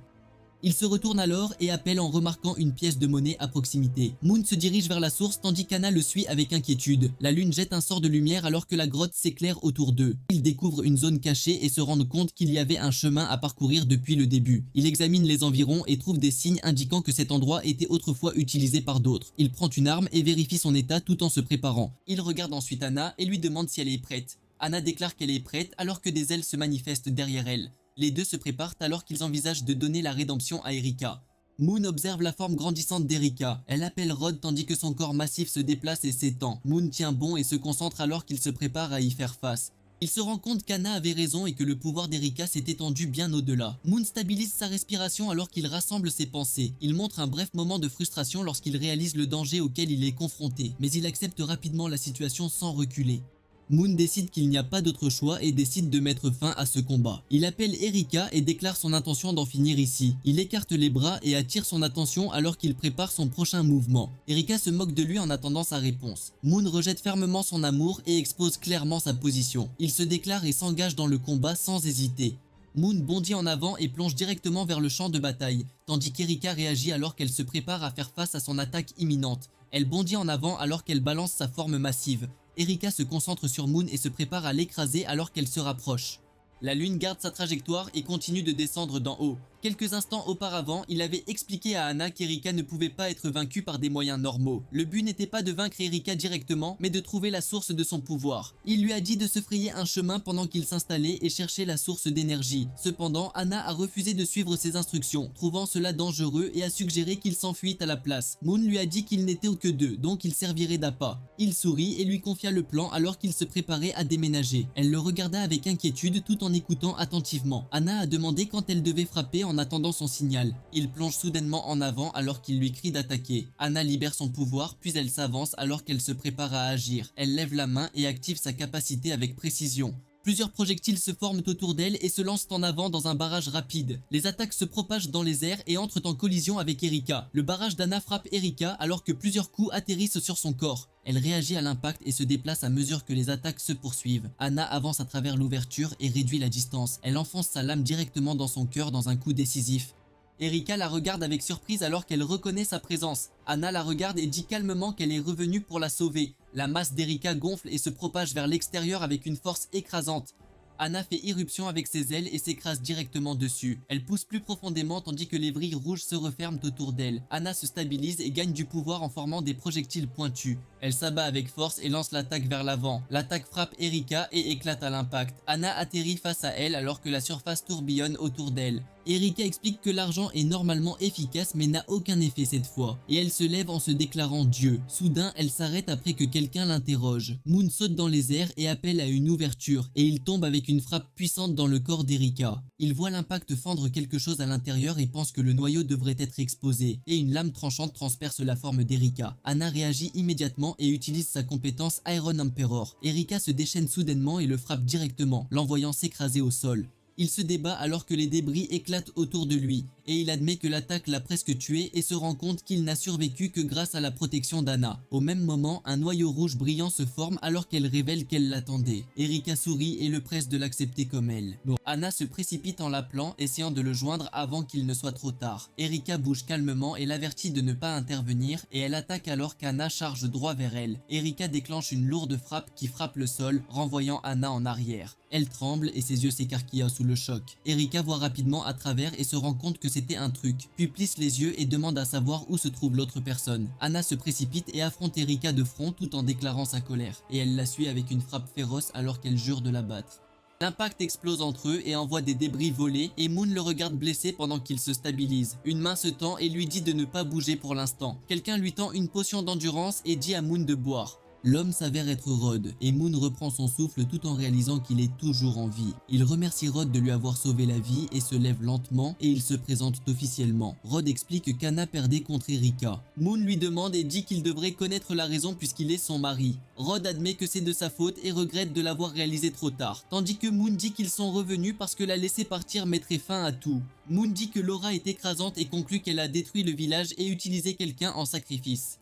Il se retourne alors et appelle en remarquant une pièce de monnaie à proximité. Moon se dirige vers la source tandis qu'Anna le suit avec inquiétude. La lune jette un sort de lumière alors que la grotte s'éclaire autour d'eux. Ils découvrent une zone cachée et se rendent compte qu'il y avait un chemin à parcourir depuis le début. Il examine les environs et trouve des signes indiquant que cet endroit était autrefois utilisé par d'autres. Il prend une arme et vérifie son état tout en se préparant. Il regarde ensuite Anna et lui demande si elle est prête. Anna déclare qu'elle est prête alors que des ailes se manifestent derrière elle. Les deux se préparent alors qu'ils envisagent de donner la rédemption à Erika. Moon observe la forme grandissante d'Erika. Elle appelle Rod tandis que son corps massif se déplace et s'étend. Moon tient bon et se concentre alors qu'il se prépare à y faire face. Il se rend compte qu'Anna avait raison et que le pouvoir d'Erika s'est étendu bien au-delà. Moon stabilise sa respiration alors qu'il rassemble ses pensées. Il montre un bref moment de frustration lorsqu'il réalise le danger auquel il est confronté, mais il accepte rapidement la situation sans reculer. Moon décide qu'il n'y a pas d'autre choix et décide de mettre fin à ce combat. Il appelle Erika et déclare son intention d'en finir ici. Il écarte les bras et attire son attention alors qu'il prépare son prochain mouvement. Erika se moque de lui en attendant sa réponse. Moon rejette fermement son amour et expose clairement sa position. Il se déclare et s'engage dans le combat sans hésiter. Moon bondit en avant et plonge directement vers le champ de bataille, tandis qu'Erika réagit alors qu'elle se prépare à faire face à son attaque imminente. Elle bondit en avant alors qu'elle balance sa forme massive. Erika se concentre sur Moon et se prépare à l'écraser alors qu'elle se rapproche. La lune garde sa trajectoire et continue de descendre d'en haut. Quelques instants auparavant, il avait expliqué à Anna qu'Erika ne pouvait pas être vaincue par des moyens normaux. Le but n'était pas de vaincre Erika directement, mais de trouver la source de son pouvoir. Il lui a dit de se frayer un chemin pendant qu'il s'installait et cherchait la source d'énergie. Cependant, Anna a refusé de suivre ses instructions, trouvant cela dangereux et a suggéré qu'il s'enfuit à la place. Moon lui a dit qu'il n'était que deux, donc il servirait d'appât. Il sourit et lui confia le plan alors qu'il se préparait à déménager. Elle le regarda avec inquiétude tout en écoutant attentivement. Anna a demandé quand elle devait frapper en attendant son signal. Il plonge soudainement en avant alors qu'il lui crie d'attaquer. Anna libère son pouvoir puis elle s'avance alors qu'elle se prépare à agir. Elle lève la main et active sa capacité avec précision. Plusieurs projectiles se forment autour d'elle et se lancent en avant dans un barrage rapide. Les attaques se propagent dans les airs et entrent en collision avec Erika. Le barrage d'Anna frappe Erika alors que plusieurs coups atterrissent sur son corps. Elle réagit à l'impact et se déplace à mesure que les attaques se poursuivent. Anna avance à travers l'ouverture et réduit la distance. Elle enfonce sa lame directement dans son cœur dans un coup décisif. Erika la regarde avec surprise alors qu'elle reconnaît sa présence. Anna la regarde et dit calmement qu'elle est revenue pour la sauver. La masse d'Erika gonfle et se propage vers l'extérieur avec une force écrasante. Anna fait irruption avec ses ailes et s'écrase directement dessus. Elle pousse plus profondément tandis que les vrilles rouges se referment autour d'elle. Anna se stabilise et gagne du pouvoir en formant des projectiles pointus. Elle s'abat avec force et lance l'attaque vers l'avant. L'attaque frappe Erika et éclate à l'impact. Anna atterrit face à elle alors que la surface tourbillonne autour d'elle. Erika explique que l'argent est normalement efficace mais n'a aucun effet cette fois. Et elle se lève en se déclarant Dieu. Soudain, elle s'arrête après que quelqu'un l'interroge. Moon saute dans les airs et appelle à une ouverture. Et il tombe avec une frappe puissante dans le corps d'Erika. Il voit l'impact fendre quelque chose à l'intérieur et pense que le noyau devrait être exposé. Et une lame tranchante transperce la forme d'Erika. Anna réagit immédiatement et utilise sa compétence Iron Emperor. Erika se déchaîne soudainement et le frappe directement, l'envoyant s'écraser au sol. Il se débat alors que les débris éclatent autour de lui et il admet que l'attaque l'a presque tué et se rend compte qu'il n'a survécu que grâce à la protection d'Anna. Au même moment, un noyau rouge brillant se forme alors qu'elle révèle qu'elle l'attendait. Erika sourit et le presse de l'accepter comme elle. Anna se précipite en l'appelant, essayant de le joindre avant qu'il ne soit trop tard. Erika bouge calmement et l'avertit de ne pas intervenir et elle attaque alors qu'Anna charge droit vers elle. Erika déclenche une lourde frappe qui frappe le sol, renvoyant Anna en arrière. Elle tremble et ses yeux s'écarquillent sous le choc. Erika voit rapidement à travers et se rend compte que c'était un truc, puis plisse les yeux et demande à savoir où se trouve l'autre personne. Anna se précipite et affronte Erika de front tout en déclarant sa colère, et elle la suit avec une frappe féroce alors qu'elle jure de la battre. L'impact explose entre eux et envoie des débris voler et Moon le regarde blessé pendant qu'il se stabilise. Une main se tend et lui dit de ne pas bouger pour l'instant. Quelqu'un lui tend une potion d'endurance et dit à Moon de boire. L'homme s'avère être Rod, et Moon reprend son souffle tout en réalisant qu'il est toujours en vie. Il remercie Rod de lui avoir sauvé la vie et se lève lentement et il se présente officiellement. Rod explique qu'Anna perdait contre Erika. Moon lui demande et dit qu'il devrait connaître la raison puisqu'il est son mari. Rod admet que c'est de sa faute et regrette de l'avoir réalisé trop tard, tandis que Moon dit qu'ils sont revenus parce que la laisser partir mettrait fin à tout. Moon dit que l'aura est écrasante et conclut qu'elle a détruit le village et utilisé quelqu'un en sacrifice.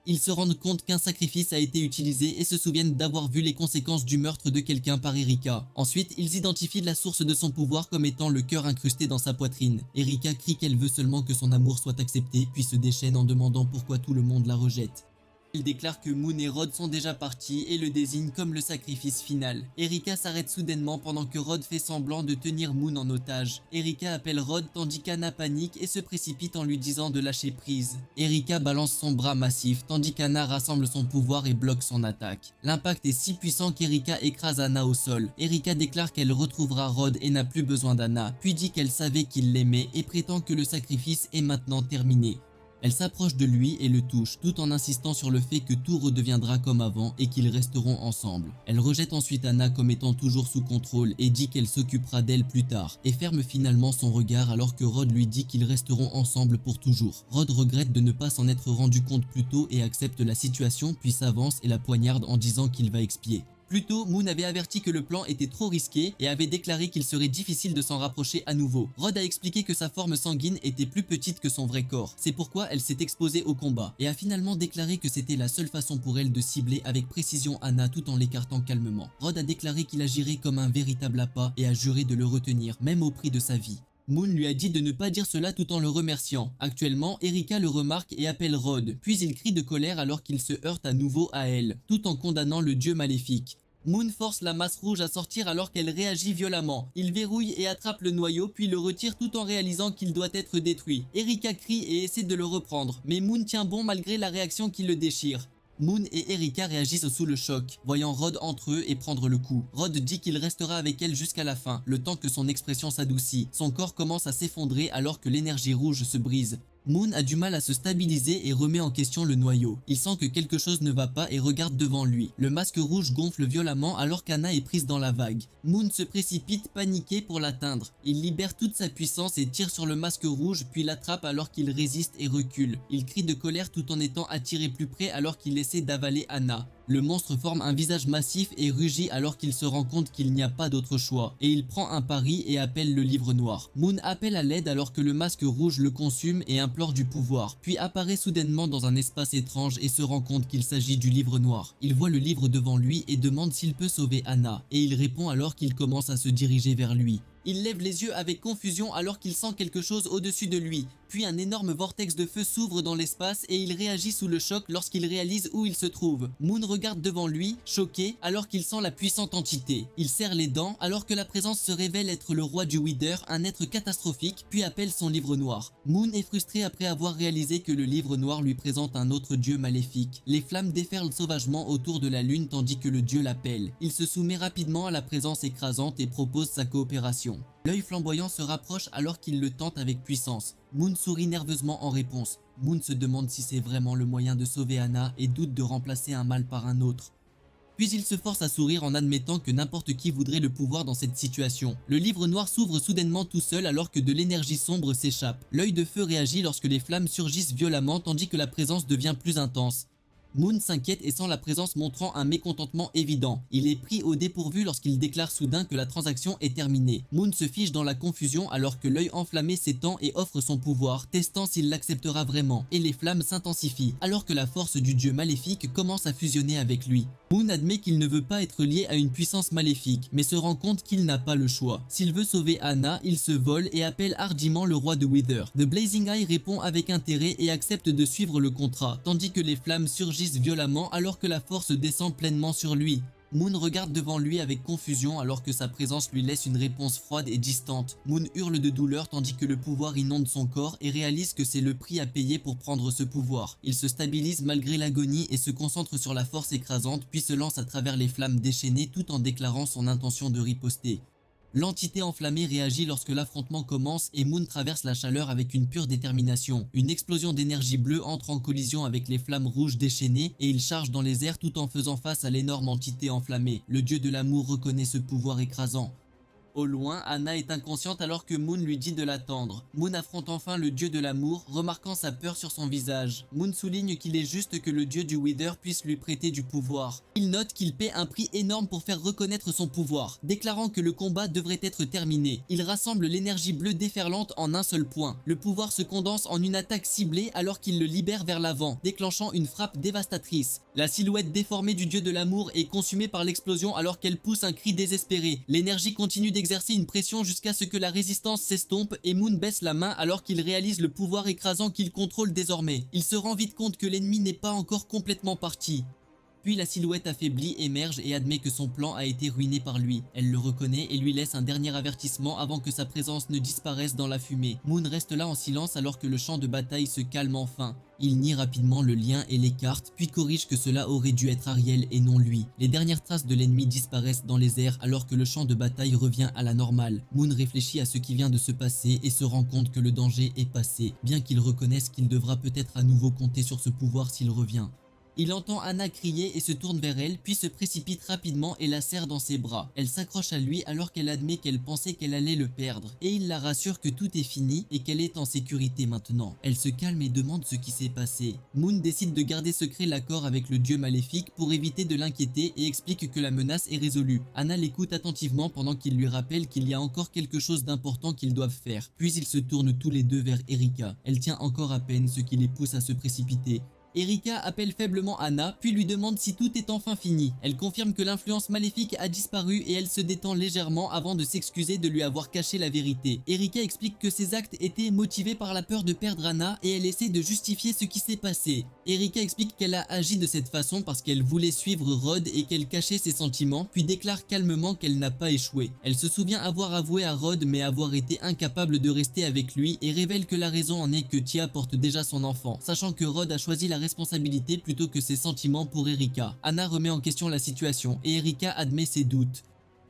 Ils se rendent compte qu'un sacrifice a été utilisé et se souviennent d'avoir vu les conséquences du meurtre de quelqu'un par Erika. Ensuite, ils identifient la source de son pouvoir comme étant le cœur incrusté dans sa poitrine. Erika crie qu'elle veut seulement que son amour soit accepté, puis se déchaîne en demandant pourquoi tout le monde la rejette. Il déclare que Moon et Rod sont déjà partis et le désigne comme le sacrifice final. Erika s'arrête soudainement pendant que Rod fait semblant de tenir Moon en otage. Erika appelle Rod tandis qu'Anna panique et se précipite en lui disant de lâcher prise. Erika balance son bras massif tandis qu'Anna rassemble son pouvoir et bloque son attaque. L'impact est si puissant qu'Erika écrase Anna au sol. Erika déclare qu'elle retrouvera Rod et n'a plus besoin d'Anna, puis dit qu'elle savait qu'il l'aimait et prétend que le sacrifice est maintenant terminé. Elle s'approche de lui et le touche, tout en insistant sur le fait que tout redeviendra comme avant et qu'ils resteront ensemble. Elle rejette ensuite Anna comme étant toujours sous contrôle et dit qu'elle s'occupera d'elle plus tard, et ferme finalement son regard alors que Rod lui dit qu'ils resteront ensemble pour toujours. Rod regrette de ne pas s'en être rendu compte plus tôt et accepte la situation, puis s'avance et la poignarde en disant qu'il va expier. Plus tôt, Moon avait averti que le plan était trop risqué et avait déclaré qu'il serait difficile de s'en rapprocher à nouveau. Rod a expliqué que sa forme sanguine était plus petite que son vrai corps. C'est pourquoi elle s'est exposée au combat et a finalement déclaré que c'était la seule façon pour elle de cibler avec précision Anna tout en l'écartant calmement. Rod a déclaré qu'il agirait comme un véritable appât et a juré de le retenir, même au prix de sa vie. Moon lui a dit de ne pas dire cela tout en le remerciant. Actuellement, Erika le remarque et appelle Rod, puis il crie de colère alors qu'il se heurte à nouveau à elle, tout en condamnant le dieu maléfique. Moon force la masse rouge à sortir alors qu'elle réagit violemment. Il verrouille et attrape le noyau puis le retire tout en réalisant qu'il doit être détruit. Erika crie et essaie de le reprendre, mais Moon tient bon malgré la réaction qui le déchire. Moon et Erika réagissent sous le choc, voyant Rod entre eux et prendre le coup. Rod dit qu'il restera avec elle jusqu'à la fin, le temps que son expression s'adoucit. Son corps commence à s'effondrer alors que l'énergie rouge se brise. Moon a du mal à se stabiliser et remet en question le noyau. Il sent que quelque chose ne va pas et regarde devant lui. Le masque rouge gonfle violemment alors qu'Anna est prise dans la vague. Moon se précipite, paniqué, pour l'atteindre. Il libère toute sa puissance et tire sur le masque rouge puis l'attrape alors qu'il résiste et recule. Il crie de colère tout en étant attiré plus près alors qu'il essaie d'avaler Anna. Le monstre forme un visage massif et rugit alors qu'il se rend compte qu'il n'y a pas d'autre choix, et il prend un pari et appelle le livre noir. Moon appelle à l'aide alors que le masque rouge le consume et implore du pouvoir, puis apparaît soudainement dans un espace étrange et se rend compte qu'il s'agit du livre noir. Il voit le livre devant lui et demande s'il peut sauver Anna, et il répond alors qu'il commence à se diriger vers lui. Il lève les yeux avec confusion alors qu'il sent quelque chose au-dessus de lui. Puis un énorme vortex de feu s'ouvre dans l'espace et il réagit sous le choc lorsqu'il réalise où il se trouve. Moon regarde devant lui, choqué, alors qu'il sent la puissante entité. Il serre les dents alors que la présence se révèle être le roi du Wither, un être catastrophique, puis appelle son livre noir. Moon est frustré après avoir réalisé que le livre noir lui présente un autre dieu maléfique. Les flammes déferlent sauvagement autour de la lune tandis que le dieu l'appelle. Il se soumet rapidement à la présence écrasante et propose sa coopération. L'œil flamboyant se rapproche alors qu'il le tente avec puissance. Moon sourit nerveusement en réponse. Moon se demande si c'est vraiment le moyen de sauver Anna et doute de remplacer un mal par un autre. Puis il se force à sourire en admettant que n'importe qui voudrait le pouvoir dans cette situation. Le livre noir s'ouvre soudainement tout seul alors que de l'énergie sombre s'échappe. L'œil de feu réagit lorsque les flammes surgissent violemment tandis que la présence devient plus intense. Moon s'inquiète et sent la présence montrant un mécontentement évident. Il est pris au dépourvu lorsqu'il déclare soudain que la transaction est terminée. Moon se fige dans la confusion alors que l'œil enflammé s'étend et offre son pouvoir, testant s'il l'acceptera vraiment, et les flammes s'intensifient, alors que la force du dieu maléfique commence à fusionner avec lui. Moon admet qu'il ne veut pas être lié à une puissance maléfique, mais se rend compte qu'il n'a pas le choix. S'il veut sauver Anna, il se vole et appelle hardiment le roi de Wither. The Blazing Eye répond avec intérêt et accepte de suivre le contrat, tandis que les flammes surgissent violemment alors que la force descend pleinement sur lui. Moon regarde devant lui avec confusion alors que sa présence lui laisse une réponse froide et distante. Moon hurle de douleur tandis que le pouvoir inonde son corps et réalise que c'est le prix à payer pour prendre ce pouvoir. Il se stabilise malgré l'agonie et se concentre sur la force écrasante puis se lance à travers les flammes déchaînées tout en déclarant son intention de riposter. L'entité enflammée réagit lorsque l'affrontement commence et Moon traverse la chaleur avec une pure détermination. Une explosion d'énergie bleue entre en collision avec les flammes rouges déchaînées et il charge dans les airs tout en faisant face à l'énorme entité enflammée. Le dieu de l'amour reconnaît ce pouvoir écrasant. Au loin, Anna est inconsciente alors que Moon lui dit de l'attendre. Moon affronte enfin le dieu de l'amour, remarquant sa peur sur son visage. Moon souligne qu'il est juste que le dieu du Wither puisse lui prêter du pouvoir. Il note qu'il paie un prix énorme pour faire reconnaître son pouvoir, déclarant que le combat devrait être terminé. Il rassemble l'énergie bleue déferlante en un seul point. Le pouvoir se condense en une attaque ciblée alors qu'il le libère vers l'avant, déclenchant une frappe dévastatrice. La silhouette déformée du dieu de l'amour est consumée par l'explosion alors qu'elle pousse un cri désespéré. L'énergie continue d'exercer une pression jusqu'à ce que la résistance s'estompe et Moon baisse la main alors qu'il réalise le pouvoir écrasant qu'il contrôle désormais. Il se rend vite compte que l'ennemi n'est pas encore complètement parti. Puis la silhouette affaiblie émerge et admet que son plan a été ruiné par lui. Elle le reconnaît et lui laisse un dernier avertissement avant que sa présence ne disparaisse dans la fumée. Moon reste là en silence alors que le champ de bataille se calme enfin. Il nie rapidement le lien et l'écarte, puis corrige que cela aurait dû être Ariel et non lui. Les dernières traces de l'ennemi disparaissent dans les airs alors que le champ de bataille revient à la normale. Moon réfléchit à ce qui vient de se passer et se rend compte que le danger est passé, bien qu'il reconnaisse qu'il devra peut-être à nouveau compter sur ce pouvoir s'il revient. Il entend Anna crier et se tourne vers elle, puis se précipite rapidement et la serre dans ses bras. Elle s'accroche à lui alors qu'elle admet qu'elle pensait qu'elle allait le perdre, et il la rassure que tout est fini et qu'elle est en sécurité maintenant. Elle se calme et demande ce qui s'est passé. Moon décide de garder secret l'accord avec le dieu maléfique pour éviter de l'inquiéter et explique que la menace est résolue. Anna l'écoute attentivement pendant qu'il lui rappelle qu'il y a encore quelque chose d'important qu'ils doivent faire. Puis ils se tournent tous les deux vers Erika. Elle tient encore à peine, ce qui les pousse à se précipiter. Erika appelle faiblement Anna, puis lui demande si tout est enfin fini. Elle confirme que l'influence maléfique a disparu et elle se détend légèrement avant de s'excuser de lui avoir caché la vérité. Erika explique que ses actes étaient motivés par la peur de perdre Anna et elle essaie de justifier ce qui s'est passé. Erika explique qu'elle a agi de cette façon parce qu'elle voulait suivre Rod et qu'elle cachait ses sentiments, puis déclare calmement qu'elle n'a pas échoué. Elle se souvient avoir avoué à Rod mais avoir été incapable de rester avec lui et révèle que la raison en est que Tia porte déjà son enfant, sachant que Rod a choisi la responsabilité plutôt que ses sentiments pour Erika. Anna remet en question la situation et Erika admet ses doutes.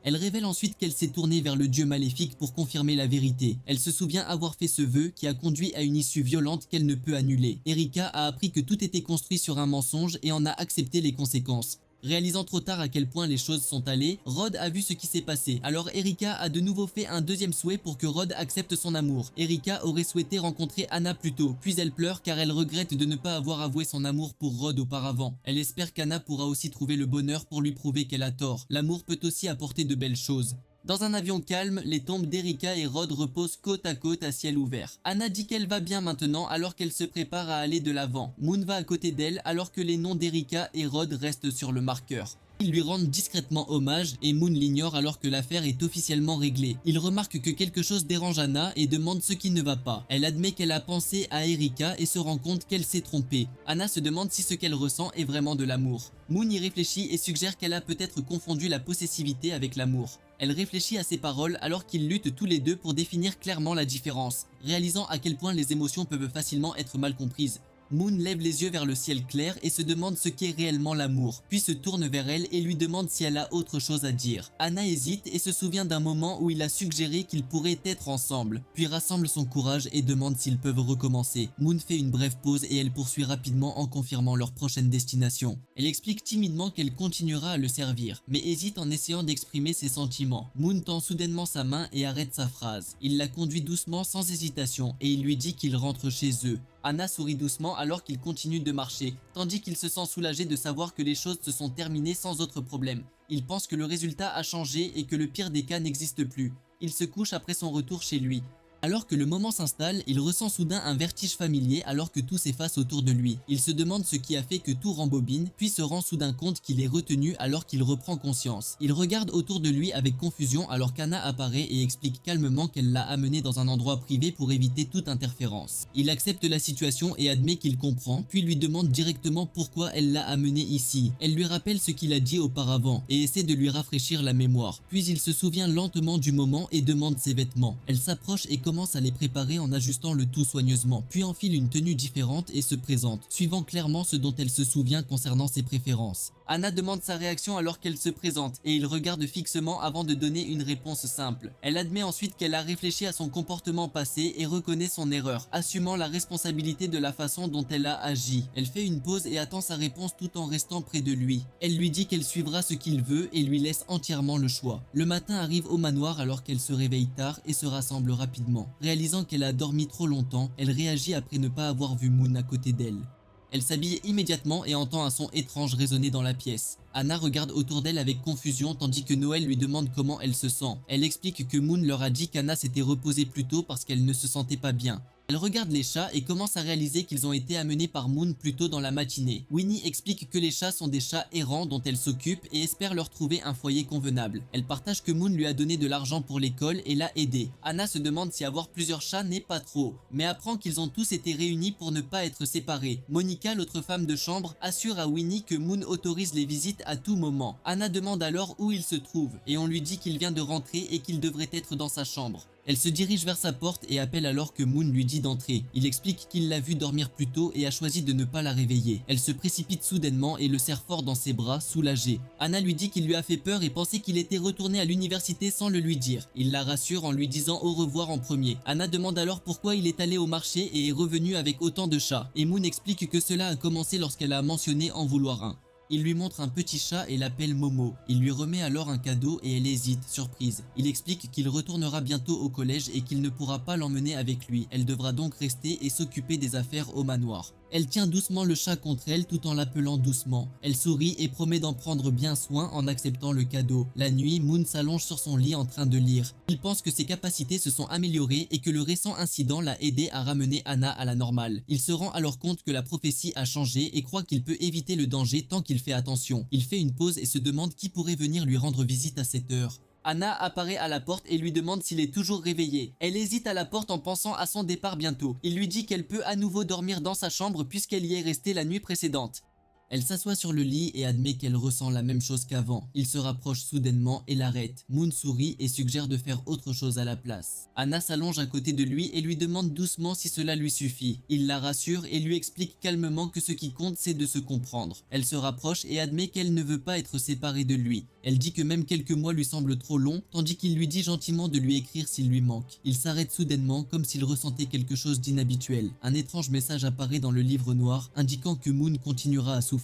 Elle révèle ensuite qu'elle s'est tournée vers le dieu maléfique pour confirmer la vérité. Elle se souvient avoir fait ce vœu qui a conduit à une issue violente qu'elle ne peut annuler. Erika a appris que tout était construit sur un mensonge et en a accepté les conséquences. Réalisant trop tard à quel point les choses sont allées, Rod a vu ce qui s'est passé. Alors Erika a de nouveau fait un deuxième souhait pour que Rod accepte son amour. Erika aurait souhaité rencontrer Anna plus tôt, puis elle pleure car elle regrette de ne pas avoir avoué son amour pour Rod auparavant. Elle espère qu'Anna pourra aussi trouver le bonheur pour lui prouver qu'elle a tort. L'amour peut aussi apporter de belles choses. Dans un avion calme, les tombes d'Erika et Rod reposent côte à côte à ciel ouvert. Anna dit qu'elle va bien maintenant alors qu'elle se prépare à aller de l'avant. Moon va à côté d'elle alors que les noms d'Erika et Rod restent sur le marqueur. Ils lui rendent discrètement hommage et Moon l'ignore alors que l'affaire est officiellement réglée. Il remarque que quelque chose dérange Anna et demande ce qui ne va pas. Elle admet qu'elle a pensé à Erika et se rend compte qu'elle s'est trompée. Anna se demande si ce qu'elle ressent est vraiment de l'amour. Moon y réfléchit et suggère qu'elle a peut-être confondu la possessivité avec l'amour. Elle réfléchit à ses paroles alors qu'ils luttent tous les deux pour définir clairement la différence, réalisant à quel point les émotions peuvent facilement être mal comprises. Moon lève les yeux vers le ciel clair et se demande ce qu'est réellement l'amour, puis se tourne vers elle et lui demande si elle a autre chose à dire. Anna hésite et se souvient d'un moment où il a suggéré qu'ils pourraient être ensemble, puis rassemble son courage et demande s'ils peuvent recommencer. Moon fait une brève pause et elle poursuit rapidement en confirmant leur prochaine destination. Elle explique timidement qu'elle continuera à le servir, mais hésite en essayant d'exprimer ses sentiments. Moon tend soudainement sa main et arrête sa phrase. Il la conduit doucement sans hésitation et il lui dit qu'il rentre chez eux. Anna sourit doucement alors qu'il continue de marcher, tandis qu'il se sent soulagé de savoir que les choses se sont terminées sans autre problème. Il pense que le résultat a changé et que le pire des cas n'existe plus. Il se couche après son retour chez lui. Alors que le moment s'installe, il ressent soudain un vertige familier alors que tout s'efface autour de lui. Il se demande ce qui a fait que tout rembobine, puis se rend soudain compte qu'il est retenu alors qu'il reprend conscience. Il regarde autour de lui avec confusion alors qu'Anna apparaît et explique calmement qu'elle l'a amené dans un endroit privé pour éviter toute interférence. Il accepte la situation et admet qu'il comprend, puis lui demande directement pourquoi elle l'a amené ici. Elle lui rappelle ce qu'il a dit auparavant et essaie de lui rafraîchir la mémoire. Puis il se souvient lentement du moment et demande ses vêtements. Elle s'approche et commence à les préparer en ajustant le tout soigneusement, puis enfile une tenue différente et se présente, suivant clairement ce dont elle se souvient concernant ses préférences. Anna demande sa réaction alors qu'elle se présente et il regarde fixement avant de donner une réponse simple. Elle admet ensuite qu'elle a réfléchi à son comportement passé et reconnaît son erreur, assumant la responsabilité de la façon dont elle a agi. Elle fait une pause et attend sa réponse tout en restant près de lui. Elle lui dit qu'elle suivra ce qu'il veut et lui laisse entièrement le choix. Le matin arrive au manoir alors qu'elle se réveille tard et se rassemble rapidement. Réalisant qu'elle a dormi trop longtemps, elle réagit après ne pas avoir vu Moon à côté d'elle. Elle s'habille immédiatement et entend un son étrange résonner dans la pièce. Anna regarde autour d'elle avec confusion tandis que Noël lui demande comment elle se sent. Elle explique que Moon leur a dit qu'Anna s'était reposée plus tôt parce qu'elle ne se sentait pas bien. Elle regarde les chats et commence à réaliser qu'ils ont été amenés par Moon plus tôt dans la matinée. Winnie explique que les chats sont des chats errants dont elle s'occupe et espère leur trouver un foyer convenable. Elle partage que Moon lui a donné de l'argent pour l'école et l'a aidé. Anna se demande si avoir plusieurs chats n'est pas trop, mais apprend qu'ils ont tous été réunis pour ne pas être séparés. Monica, l'autre femme de chambre, assure à Winnie que Moon autorise les visites à tout moment. Anna demande alors où il se trouve et on lui dit qu'il vient de rentrer et qu'il devrait être dans sa chambre. Elle se dirige vers sa porte et appelle alors que Moon lui dit d'entrer. Il explique qu'il l'a vue dormir plus tôt et a choisi de ne pas la réveiller. Elle se précipite soudainement et le serre fort dans ses bras, soulagée. Anna lui dit qu'il lui a fait peur et pensait qu'il était retourné à l'université sans le lui dire. Il la rassure en lui disant au revoir en premier. Anna demande alors pourquoi il est allé au marché et est revenu avec autant de chats. Et Moon explique que cela a commencé lorsqu'elle a mentionné en vouloir un. Il lui montre un petit chat et l'appelle Momo. Il lui remet alors un cadeau et elle hésite, surprise. Il explique qu'il retournera bientôt au collège et qu'il ne pourra pas l'emmener avec lui. Elle devra donc rester et s'occuper des affaires au manoir. Elle tient doucement le chat contre elle tout en l'appelant doucement. Elle sourit et promet d'en prendre bien soin en acceptant le cadeau. La nuit, Moon s'allonge sur son lit en train de lire. Il pense que ses capacités se sont améliorées et que le récent incident l'a aidé à ramener Anna à la normale. Il se rend alors compte que la prophétie a changé et croit qu'il peut éviter le danger tant qu'il fait attention. Il fait une pause et se demande qui pourrait venir lui rendre visite à cette heure. Anna apparaît à la porte et lui demande s'il est toujours réveillé. Elle hésite à la porte en pensant à son départ bientôt. Il lui dit qu'elle peut à nouveau dormir dans sa chambre puisqu'elle y est restée la nuit précédente. Elle s'assoit sur le lit et admet qu'elle ressent la même chose qu'avant. Il se rapproche soudainement et l'arrête. Moon sourit et suggère de faire autre chose à la place. Anna s'allonge à côté de lui et lui demande doucement si cela lui suffit. Il la rassure et lui explique calmement que ce qui compte c'est de se comprendre. Elle se rapproche et admet qu'elle ne veut pas être séparée de lui. Elle dit que même quelques mois lui semblent trop longs, tandis qu'il lui dit gentiment de lui écrire s'il lui manque. Il s'arrête soudainement comme s'il ressentait quelque chose d'inhabituel. Un étrange message apparaît dans le livre noir, indiquant que Moon continuera à souffrir.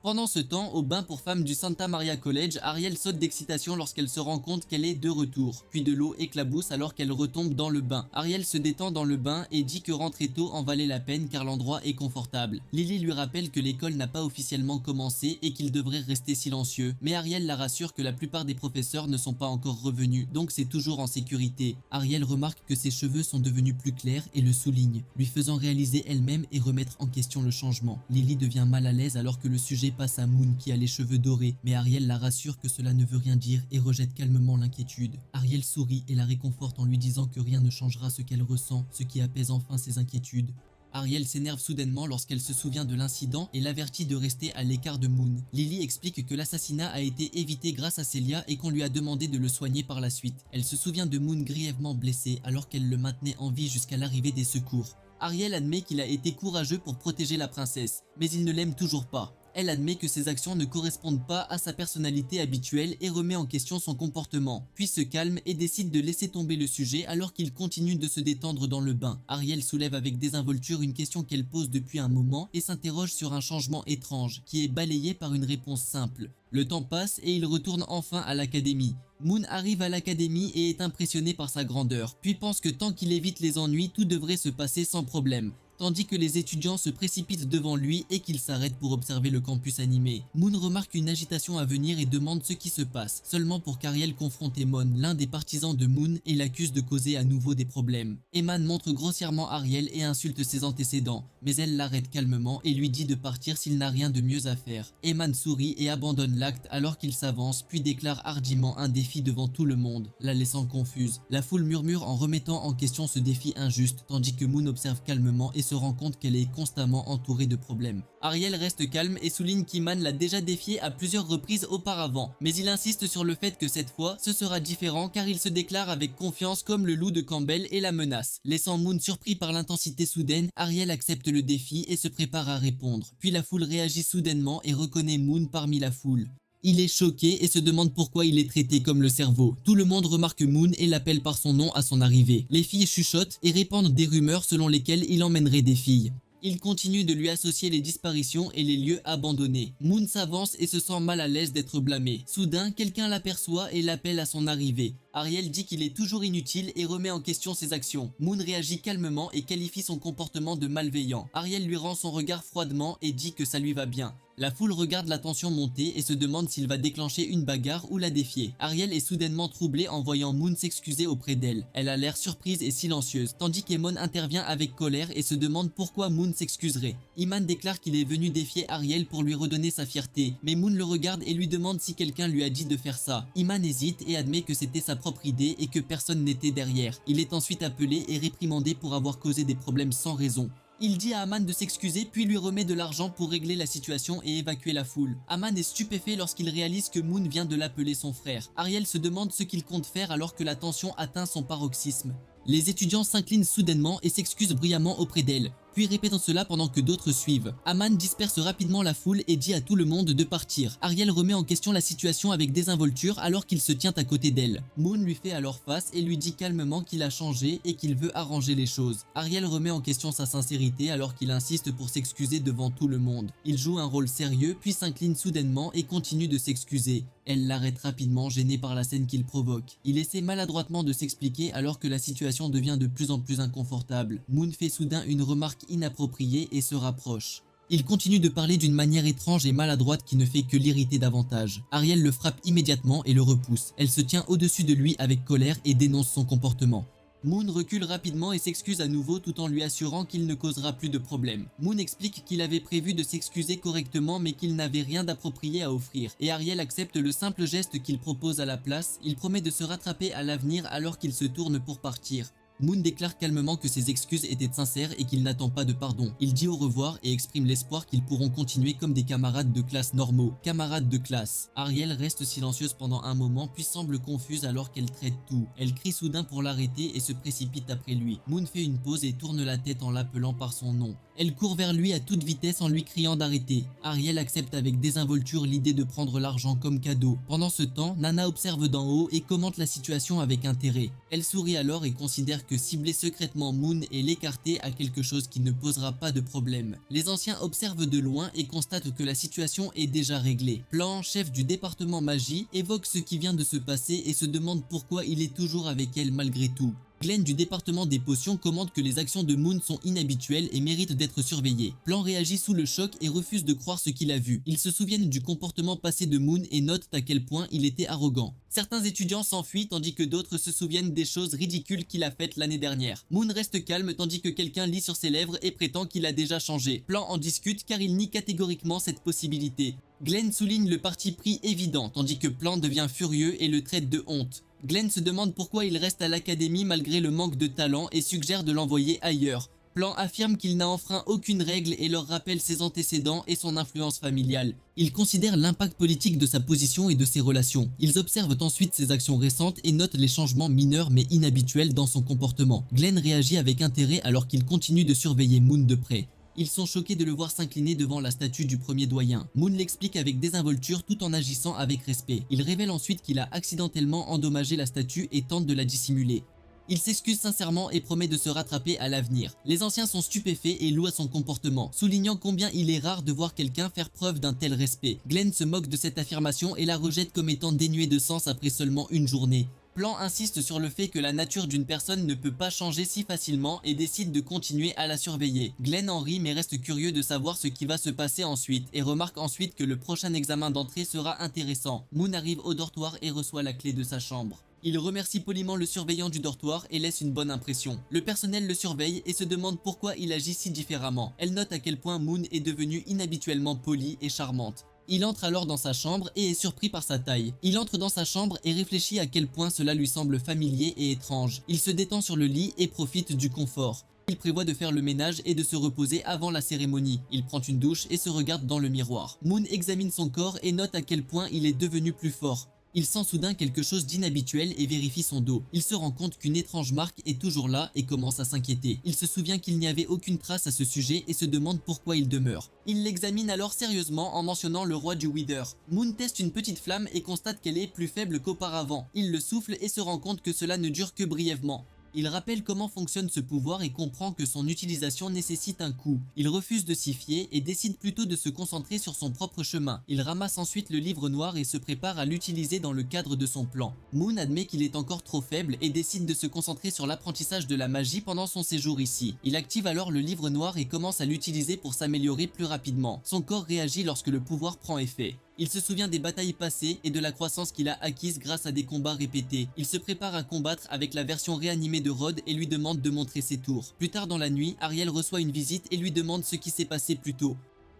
Pendant ce temps, au bain pour femmes du Santa Maria College, Ariel saute d'excitation lorsqu'elle se rend compte qu'elle est de retour. Puis de l'eau éclabousse alors qu'elle retombe dans le bain. Ariel se détend dans le bain et dit que rentrer tôt en valait la peine car l'endroit est confortable. Lily lui rappelle que l'école n'a pas officiellement commencé et qu'il devrait rester silencieux. Mais Ariel la rassure que la plupart des professeurs ne sont pas encore revenus, donc c'est toujours en sécurité. Ariel remarque que ses cheveux sont devenus plus clairs et le souligne, lui faisant réaliser elle-même et remettre en question le changement. Lily devient mal à l'aise alors que le sujet passe à Moon qui a les cheveux dorés, mais Ariel la rassure que cela ne veut rien dire et rejette calmement l'inquiétude. Ariel sourit et la réconforte en lui disant que rien ne changera ce qu'elle ressent, ce qui apaise enfin ses inquiétudes. Ariel s'énerve soudainement lorsqu'elle se souvient de l'incident et l'avertit de rester à l'écart de Moon. Lily explique que l'assassinat a été évité grâce à Celia et qu'on lui a demandé de le soigner par la suite. Elle se souvient de Moon grièvement blessé alors qu'elle le maintenait en vie jusqu'à l'arrivée des secours. Ariel admet qu'il a été courageux pour protéger la princesse, mais il ne l'aime toujours pas. Elle admet que ses actions ne correspondent pas à sa personnalité habituelle et remet en question son comportement, puis se calme et décide de laisser tomber le sujet alors qu'il continue de se détendre dans le bain. Ariel soulève avec désinvolture une question qu'elle pose depuis un moment et s'interroge sur un changement étrange, qui est balayé par une réponse simple. Le temps passe et il retourne enfin à l'académie. Moon arrive à l'académie et est impressionné par sa grandeur, puis pense que tant qu'il évite les ennuis, tout devrait se passer sans problème. Tandis que les étudiants se précipitent devant lui et qu'il s'arrête pour observer le campus animé. Moon remarque une agitation à venir et demande ce qui se passe, seulement pour qu'Ariel confronte Emon, l'un des partisans de Moon, et l'accuse de causer à nouveau des problèmes. Eman montre grossièrement Ariel et insulte ses antécédents, mais elle l'arrête calmement et lui dit de partir s'il n'a rien de mieux à faire. Eman sourit et abandonne l'acte alors qu'il s'avance, puis déclare hardiment un défi devant tout le monde, la laissant confuse. La foule murmure en remettant en question ce défi injuste, tandis que Moon observe calmement et se rend compte qu'elle est constamment entourée de problèmes. Ariel reste calme et souligne qu'Iman l'a déjà défié à plusieurs reprises auparavant, mais il insiste sur le fait que cette fois, ce sera différent car il se déclare avec confiance comme le loup de Campbell et la menace. Laissant Moon surpris par l'intensité soudaine, Ariel accepte le défi et se prépare à répondre. Puis la foule réagit soudainement et reconnaît Moon parmi la foule. Il est choqué et se demande pourquoi il est traité comme le cerveau. Tout le monde remarque Moon et l'appelle par son nom à son arrivée. Les filles chuchotent et répandent des rumeurs selon lesquelles il emmènerait des filles. Il continue de lui associer les disparitions et les lieux abandonnés. Moon s'avance et se sent mal à l'aise d'être blâmé. Soudain, quelqu'un l'aperçoit et l'appelle à son arrivée. Ariel dit qu'il est toujours inutile et remet en question ses actions. Moon réagit calmement et qualifie son comportement de malveillant. Ariel lui rend son regard froidement et dit que ça lui va bien. La foule regarde la tension monter et se demande s'il va déclencher une bagarre ou la défier. Ariel est soudainement troublée en voyant Moon s'excuser auprès d'elle. Elle a l'air surprise et silencieuse, tandis qu'Emon intervient avec colère et se demande pourquoi Moon s'excuserait. Iman déclare qu'il est venu défier Ariel pour lui redonner sa fierté, mais Moon le regarde et lui demande si quelqu'un lui a dit de faire ça. Iman hésite et admet que c'était sa propre idée et que personne n'était derrière. Il est ensuite appelé et réprimandé pour avoir causé des problèmes sans raison. Il dit à Aman de s'excuser puis lui remet de l'argent pour régler la situation et évacuer la foule. Aman est stupéfait lorsqu'il réalise que Moon vient de l'appeler son frère. Ariel se demande ce qu'il compte faire alors que la tension atteint son paroxysme. Les étudiants s'inclinent soudainement et s'excusent bruyamment auprès d'elle, puis répétant cela pendant que d'autres suivent. Aman disperse rapidement la foule et dit à tout le monde de partir. Ariel remet en question la situation avec désinvolture alors qu'il se tient à côté d'elle. Moon lui fait alors face et lui dit calmement qu'il a changé et qu'il veut arranger les choses. Ariel remet en question sa sincérité alors qu'il insiste pour s'excuser devant tout le monde. Il joue un rôle sérieux puis s'incline soudainement et continue de s'excuser. Elle l'arrête rapidement, gênée par la scène qu'il provoque. Il essaie maladroitement de s'expliquer alors que la situation devient de plus en plus inconfortable. Moon fait soudain une remarque inappropriée et se rapproche. Il continue de parler d'une manière étrange et maladroite qui ne fait que l'irriter davantage. Ariel le frappe immédiatement et le repousse. Elle se tient au-dessus de lui avec colère et dénonce son comportement. Moon recule rapidement et s'excuse à nouveau tout en lui assurant qu'il ne causera plus de problème. Moon explique qu'il avait prévu de s'excuser correctement mais qu'il n'avait rien d'approprié à offrir. Et Ariel accepte le simple geste qu'il propose à la place. Il promet de se rattraper à l'avenir alors qu'il se tourne pour partir. Moon déclare calmement que ses excuses étaient sincères et qu'il n'attend pas de pardon. Il dit au revoir et exprime l'espoir qu'ils pourront continuer comme des camarades de classe normaux. Camarades de classe. Ariel reste silencieuse pendant un moment puis semble confuse alors qu'elle traite tout. Elle crie soudain pour l'arrêter et se précipite après lui. Moon fait une pause et tourne la tête en l'appelant par son nom. Elle court vers lui à toute vitesse en lui criant d'arrêter. Ariel accepte avec désinvolture l'idée de prendre l'argent comme cadeau. Pendant ce temps, Nana observe d'en haut et commente la situation avec intérêt. Elle sourit alors et considère que cibler secrètement Moon et l'écarter a quelque chose qui ne posera pas de problème. Les anciens observent de loin et constatent que la situation est déjà réglée. Plan, chef du département magie, évoque ce qui vient de se passer et se demande pourquoi il est toujours avec elle malgré tout. Glenn du département des potions commente que les actions de Moon sont inhabituelles et méritent d'être surveillées. Plan réagit sous le choc et refuse de croire ce qu'il a vu. Ils se souviennent du comportement passé de Moon et notent à quel point il était arrogant. Certains étudiants s'enfuient tandis que d'autres se souviennent des choses ridicules qu'il a faites l'année dernière. Moon reste calme tandis que quelqu'un lit sur ses lèvres et prétend qu'il a déjà changé. Plan en discute car il nie catégoriquement cette possibilité. Glenn souligne le parti pris évident tandis que Plan devient furieux et le traite de honte. Glenn se demande pourquoi il reste à l'académie malgré le manque de talent et suggère de l'envoyer ailleurs. Plan affirme qu'il n'a enfreint aucune règle et leur rappelle ses antécédents et son influence familiale. Il considère l'impact politique de sa position et de ses relations. Ils observent ensuite ses actions récentes et notent les changements mineurs mais inhabituels dans son comportement. Glenn réagit avec intérêt alors qu'il continue de surveiller Moon de près. Ils sont choqués de le voir s'incliner devant la statue du premier doyen. Moon l'explique avec désinvolture tout en agissant avec respect. Il révèle ensuite qu'il a accidentellement endommagé la statue et tente de la dissimuler. Il s'excuse sincèrement et promet de se rattraper à l'avenir. Les anciens sont stupéfaits et louent son comportement, soulignant combien il est rare de voir quelqu'un faire preuve d'un tel respect. Glenn se moque de cette affirmation et la rejette comme étant dénuée de sens après seulement une journée. Plan insiste sur le fait que la nature d'une personne ne peut pas changer si facilement et décide de continuer à la surveiller. Glenn en rit mais reste curieux de savoir ce qui va se passer ensuite et remarque ensuite que le prochain examen d'entrée sera intéressant. Moon arrive au dortoir et reçoit la clé de sa chambre. Il remercie poliment le surveillant du dortoir et laisse une bonne impression. Le personnel le surveille et se demande pourquoi il agit si différemment. Elle note à quel point Moon est devenue inhabituellement polie et charmante. Il entre alors dans sa chambre et est surpris par sa taille. Il entre dans sa chambre et réfléchit à quel point cela lui semble familier et étrange. Il se détend sur le lit et profite du confort. Il prévoit de faire le ménage et de se reposer avant la cérémonie. Il prend une douche et se regarde dans le miroir. Moon examine son corps et note à quel point il est devenu plus fort. Il sent soudain quelque chose d'inhabituel et vérifie son dos. Il se rend compte qu'une étrange marque est toujours là et commence à s'inquiéter. Il se souvient qu'il n'y avait aucune trace à ce sujet et se demande pourquoi il demeure. Il l'examine alors sérieusement en mentionnant le roi du Wither. Moon teste une petite flamme et constate qu'elle est plus faible qu'auparavant. Il le souffle et se rend compte que cela ne dure que brièvement. Il rappelle comment fonctionne ce pouvoir et comprend que son utilisation nécessite un coût. Il refuse de s'y fier et décide plutôt de se concentrer sur son propre chemin. Il ramasse ensuite le livre noir et se prépare à l'utiliser dans le cadre de son plan. Moon admet qu'il est encore trop faible et décide de se concentrer sur l'apprentissage de la magie pendant son séjour ici. Il active alors le livre noir et commence à l'utiliser pour s'améliorer plus rapidement. Son corps réagit lorsque le pouvoir prend effet. Il se souvient des batailles passées et de la croissance qu'il a acquise grâce à des combats répétés. Il se prépare à combattre avec la version réanimée de Rod et lui demande de montrer ses tours. Plus tard dans la nuit, Ariel reçoit une visite et lui demande ce qui s'est passé plus tôt.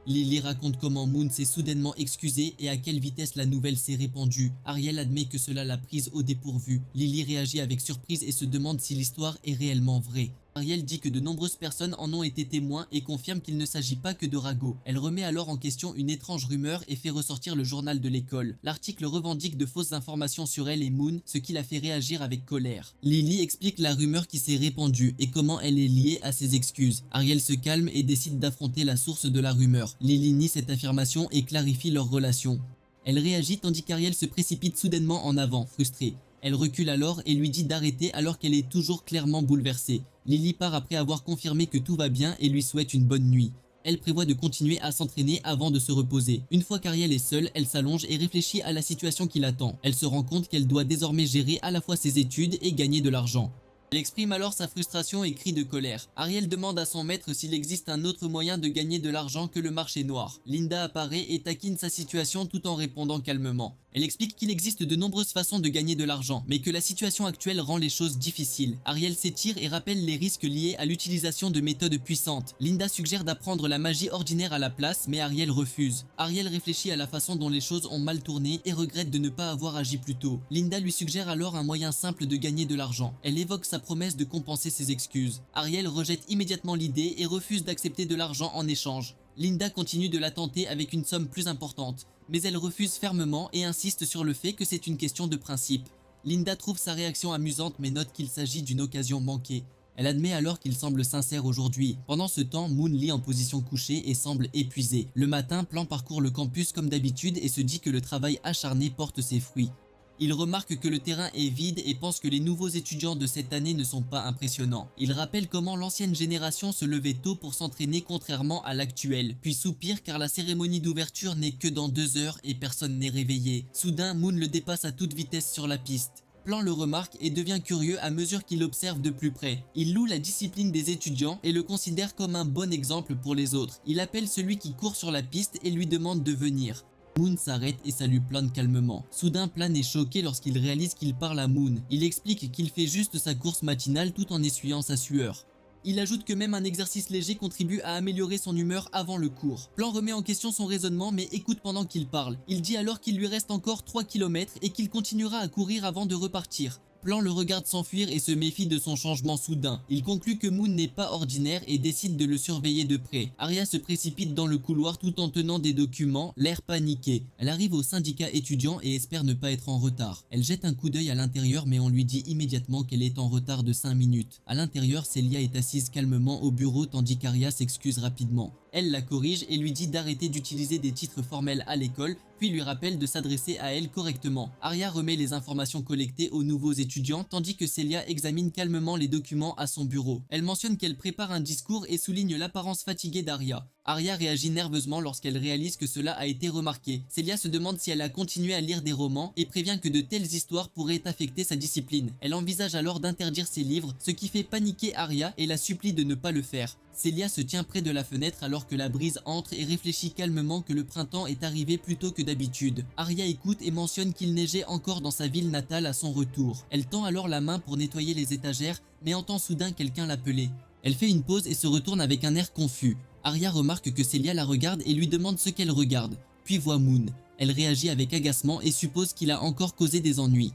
Lily raconte comment Moon s'est soudainement excusé et à quelle vitesse la nouvelle s'est répandue. Ariel admet que cela l'a prise au dépourvu. Lily réagit avec surprise et se demande si l'histoire est réellement vraie. Ariel dit que de nombreuses personnes en ont été témoins et confirme qu'il ne s'agit pas que de ragots. Elle remet alors en question une étrange rumeur et fait ressortir le journal de l'école. L'article revendique de fausses informations sur elle et Moon, ce qui la fait réagir avec colère. Lily explique la rumeur qui s'est répandue et comment elle est liée à ses excuses. Ariel se calme et décide d'affronter la source de la rumeur. Lily nie cette affirmation et clarifie leur relation. Elle réagit tandis qu'Ariel se précipite soudainement en avant, frustrée. Elle recule alors et lui dit d'arrêter alors qu'elle est toujours clairement bouleversée. Lily part après avoir confirmé que tout va bien et lui souhaite une bonne nuit. Elle prévoit de continuer à s'entraîner avant de se reposer. Une fois qu'Ariel est seule, elle s'allonge et réfléchit à la situation qui l'attend. Elle se rend compte qu'elle doit désormais gérer à la fois ses études et gagner de l'argent. Elle exprime alors sa frustration et crie de colère. Ariel demande à son maître s'il existe un autre moyen de gagner de l'argent que le marché noir. Linda apparaît et taquine sa situation tout en répondant calmement. Elle explique qu'il existe de nombreuses façons de gagner de l'argent, mais que la situation actuelle rend les choses difficiles. Ariel s'étire et rappelle les risques liés à l'utilisation de méthodes puissantes. Linda suggère d'apprendre la magie ordinaire à la place, mais Ariel refuse. Ariel réfléchit à la façon dont les choses ont mal tourné et regrette de ne pas avoir agi plus tôt. Linda lui suggère alors un moyen simple de gagner de l'argent. Elle évoque sa promesse de compenser ses excuses. Ariel rejette immédiatement l'idée et refuse d'accepter de l'argent en échange. Linda continue de la tenter avec une somme plus importante, mais elle refuse fermement et insiste sur le fait que c'est une question de principe. Linda trouve sa réaction amusante mais note qu'il s'agit d'une occasion manquée. Elle admet alors qu'il semble sincère aujourd'hui. Pendant ce temps, Moon lit en position couchée et semble épuisé. Le matin, Plan parcourt le campus comme d'habitude et se dit que le travail acharné porte ses fruits. Il remarque que le terrain est vide et pense que les nouveaux étudiants de cette année ne sont pas impressionnants. Il rappelle comment l'ancienne génération se levait tôt pour s'entraîner contrairement à l'actuelle, puis soupire car la cérémonie d'ouverture n'est que dans 2 heures et personne n'est réveillé. Soudain, Moon le dépasse à toute vitesse sur la piste. Plan le remarque et devient curieux à mesure qu'il l'observe de plus près. Il loue la discipline des étudiants et le considère comme un bon exemple pour les autres. Il appelle celui qui court sur la piste et lui demande de venir. Moon s'arrête et salue Plan calmement. Soudain, Plan est choqué lorsqu'il réalise qu'il parle à Moon. Il explique qu'il fait juste sa course matinale tout en essuyant sa sueur. Il ajoute que même un exercice léger contribue à améliorer son humeur avant le cours. Plan remet en question son raisonnement mais écoute pendant qu'il parle. Il dit alors qu'il lui reste encore 3 km et qu'il continuera à courir avant de repartir. Plan le regarde s'enfuir et se méfie de son changement soudain. Il conclut que Moon n'est pas ordinaire et décide de le surveiller de près. Arya se précipite dans le couloir tout en tenant des documents, l'air paniqué. Elle arrive au syndicat étudiant et espère ne pas être en retard. Elle jette un coup d'œil à l'intérieur mais on lui dit immédiatement qu'elle est en retard de 5 minutes. À l'intérieur, Celia est assise calmement au bureau tandis qu'Arya s'excuse rapidement. Elle la corrige et lui dit d'arrêter d'utiliser des titres formels à l'école, puis lui rappelle de s'adresser à elle correctement. Arya remet les informations collectées aux nouveaux étudiants, tandis que Celia examine calmement les documents à son bureau. Elle mentionne qu'elle prépare un discours et souligne l'apparence fatiguée d'Arya. Arya réagit nerveusement lorsqu'elle réalise que cela a été remarqué. Celia se demande si elle a continué à lire des romans et prévient que de telles histoires pourraient affecter sa discipline. Elle envisage alors d'interdire ses livres, ce qui fait paniquer Arya et la supplie de ne pas le faire. Celia se tient près de la fenêtre alors que la brise entre et réfléchit calmement que le printemps est arrivé plus tôt que d'habitude. Arya écoute et mentionne qu'il neigeait encore dans sa ville natale à son retour. Elle tend alors la main pour nettoyer les étagères, mais entend soudain quelqu'un l'appeler. Elle fait une pause et se retourne avec un air confus. Arya remarque que Celia la regarde et lui demande ce qu'elle regarde, puis voit Moon. Elle réagit avec agacement et suppose qu'il a encore causé des ennuis.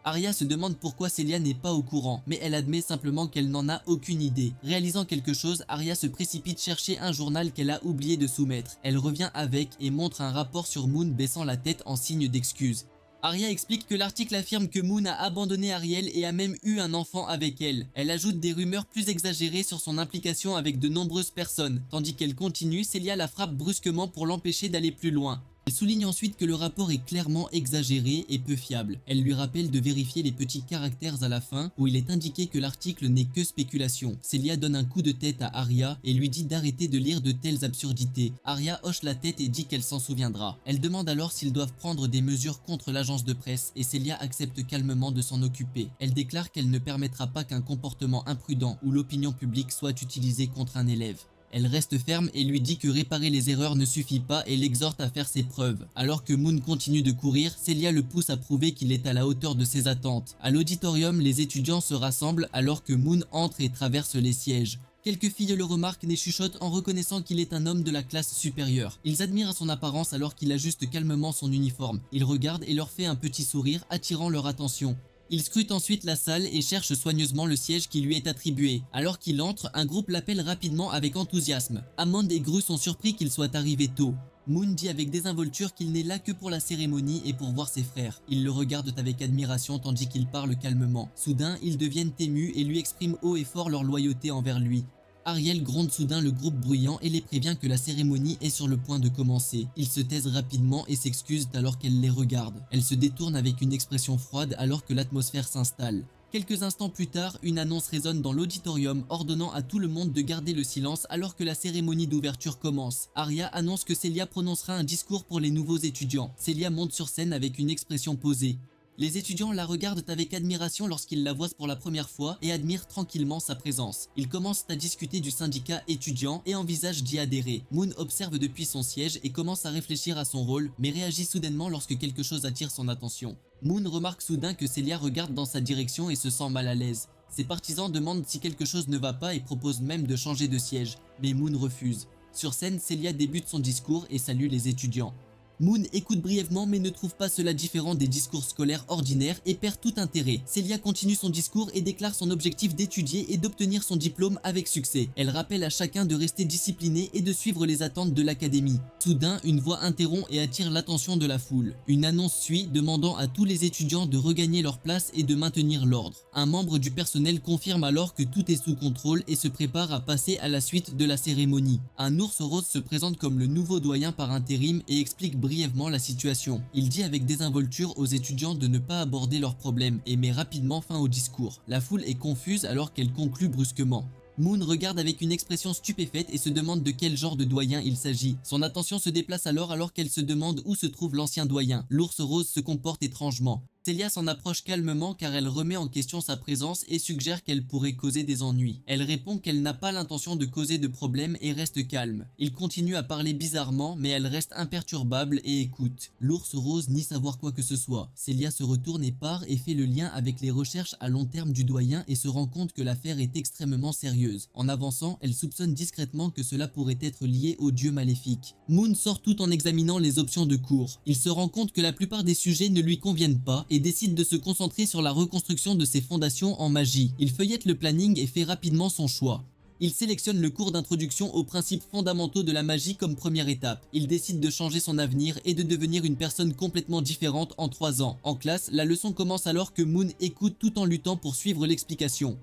Arya se demande pourquoi Celia n'est pas au courant, mais elle admet simplement qu'elle n'en a aucune idée. Réalisant quelque chose, Arya se précipite chercher un journal qu'elle a oublié de soumettre. Elle revient avec et montre un rapport sur Moon baissant la tête en signe d'excuse. Arya explique que l'article affirme que Moon a abandonné Ariel et a même eu un enfant avec elle. Elle ajoute des rumeurs plus exagérées sur son implication avec de nombreuses personnes. Tandis qu'elle continue, Celia la frappe brusquement pour l'empêcher d'aller plus loin. Elle souligne ensuite que le rapport est clairement exagéré et peu fiable. Elle lui rappelle de vérifier les petits caractères à la fin où il est indiqué que l'article n'est que spéculation. Celia donne un coup de tête à Arya et lui dit d'arrêter de lire de telles absurdités. Arya hoche la tête et dit qu'elle s'en souviendra. Elle demande alors s'ils doivent prendre des mesures contre l'agence de presse et Celia accepte calmement de s'en occuper. Elle déclare qu'elle ne permettra pas qu'un comportement imprudent ou l'opinion publique soit utilisé contre un élève. Elle reste ferme et lui dit que réparer les erreurs ne suffit pas et l'exhorte à faire ses preuves. Alors que Moon continue de courir, Celia le pousse à prouver qu'il est à la hauteur de ses attentes. À l'auditorium, les étudiants se rassemblent alors que Moon entre et traverse les sièges. Quelques filles le remarquent et chuchotent en reconnaissant qu'il est un homme de la classe supérieure. Ils admirent à son apparence alors qu'il ajuste calmement son uniforme. Il regarde et leur fait un petit sourire, attirant leur attention. Il scrute ensuite la salle et cherche soigneusement le siège qui lui est attribué. Alors qu'il entre, un groupe l'appelle rapidement avec enthousiasme. Hammond et Gru sont surpris qu'il soit arrivé tôt. Moon dit avec désinvolture qu'il n'est là que pour la cérémonie et pour voir ses frères. Ils le regardent avec admiration tandis qu'ils parlent calmement. Soudain, ils deviennent émus et lui expriment haut et fort leur loyauté envers lui. Ariel gronde soudain le groupe bruyant et les prévient que la cérémonie est sur le point de commencer. Ils se taisent rapidement et s'excusent alors qu'elle les regarde. Elle se détourne avec une expression froide alors que l'atmosphère s'installe. Quelques instants plus tard, une annonce résonne dans l'auditorium ordonnant à tout le monde de garder le silence alors que la cérémonie d'ouverture commence. Arya annonce que Celia prononcera un discours pour les nouveaux étudiants. Celia monte sur scène avec une expression posée. Les étudiants la regardent avec admiration lorsqu'ils la voient pour la première fois et admirent tranquillement sa présence. Ils commencent à discuter du syndicat étudiant et envisagent d'y adhérer. Moon observe depuis son siège et commence à réfléchir à son rôle, mais réagit soudainement lorsque quelque chose attire son attention. Moon remarque soudain que Celia regarde dans sa direction et se sent mal à l'aise. Ses partisans demandent si quelque chose ne va pas et proposent même de changer de siège, mais Moon refuse. Sur scène, Celia débute son discours et salue les étudiants. Moon écoute brièvement mais ne trouve pas cela différent des discours scolaires ordinaires et perd tout intérêt. Celia continue son discours et déclare son objectif d'étudier et d'obtenir son diplôme avec succès. Elle rappelle à chacun de rester discipliné et de suivre les attentes de l'académie. Soudain, une voix interrompt et attire l'attention de la foule. Une annonce suit demandant à tous les étudiants de regagner leur place et de maintenir l'ordre. Un membre du personnel confirme alors que tout est sous contrôle et se prépare à passer à la suite de la cérémonie. Un ours rose se présente comme le nouveau doyen par intérim et explique brièvement la situation. Il dit avec désinvolture aux étudiants de ne pas aborder leurs problèmes et met rapidement fin au discours. La foule est confuse alors qu'elle conclut brusquement. Moon regarde avec une expression stupéfaite et se demande de quel genre de doyen il s'agit. Son attention se déplace alors qu'elle se demande où se trouve l'ancien doyen. L'ours rose se comporte étrangement. Celia s'en approche calmement car elle remet en question sa présence et suggère qu'elle pourrait causer des ennuis. Elle répond qu'elle n'a pas l'intention de causer de problème et reste calme. Il continue à parler bizarrement mais elle reste imperturbable et écoute. L'ours rose nie savoir quoi que ce soit. Celia se retourne et part et fait le lien avec les recherches à long terme du doyen et se rend compte que l'affaire est extrêmement sérieuse. En avançant, elle soupçonne discrètement que cela pourrait être lié au dieu maléfique. Moon sort tout en examinant les options de cours. Il se rend compte que la plupart des sujets ne lui conviennent pas et décide de se concentrer sur la reconstruction de ses fondations en magie. Il feuillette le planning et fait rapidement son choix. Il sélectionne le cours d'introduction aux principes fondamentaux de la magie comme première étape. Il décide de changer son avenir et de devenir une personne complètement différente en 3 ans. En classe, la leçon commence alors que Moon écoute tout en luttant pour suivre l'explication.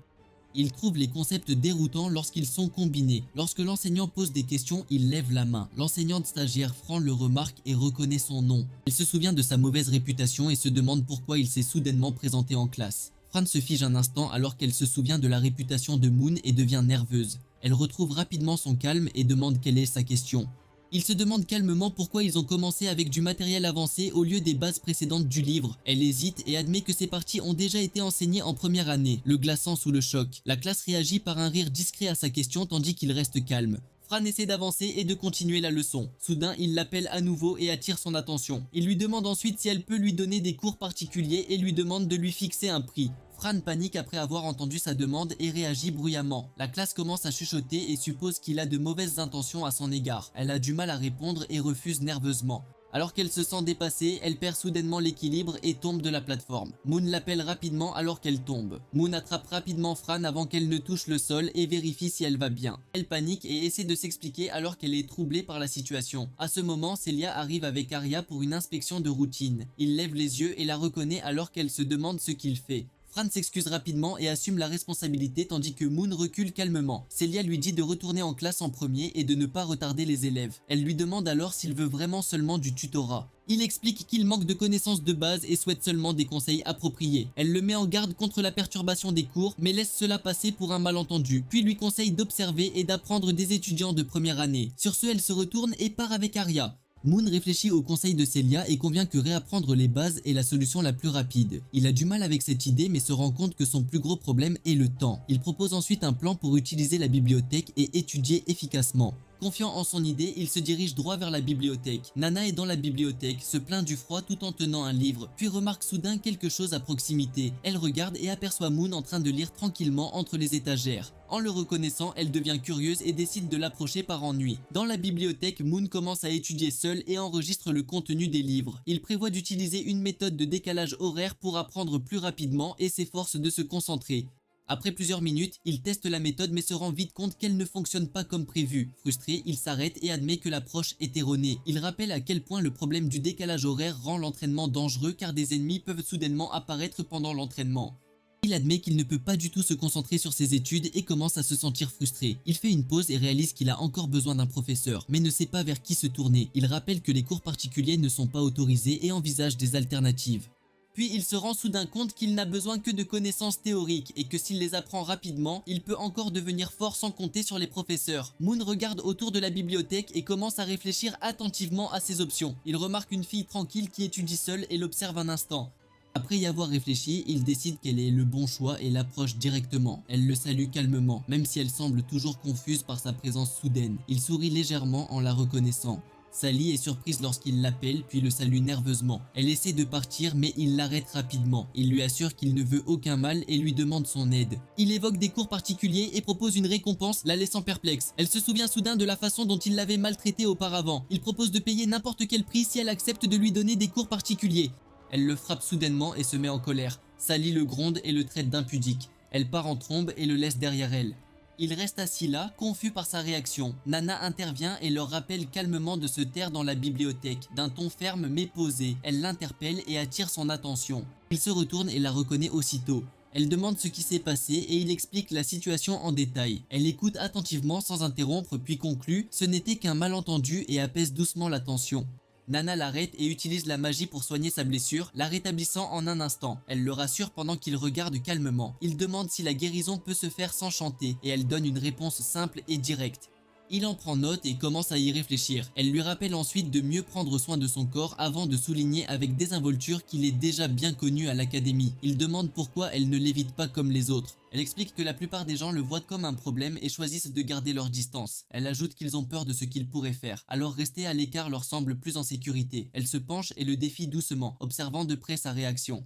Il trouve les concepts déroutants lorsqu'ils sont combinés. Lorsque l'enseignant pose des questions, il lève la main. L'enseignante stagiaire Fran le remarque et reconnaît son nom. Elle se souvient de sa mauvaise réputation et se demande pourquoi il s'est soudainement présenté en classe. Fran se fige un instant alors qu'elle se souvient de la réputation de Moon et devient nerveuse. Elle retrouve rapidement son calme et demande quelle est sa question. Il se demande calmement pourquoi ils ont commencé avec du matériel avancé au lieu des bases précédentes du livre. Elle hésite et admet que ces parties ont déjà été enseignées en première année, le glaçant sous le choc. La classe réagit par un rire discret à sa question tandis qu'il reste calme. Fran essaie d'avancer et de continuer la leçon. Soudain, il l'appelle à nouveau et attire son attention. Il lui demande ensuite si elle peut lui donner des cours particuliers et lui demande de lui fixer un prix. Fran panique après avoir entendu sa demande et réagit bruyamment. La classe commence à chuchoter et suppose qu'il a de mauvaises intentions à son égard. Elle a du mal à répondre et refuse nerveusement. Alors qu'elle se sent dépassée, elle perd soudainement l'équilibre et tombe de la plateforme. Moon l'appelle rapidement alors qu'elle tombe. Moon attrape rapidement Fran avant qu'elle ne touche le sol et vérifie si elle va bien. Elle panique et essaie de s'expliquer alors qu'elle est troublée par la situation. À ce moment, Celia arrive avec Arya pour une inspection de routine. Il lève les yeux et la reconnaît alors qu'elle se demande ce qu'il fait. Fran s'excuse rapidement et assume la responsabilité tandis que Moon recule calmement. Celia lui dit de retourner en classe en premier et de ne pas retarder les élèves. Elle lui demande alors s'il veut vraiment seulement du tutorat. Il explique qu'il manque de connaissances de base et souhaite seulement des conseils appropriés. Elle le met en garde contre la perturbation des cours mais laisse cela passer pour un malentendu, puis lui conseille d'observer et d'apprendre des étudiants de première année. Sur ce, elle se retourne et part avec Arya. Moon réfléchit au conseil de Celia et convient que réapprendre les bases est la solution la plus rapide. Il a du mal avec cette idée mais se rend compte que son plus gros problème est le temps. Il propose ensuite un plan pour utiliser la bibliothèque et étudier efficacement. Confiant en son idée, il se dirige droit vers la bibliothèque. Nana est dans la bibliothèque, se plaint du froid tout en tenant un livre, puis remarque soudain quelque chose à proximité. Elle regarde et aperçoit Moon en train de lire tranquillement entre les étagères. En le reconnaissant, elle devient curieuse et décide de l'approcher par ennui. Dans la bibliothèque, Moon commence à étudier seul et enregistre le contenu des livres. Il prévoit d'utiliser une méthode de décalage horaire pour apprendre plus rapidement et s'efforce de se concentrer. Après plusieurs minutes, il teste la méthode mais se rend vite compte qu'elle ne fonctionne pas comme prévu. Frustré, il s'arrête et admet que l'approche est erronée. Il rappelle à quel point le problème du décalage horaire rend l'entraînement dangereux car des ennemis peuvent soudainement apparaître pendant l'entraînement. Il admet qu'il ne peut pas du tout se concentrer sur ses études et commence à se sentir frustré. Il fait une pause et réalise qu'il a encore besoin d'un professeur, mais ne sait pas vers qui se tourner. Il rappelle que les cours particuliers ne sont pas autorisés et envisage des alternatives. Puis il se rend soudain compte qu'il n'a besoin que de connaissances théoriques et que s'il les apprend rapidement, il peut encore devenir fort sans compter sur les professeurs. Moon regarde autour de la bibliothèque et commence à réfléchir attentivement à ses options. Il remarque une fille tranquille qui étudie seule et l'observe un instant. Après y avoir réfléchi, il décide qu'elle est le bon choix et l'approche directement. Elle le salue calmement, même si elle semble toujours confuse par sa présence soudaine. Il sourit légèrement en la reconnaissant. Sally est surprise lorsqu'il l'appelle puis le salue nerveusement. Elle essaie de partir mais il l'arrête rapidement. Il lui assure qu'il ne veut aucun mal et lui demande son aide. Il évoque des cours particuliers et propose une récompense, la laissant perplexe. Elle se souvient soudain de la façon dont il l'avait maltraitée auparavant. Il propose de payer n'importe quel prix si elle accepte de lui donner des cours particuliers. Elle le frappe soudainement et se met en colère. Sally le gronde et le traite d'impudique. Elle part en trombe et le laisse derrière elle. Il reste assis là, confus par sa réaction. Nana intervient et leur rappelle calmement de se taire dans la bibliothèque, d'un ton ferme mais posé. Elle l'interpelle et attire son attention. Il se retourne et la reconnaît aussitôt. Elle demande ce qui s'est passé et il explique la situation en détail. Elle écoute attentivement sans interrompre puis conclut « Ce n'était qu'un malentendu » et apaise doucement la tension. Nana l'arrête et utilise la magie pour soigner sa blessure, la rétablissant en un instant. Elle le rassure pendant qu'il regarde calmement. Il demande si la guérison peut se faire sans chanter et elle donne une réponse simple et directe. Il en prend note et commence à y réfléchir. Elle lui rappelle ensuite de mieux prendre soin de son corps avant de souligner avec désinvolture qu'il est déjà bien connu à l'académie. Il demande pourquoi elle ne l'évite pas comme les autres. Elle explique que la plupart des gens le voient comme un problème et choisissent de garder leur distance. Elle ajoute qu'ils ont peur de ce qu'il pourrait faire, alors rester à l'écart leur semble plus en sécurité. Elle se penche et le défie doucement, observant de près sa réaction.